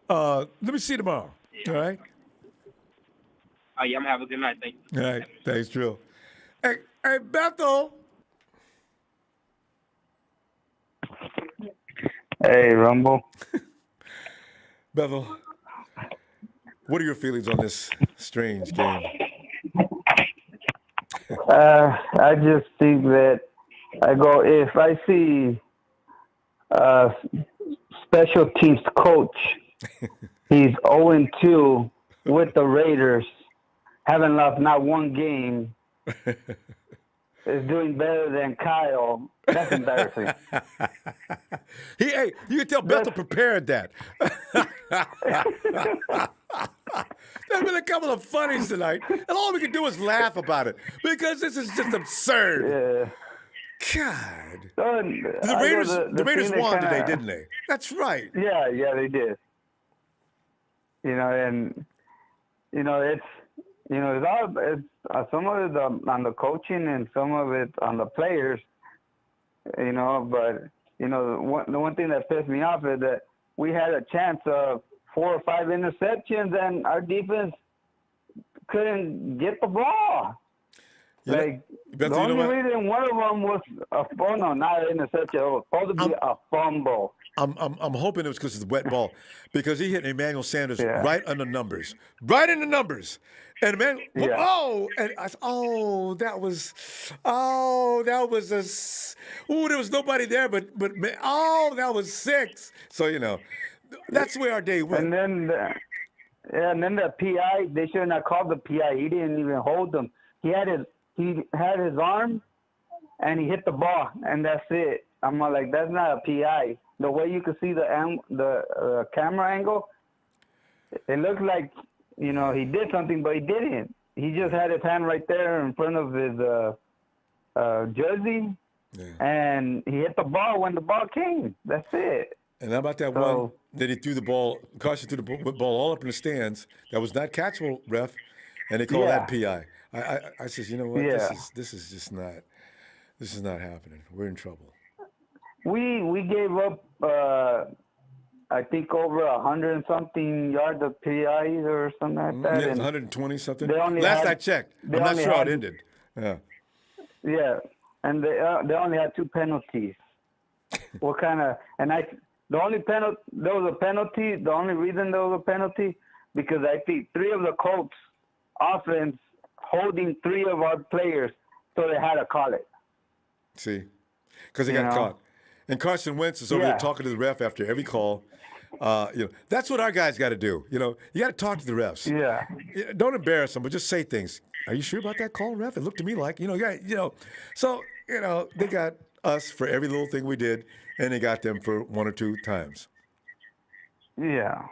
Let me see you tomorrow. All right? Oh, yeah, I'm going to have a good night. Thank you. All right. Thanks, Trill. Hey, Bethel. Hey, Ronbo. Bevel, what are your feelings on this strange game? I just think that if I see special teams coach, he's 0-2 with the Raiders, haven't lost not one game, is doing better than Kyle. That's embarrassing. Hey, you can tell Bethel prepared that. There's been a couple of funnies tonight, and all we can do is laugh about it because this is just absurd. Yeah. God. The Raiders won today, didn't they? That's right. Yeah, they did. And it's some of it on the coaching and some of it on the players. But the one thing that pissed me off is that we had a chance of 4 or 5 interceptions and our defense couldn't get the ball. The only reason one of them was not an interception. It was supposed to be a fumble. I'm hoping it was because it's a wet ball, because he hit Emmanuel Sanders right on the numbers, right in the numbers, and Emmanuel, there was nobody there, but that was 6. So that's where our day went. And then the PI, they shouldn't have called the PI. He didn't even hold them. He had his arm, and he hit the ball, and that's it. I'm like, that's not a PI. The way you could see the camera angle, it looked like, he did something, but he didn't. He just had his hand right there in front of his jersey, and he hit the ball when the ball came. That's it. And how about that one that he threw the ball, Carson threw the ball all up in the stands, that was not catchable, ref, and they called that PI. I says, you know what, this is just not, this is not happening. We're in trouble. We gave up, I think, over 100 and something yards of PIs or something like that. Yeah, 120 something. Last I checked. I'm not sure how it ended. Yeah. Yeah, and they only had 2 penalties. What kind of? And there was a penalty. The only reason there was a penalty because I think 3 of the Colts offense holding 3 of our players, so they had to call it. See, because they got caught. And Carson Wentz is over there talking to the ref after every call. That's what our guys got to do. You got to talk to the refs. Yeah. Don't embarrass them, but just say things. Are you sure about that call, ref? It looked to me like, So, they got us for every little thing we did, and they got them for 1 or 2 times. Yeah.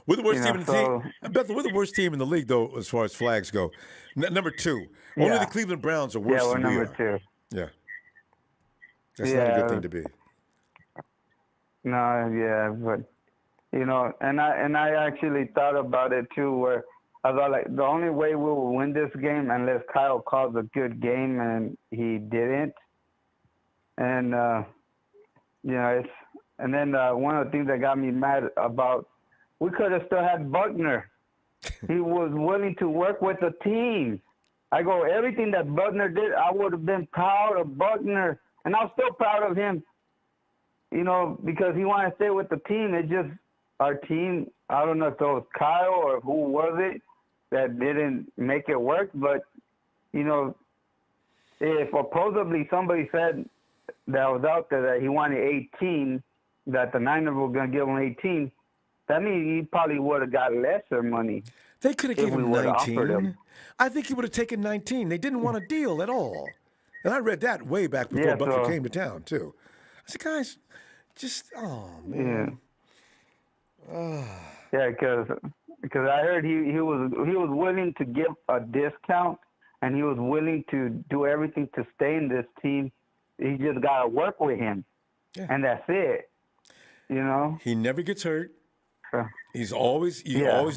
We're the worst team in the league. Bethel, we're the worst team in the league, though, as far as flags go. Number 2. Only the Cleveland Browns are worse than we are. Number 2. Yeah. That's not a good thing to be. No, but and I actually thought about it too, where I thought like the only way we will win this game unless Kyle calls a good game, and he didn't. And and then one of the things that got me mad about, we could have still had Buckner. He was willing to work with the team. I go, everything that Buckner did, I would have been proud of Buckner. And I'm still proud of him, because he wanted to stay with the team. It's just our team, I don't know if it was Kyle or who was it that didn't make it work. But, if supposedly somebody said that was out there that he wanted 18, that the Niners were going to give him 18, that means he probably would have got lesser money. They could have given him 19. I think he would have taken 19. They didn't want a deal at all. And I read that way back before Buckner came to town, too. I said, guys, just, oh, man. Yeah, because I heard he was willing to give a discount, and he was willing to do everything to stay in this team. He just got to work with him, and that's it. You know, he never gets hurt. You always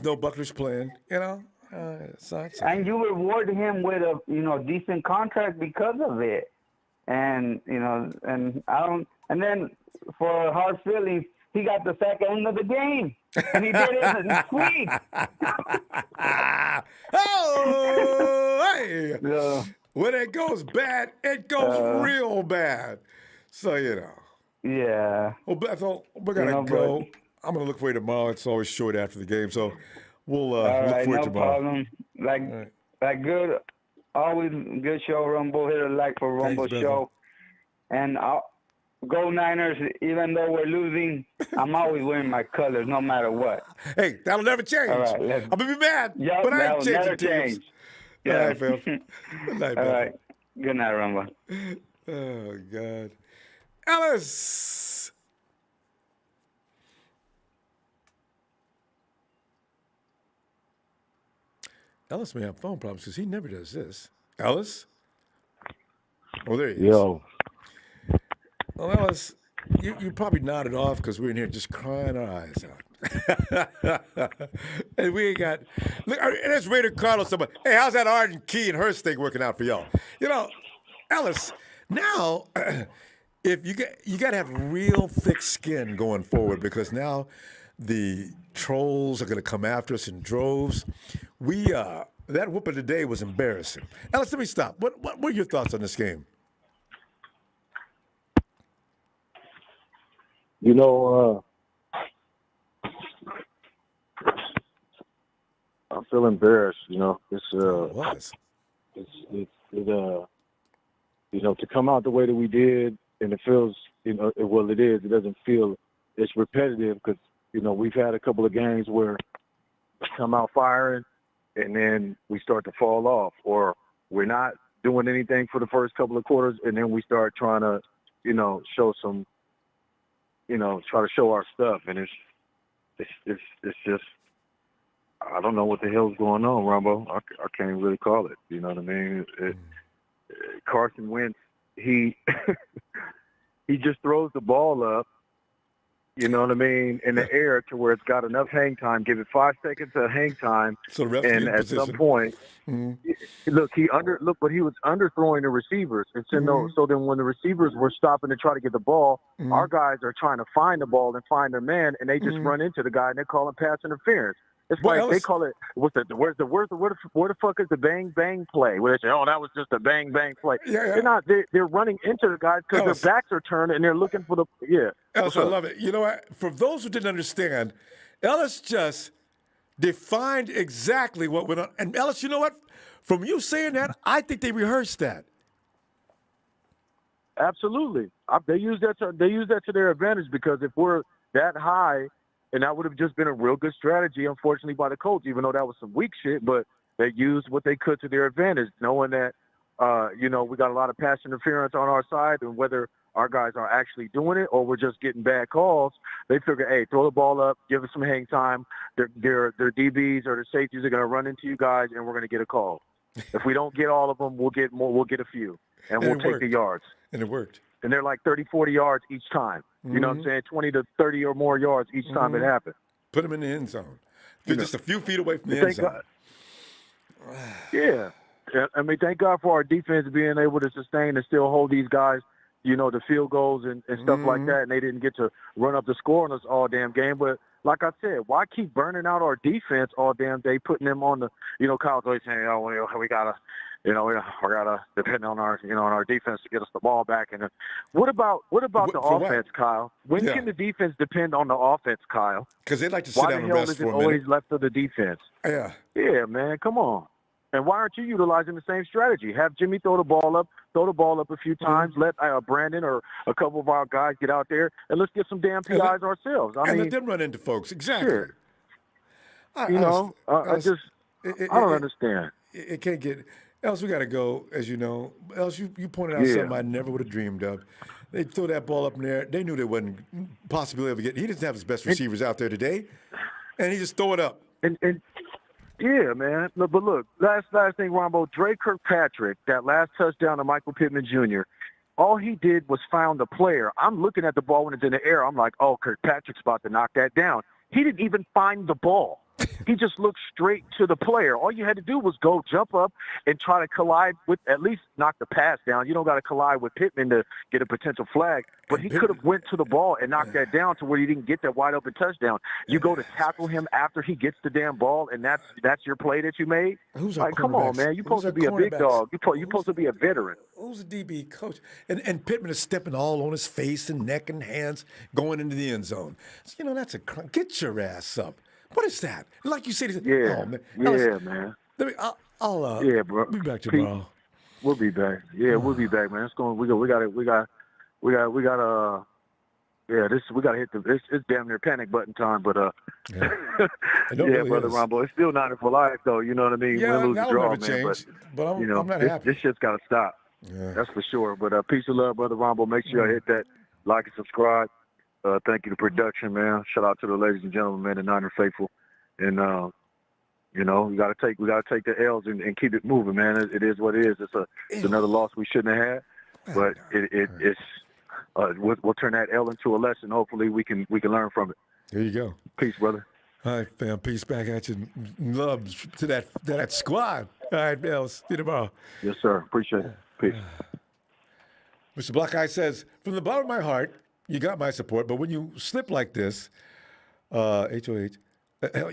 know Butler's playing. You know, and you reward him with a decent contract because of it. And and then for hard feelings, he got the second end of the game, and he did it in sweep. Oh, hey! Yeah. When it goes bad, it goes real bad. So Yeah. Well, Bethel, we're gonna go. I'm gonna look for you tomorrow. It's always short after the game, so we'll look for you tomorrow. Problem. Like good, always good show, Ronbo. Hit a like for Ronbo show, and go Niners. Even though we're losing, I'm always wearing my colors, no matter what. Hey, that'll never change. All right, I'm gonna be mad, yep, but I ain't changing never teams. change. Yeah. All right, Phil. Good night, All right. Good night, Ronbo. Oh God, Ellis. Ellis may have phone problems because he never does this. Ellis? Oh, there he is. Yo. Well, Ellis, you probably nodded off because we're in here just crying our eyes out. And we ain't got... Look, there's Raider Carlos. Somebody, hey, how's that Arden Key and Hurst thing working out for y'all? Ellis, now, if you got to have real thick skin going forward because now the trolls are going to come after us in droves. That whoop of the day was embarrassing. Ellis, let me stop. What were your thoughts on this game? I feel embarrassed. To come out the way that we did, and it feels, it is. It doesn't feel. It's repetitive because we've had a couple of games where we come out firing, and then we start to fall off, or we're not doing anything for the first couple of quarters, and then we start trying to, show some, try to show our stuff, and it's just, I don't know what the hell's going on, Ronbo. I can't really call it. You know what I mean? Carson Wentz, he just throws the ball up. You know what I mean? In the air to where it's got enough hang time. Give it 5 seconds of hang time, and at some point, look, but he was underthrowing the receivers, and so then when the receivers were stopping to try to get the ball, our guys are trying to find the ball and find their man, and they just run into the guy and they call it pass interference. It's like they call it. Where the fuck is the bang bang play? Where they say, oh, that was just a bang bang play. Yeah. They're not. They're running into the guys because their backs are turned and they're looking for the Ellis, I love it. You know what? For those who didn't understand, Ellis just defined exactly what went on. And Ellis, you know what? From you saying that, I think they rehearsed that. Absolutely, they use that to their advantage because if we're that high. And that would have just been a real good strategy, unfortunately, by the Colts, even though that was some weak shit. But they used what they could to their advantage, knowing that, we got a lot of pass interference on our side. And whether our guys are actually doing it or we're just getting bad calls, they figure, hey, throw the ball up, give us some hang time. Their DBs or their safeties are going to run into you guys, and we're going to get a call. If we don't get all of them, we'll get more. We'll get a few, and we'll take the yards. And it worked. And they're like 30, 40 yards each time. You know what I'm saying? 20 to 30 or more yards each time it happened. Put them in the end zone. They're just a few feet away from the end zone. Yeah. I mean, thank God for our defense being able to sustain and still hold these guys, the field goals and stuff like that. And they didn't get to run up the score on us all damn game. But like I said, why keep burning out our defense all damn day, putting them on the, Kyle's always saying, we got to, we gotta depend on our, on our defense to get us the ball back. And what about the offense, Kyle? When can the defense depend on the offense, Kyle? Because they like to sit down and rest for a minute. Why the hell is it always left to the defense? Yeah. Yeah, man, come on. And why aren't you utilizing the same strategy? Have Jimmy throw the ball up a few times. Let Brandon or a couple of our guys get out there, and let's get some damn PIs ourselves. I mean, let them run into folks. Exactly. Sure. I don't understand. It can't get. Else, we got to go, as you know. Else, you pointed out Yeah. something I never would have dreamed of. They throw that ball up in there. They knew they wasn't possibly ever getting. He doesn't have his best receivers out there today, and he just throw it up. And yeah, man. Look, but look, last thing, Ronbo, Dre Kirkpatrick, that last touchdown to Michael Pittman Jr., all he did was found the player. I'm looking at the ball when it's in the air. I'm like, oh, Kirkpatrick's about to knock that down. He didn't even find the ball. He just looked straight to the player. All you had to do was go jump up and try to collide with, at least knock the pass down. You don't got to collide with Pittman to get a potential flag. But he could have went to the ball and knocked that down to where he didn't get that wide open touchdown. You go to tackle him after he gets the damn ball, and that's your play that you made? Who's like, come on, man. You're supposed to be a big dog. You're supposed to be a veteran. Who's the DB coach? And Pittman is stepping all on his face and neck and hands going into the end zone. So, you know, that's a crime. Get your ass up. What is that? Like you said, Yeah, oh, man. man. Let me, I'll yeah, bro. be back Pete, tomorrow. We'll be back. Yeah, we'll be back, man. It's going. We got to hit the. It's damn near panic button time, but yeah, really brother Ronbo, it's still not for life though. You know what I mean? Yeah, Win, lose, that'll draw, never man. change, but I'm not happy. This shit's got to stop. Yeah. That's for sure. But peace and love, brother Ronbo. Make sure I hit that like and subscribe. Thank you to production, man. Shout out to the ladies and gentlemen, man, the Niner faithful, and you know, we gotta take the L's and keep it moving, man. It is what it is. It's another loss we shouldn't have had, but it's we'll turn that L into a lesson. Hopefully, we can learn from it. There you go. Peace, brother. All right, fam. Peace back at you. Love to that squad. All right, L. See you tomorrow. Yes, sir. Appreciate it. Peace. Mr. Blackeye says, from the bottom of my heart, you got my support, but when you slip like this, HOH,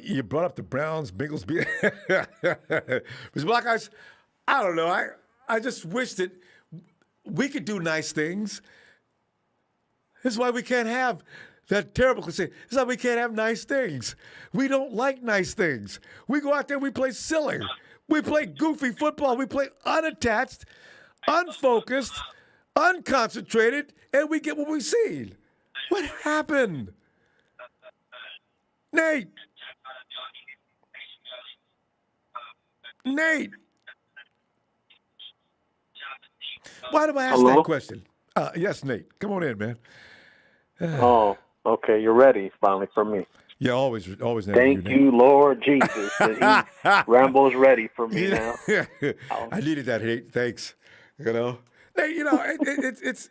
you brought up the Browns, Bengals. Mr. Blackeye, I don't know. I just wish that we could do nice things. This is why we can't have that terrible cliche. This is why we can't have nice things. We don't like nice things. We go out there, we play silly. We play goofy football. We play unattached, unfocused, unconcentrated, and we get what we see. What happened? Nate. Why do I ask that question? Yes, Nate. Come on in, man. Oh, okay. You're ready finally for me. Yeah, always. Nate. Thank you, Lord Jesus. Rambo's ready for me now. I needed that hate. Thanks. You know. Hey, you know, it's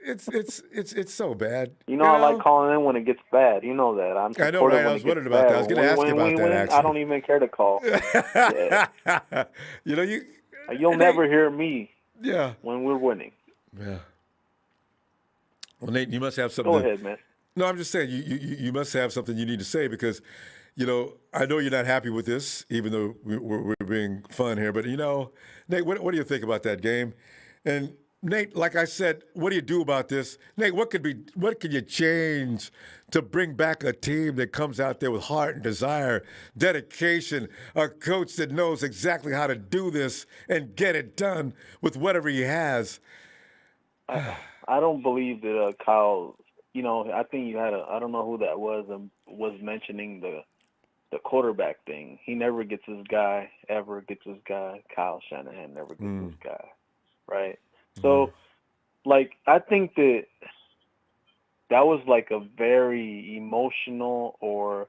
so bad. You know, I like calling in when it gets bad. You know that. I know, right? I was wondering about that. I was going to ask you about that, actually. I don't even care to call. Yeah. You know, you'll never hear me. Yeah. When we're winning. Yeah. Well, Nate, you must have something. Go ahead, man. No, I'm just saying you must have something you need to say because, you know, I know you're not happy with this, even though we're being fun here. But, you know, Nate, what do you think about that game? And Nate, like I said, what do you do about this? Nate, what could you change to bring back a team that comes out there with heart and desire, dedication, a coach that knows exactly how to do this and get it done with whatever he has? I don't believe that Kyle, you know, I think you had I don't know who that was mentioning the quarterback thing. He never gets his guy, ever gets his guy. Kyle Shanahan never gets his guy, right? So, like, I think that was like a very emotional or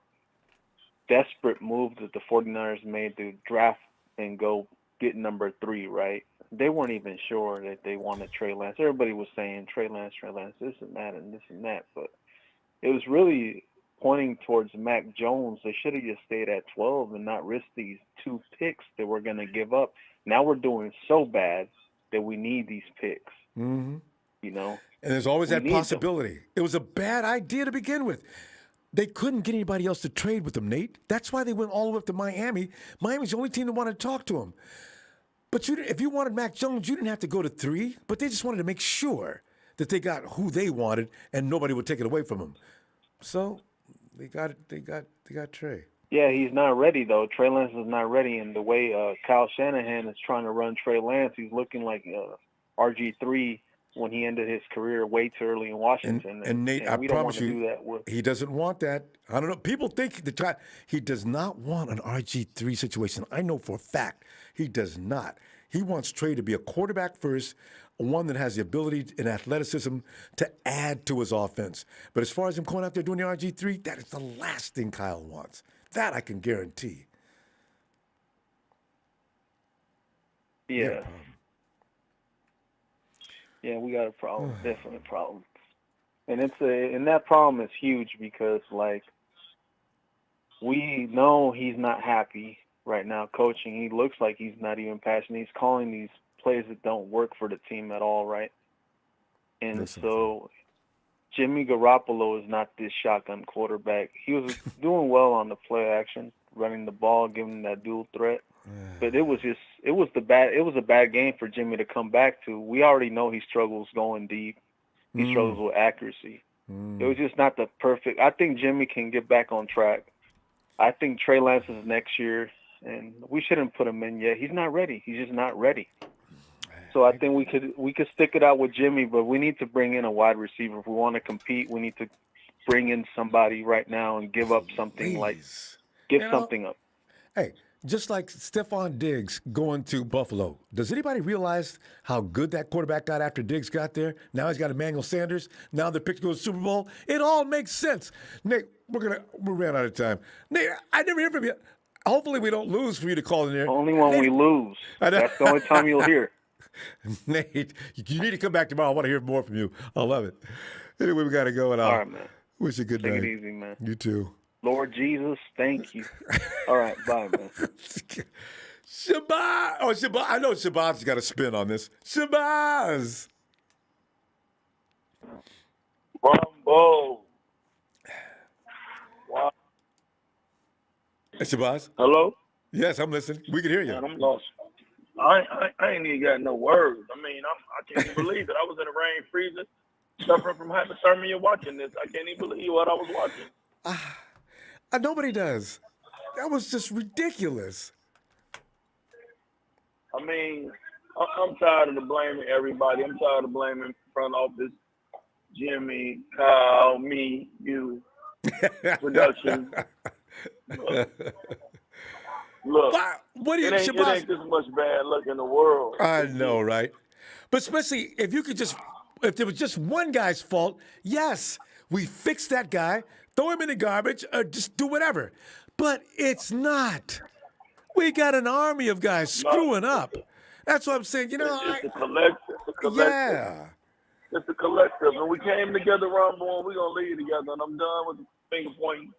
desperate move that the 49ers made to draft and go get number 3, right? They weren't even sure that they wanted Trey Lance. Everybody was saying Trey Lance, this and that and this and that. But it was really pointing towards Mac Jones. They should have just stayed at 12 and not risk these 2 picks that we're going to give up. Now we're doing so bad that we need these picks, you know. And there's always that possibility. It was a bad idea to begin with. They couldn't get anybody else to trade with them, Nate. That's why they went all the way up to Miami. Miami's the only team that wanted to talk to him. But if you wanted Mac Jones, you didn't have to go to 3. But they just wanted to make sure that they got who they wanted and nobody would take it away from them. So they got it. They got Trey. Yeah, he's not ready, though. Trey Lance is not ready. And the way Kyle Shanahan is trying to run Trey Lance, he's looking like RG3 when he ended his career way too early in Washington. And Nate, I we don't promise want to you, do that with... he doesn't want that. I don't know. People think he does not want an RG3 situation. I know for a fact he does not. He wants Trey to be a quarterback first, one that has the ability and athleticism to add to his offense. But as far as him going out there doing the RG3, that is the last thing Kyle wants. That I can guarantee. Yeah. Yeah, we got a problem. Definitely a problem. And that problem is huge because, like, we know he's not happy right now coaching. He looks like he's not even passionate. He's calling these plays that don't work for the team at all, right? And so Jimmy Garoppolo is not this shotgun quarterback. He was doing well on the play action, running the ball, giving that dual threat. But it was a bad game for Jimmy to come back to. We already know he struggles going deep. He struggles with accuracy. It was just not the perfect. I think Jimmy can get back on track. I think Trey Lance is next year, and we shouldn't put him in yet. He's not ready. He's just not ready. So I think we could stick it out with Jimmy, but we need to bring in a wide receiver. If we want to compete, we need to bring in somebody right now and give up something something up. Hey, just like Stephon Diggs going to Buffalo, does anybody realize how good that quarterback got after Diggs got there? Now he's got Emmanuel Sanders. Now they're picked to go to the Super Bowl. It all makes sense. Nate, we ran out of time. Nate, I never hear from you. Hopefully we don't lose for you to call in there. Only when we lose. That's the only time you'll hear. Nate, you need to come back tomorrow. I want to hear more from you. I love it. Anyway, we got to go. And all right, man. Wish you a good night. Take it easy, man. You too. Lord Jesus, thank you. All right, bye, man. Shabazz. Oh, Shabazz. I know Shabazz got a spin on this. Shabazz. Ronbo. Wow. Hey, Shabazz. Hello? Yes, I'm listening. We can hear you. Man, I'm lost. I ain't even got no words. I mean, I can't even believe it. I was in the rain freezing, suffering from hypothermia watching this. I can't even believe what I was watching. Nobody does. That was just ridiculous. I mean, I'm tired of blaming everybody. I'm tired of blaming front office, Jimmy, Kyle, me, you, production. Look, it ain't this much bad luck in the world. I know, right? But especially if there was just one guy's fault, yes, we fix that guy, throw him in the garbage, or just do whatever. But it's not. We got an army of guys screwing up. That's what I'm saying. You know, it's a collective. Yeah. It's a collective. And we came together, Ronbo, and we're going to lead together. And I'm done with the finger pointing.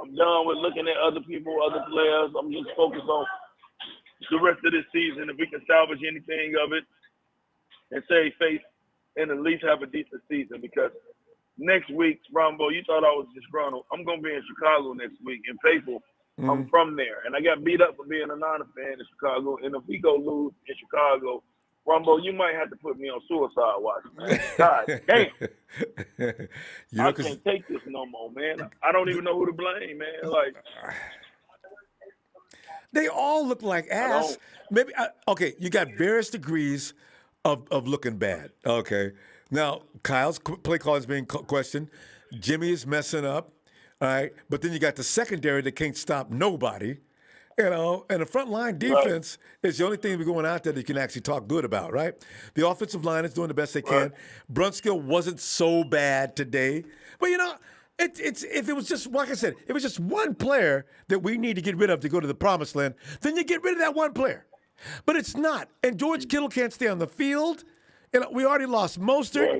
I'm done with looking at other people, other players. I'm just focused on the rest of this season. If we can salvage anything of it and save face and at least have a decent season. Because next week, Ronbo, you thought I was disgruntled. I'm going to be in Chicago next week. And faithful, I'm from there. And I got beat up for being a Niner fan in Chicago. And if we go lose in Chicago, Ronbo, you might have to put me on suicide watch, man. God damn. I can't take this no more, man. I don't even know who to blame, man. Like, they all look like ass. Maybe okay. You got various degrees of looking bad. Okay. Now Kyle's play call is being questioned. Jimmy is messing up. All right. But then you got the secondary that can't stop nobody. You know, and the front line defense is the only thing we're going out there that you can actually talk good about, right? The offensive line is doing the best they can. Brunskill wasn't so bad today. But, you know, if it was just, like I said, if it was just one player that we need to get rid of to go to the promised land, then you get rid of that one player. But it's not. And George Kittle can't stay on the field. You know, we already lost Mostert.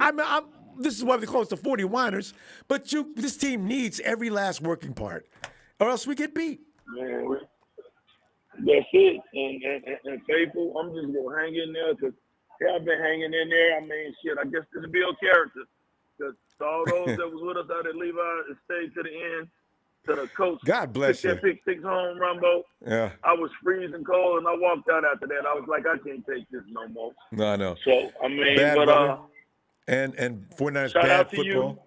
This is why they call us the 40 whiners. But this team needs every last working part, or else we get beat. Man, that's it. And faithful, I'm just going to hang in there because I've been hanging in there. I mean, shit, I guess to build character. Because all those that was with us out at Levi and stayed to the end, to the coach. God bless you. That pick six home, Ronbo. Yeah. I was freezing cold, and I walked out after that. I was like, I can't take this no more. No, I know. So, I mean, bad but weather. And 49ers shout bad out to football.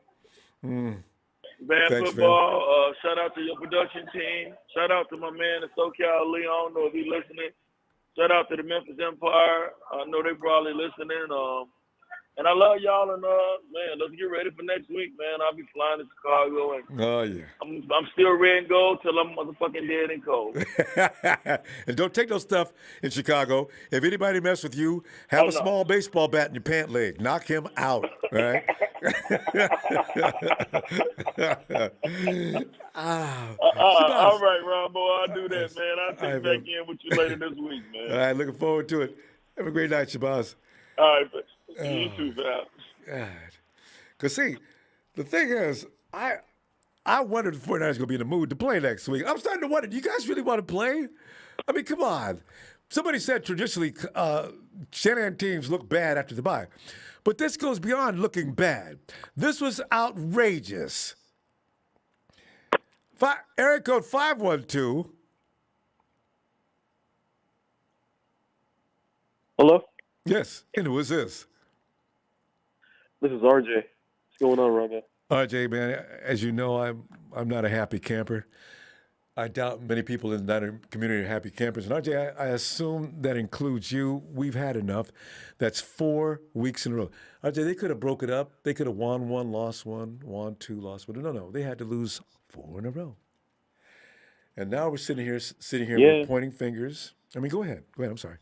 Bad Thanks, football. Shout out to your production team. Shout out to my man in SoCal, Leon. I don't know if he's listening. Shout out to the Memphis Empire. I know they're probably listening. And I love y'all. And man, let's get ready for next week, man. I'll be flying to Chicago, and Oh yeah. I'm still red and gold till I'm motherfucking dead and cold. And don't take no stuff in Chicago. If anybody mess with you, have a small baseball bat in your pant leg. Knock him out. All right. All right, Ronbo, I'll do that, man. I'll check back in with you later this week, man. All right, looking forward to it. Have a great night, Shabazz. All right, you too, man. God. Because, see, the thing is, I wondered if the 49ers are going to be in the mood to play next week. I'm starting to wonder, do you guys really want to play? I mean, come on. Somebody said traditionally Shanahan teams look bad after the bye. But this goes beyond looking bad. This was outrageous. Area code 512. Hello? Yes. And who is this? This is RJ. What's going on, Ronbo? RJ, man, as you know, I'm not a happy camper. I doubt many people in that community are happy campers. And RJ, I assume that includes you. We've had enough. That's 4 weeks in a row. RJ, they could have broke it up. They could have won one, lost one, won two, lost one. No. They had to lose 4 in a row. And now we're sitting here, we're pointing fingers. I mean, go ahead. I'm sorry.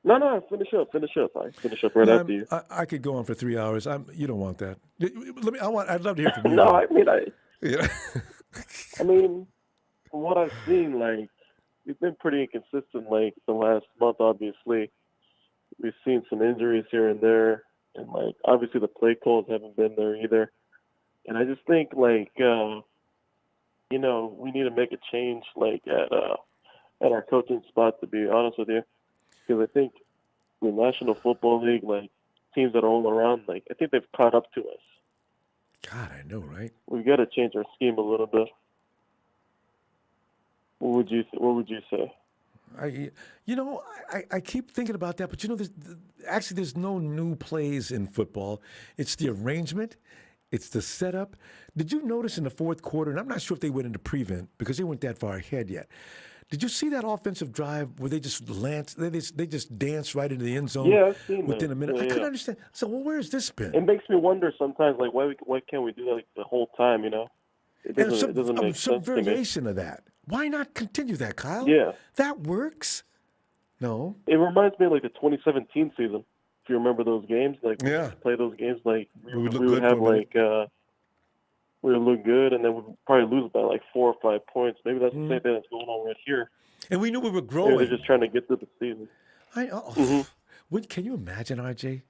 No, finish up. I finish up right after you. I could go on for 3 hours. You don't want that. I'd love to hear from you. No, I mean, from what I've seen, like, we've been pretty inconsistent, like, the last month, obviously. We've seen some injuries here and there, and, like, obviously the play calls haven't been there either. And I just think, like, we need to make a change, like, at our coaching spot, to be honest with you. Because I think the National Football League, like, teams that are all around, like, I think they've caught up to us. God, I know, right? We've got to change our scheme a little bit. What would you say? I keep thinking about that, but there's no new plays in football. It's the arrangement. It's the setup. Did you notice in the fourth quarter, and I'm not sure if they went into prevent because they weren't that far ahead yet. Did you see that offensive drive where they just danced right into the end zone within a minute? I couldn't understand. So, where's this been? It makes me wonder sometimes, like, why can't we do that like, the whole time, It doesn't make some sense to me. variation of that. Why not continue that, Kyle? Yeah. That works. No. It reminds me of, like, the 2017 season, if you remember those games. Like, we used to play those games, like, we would have, like, we would look good, and then we'd probably lose by, like, 4 or 5 points. Maybe that's the same thing that's going on right here. And we knew we were growing. They're just trying to get through the season. Can you imagine, RJ?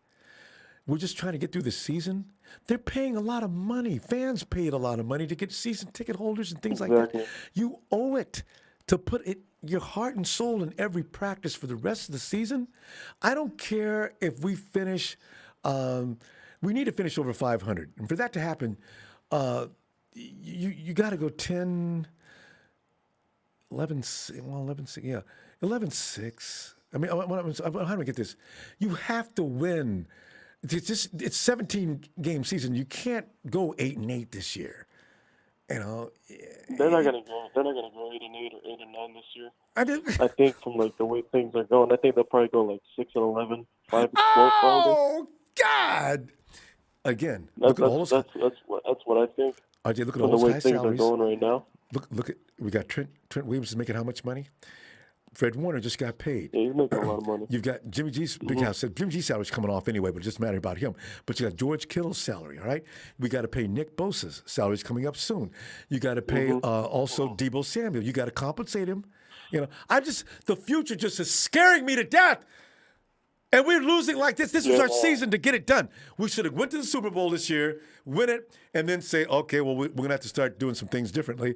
We're just trying to get through the season. They're paying a lot of money. Fans paid a lot of money to get season ticket holders and things like that. You owe it to put your heart and soul in every practice for the rest of the season. I don't care if we finish. We need to finish over 500, and for that to happen, you got to go 10. 11-6. I mean, how do I get this? You have to win. It's 17-game season. You can't go 8-8 this year. They're not gonna go 8-8 or 8-9 this year. I think from like the way things are going, I think they'll probably go like 6-11, 5-12. Oh God! Again, that's what I think. RJ, look at all those the way high things salaries. are going right now. Look at we got Trent Williams is making how much money? Fred Warner just got paid. Yeah, he's making a lot of money. You've got Jimmy G's big house. Jimmy G's salary's coming off anyway, but it doesn't matter about him. But you got George Kittle's salary, all right? We got to pay Nick Bosa's salary's coming up soon. You got to pay also Deebo Samuel. You got to compensate him. The future just is scaring me to death. And we're losing like this. This was our season to get it done. We should have went to the Super Bowl this year, win it, and then say, okay, well, we're going to have to start doing some things differently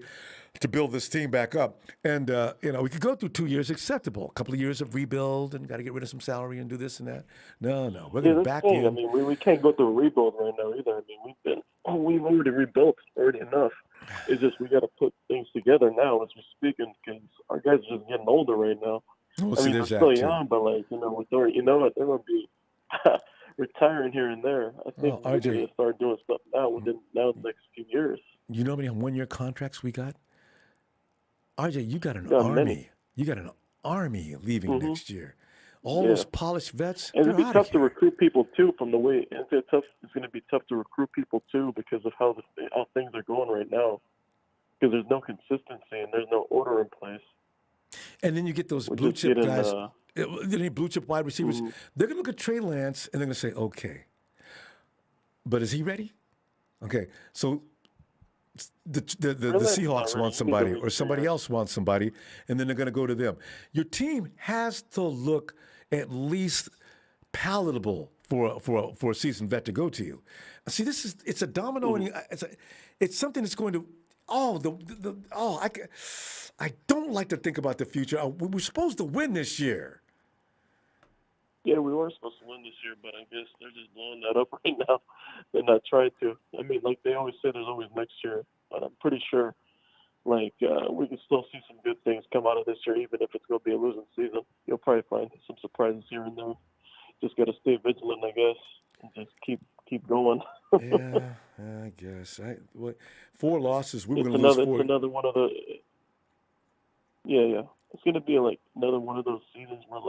to build this team back up. And, we could go through 2 years acceptable, a couple of years of rebuild and got to get rid of some salary and do this and that. No, we're going to back in. I mean, we can't go through a rebuild right now either. I mean, we've already rebuilt already enough. It's just we got to put things together now as we're speaking because our guys are just getting older right now. Well, I mean, they're still young, but like, they're going to be retiring here and there. I think we're going to start doing stuff now within the next few years. You know how many 1-year contracts we got? RJ, you got an army. Many. You got an army leaving next year. all those polished vets, And they're it'd be out tough of to here. recruit people too from the way. It's going to be tough to recruit people too because of how things are going right now. Because there's no consistency and there's no order in place. And then you get those We're blue just chip getting, guys, any blue chip wide receivers. Mhm. They're going to look at Trey Lance and they're going to say, okay, but is he ready? Okay, so the Lance is not Seahawks ready. want He somebody needs a or somebody return. else wants somebody, and then they're going to go to them. Your team has to look at least palatable for a seasoned vet to go to you. See, it's a domino, and it's something that's going to. I don't like to think about the future. We were supposed to win this year. Yeah, we were supposed to win this year, but I guess they're just blowing that up right now. They're not trying to. I mean, like they always say, there's always next year. But I'm pretty sure, we can still see some good things come out of this year, even if it's going to be a losing season. You'll probably find some surprises here and there. Just got to stay vigilant, I guess, and just keep going. Yeah, I guess. 4 losses. We were It's going to lose 4. It's another one of the. Yeah. It's going to be like another one of those seasons where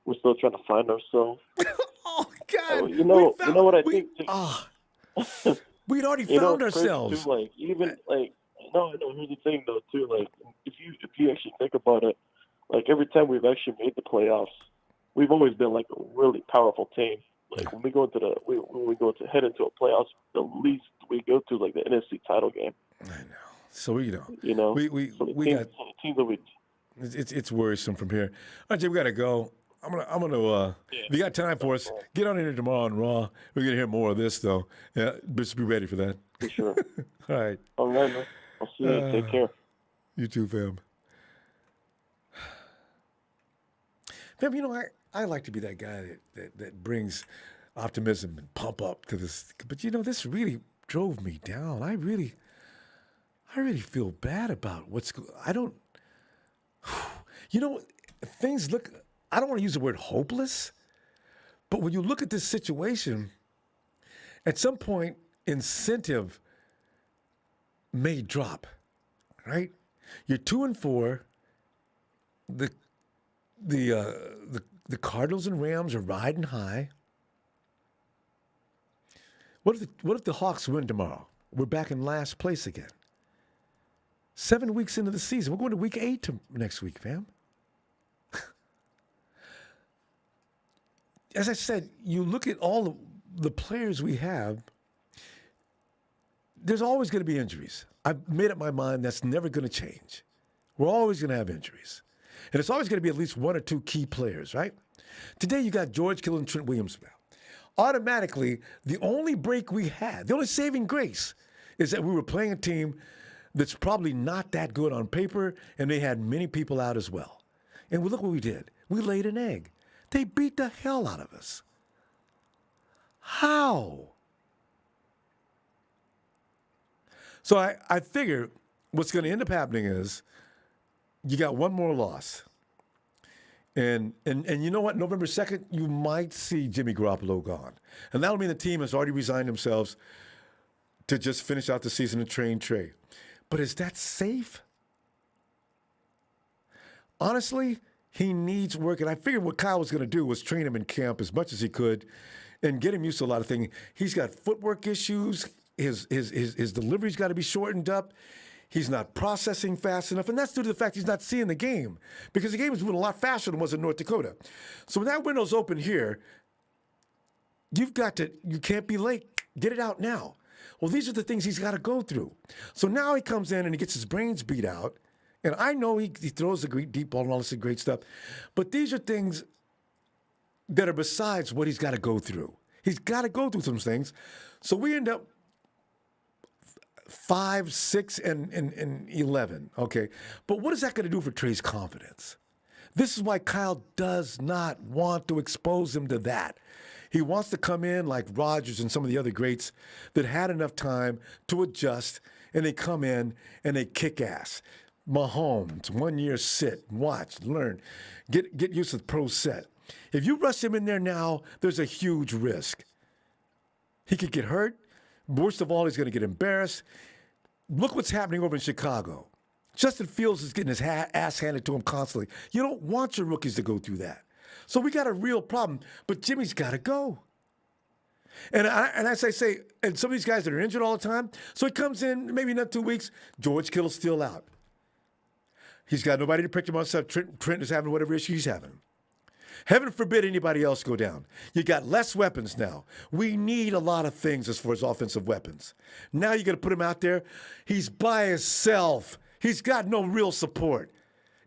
we're still trying to find ourselves. Oh God! You know what I think? We'd already You know, found it's crazy, ourselves. too, no. Here's the thing, though, too. If you actually think about it, every time we've actually made the playoffs, we've always been a really powerful team. When we go into head into a playoffs, the least we go to the NFC title game. I know. So we got teams that we. It's worrisome from here. All right, Jay, we gotta go. I'm gonna. If you got time for us, get on in here tomorrow on Raw. We're gonna hear more of this though. Yeah, just be ready for that. For sure. All right. All right, man. I'll see you. Take care. You too, fam. Fam, I like to be that guy that brings optimism and pump up to this. But this really drove me down. I really feel bad about I don't. Things look. I don't want to use the word hopeless, but when you look at this situation, at some point, incentive may drop, right? You're 2-4. The Cardinals and Rams are riding high. What if the Hawks win tomorrow? We're back in last place again. 7 weeks into the season. We're going to week 8 next week, fam. As I said, you look at all the players we have, there's always going to be injuries. I've made up my mind that's never going to change. We're always going to have injuries. And it's always going to be at least 1 or 2 key players, right? Today you got George Kittle and Trent Williams now. Automatically, the only break we had, the only saving grace, is that we were playing a team that's probably not that good on paper, and they had many people out as well. And look what we did. We laid an egg. They beat the hell out of us. How? So I figure what's going to end up happening is you got one more loss. And you know what? November 2nd, you might see Jimmy Garoppolo gone. And that'll mean the team has already resigned themselves to just finish out the season and train Trey. But is that safe? Honestly, he needs work. And I figured what Kyle was going to do was train him in camp as much as he could and get him used to a lot of things. He's got footwork issues. His delivery's got to be shortened up. He's not processing fast enough, and that's due to the fact he's not seeing the game because the game is moving a lot faster than it was in North Dakota. So when that window's open here, you can't be late. Get it out now. Well, these are the things he's got to go through. So now he comes in and he gets his brains beat out, and I know he throws the great deep ball and all this great stuff, but these are things that are besides what he's got to go through. He's got to go through some things. So we end up 5, 6, and 11. Okay. But what is that going to do for Trey's confidence? This is why Kyle does not want to expose him to that. He wants to come in like Rodgers and some of the other greats that had enough time to adjust, and they come in and they kick ass. Mahomes, 1 year sit, watch, learn, get used to the pro set. If you rush him in there now, there's a huge risk. He could get hurt. Worst of all, he's going to get embarrassed. Look what's happening over in Chicago. Justin Fields is getting his ass handed to him constantly. You don't want your rookies to go through that. So we got a real problem. But Jimmy's got to go. And as I say, and some of these guys that are injured all the time, so he comes in, maybe not 2 weeks, George Kittle's still out. He's got nobody to pick him up. So Trent is having whatever issue he's having. Heaven forbid anybody else go down. You got less weapons now. We need a lot of things as far as offensive weapons. Now you're going to put him out there. He's by himself. He's got no real support.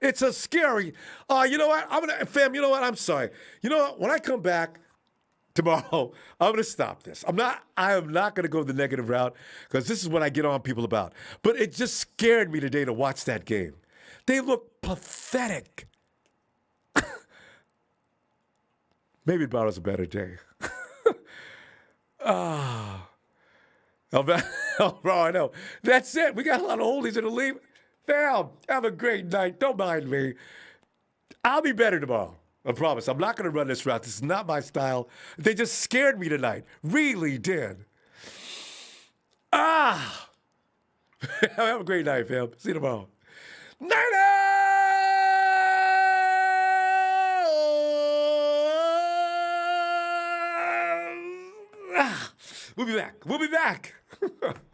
It's a scary. You know what? Fam, you know what? I'm sorry. You know what? When I come back tomorrow, I'm going to stop this. I am not going to go the negative route because this is what I get on people about. But it just scared me today to watch that game. They look pathetic. Maybe tomorrow's a better day. Bro, I know. That's it. We got a lot of oldies in the league. Fam, have a great night. Don't mind me. I'll be better tomorrow. I promise. I'm not going to run this route. This is not my style. They just scared me tonight. Really did. Have a great night, fam. See you tomorrow. Night. We'll be back.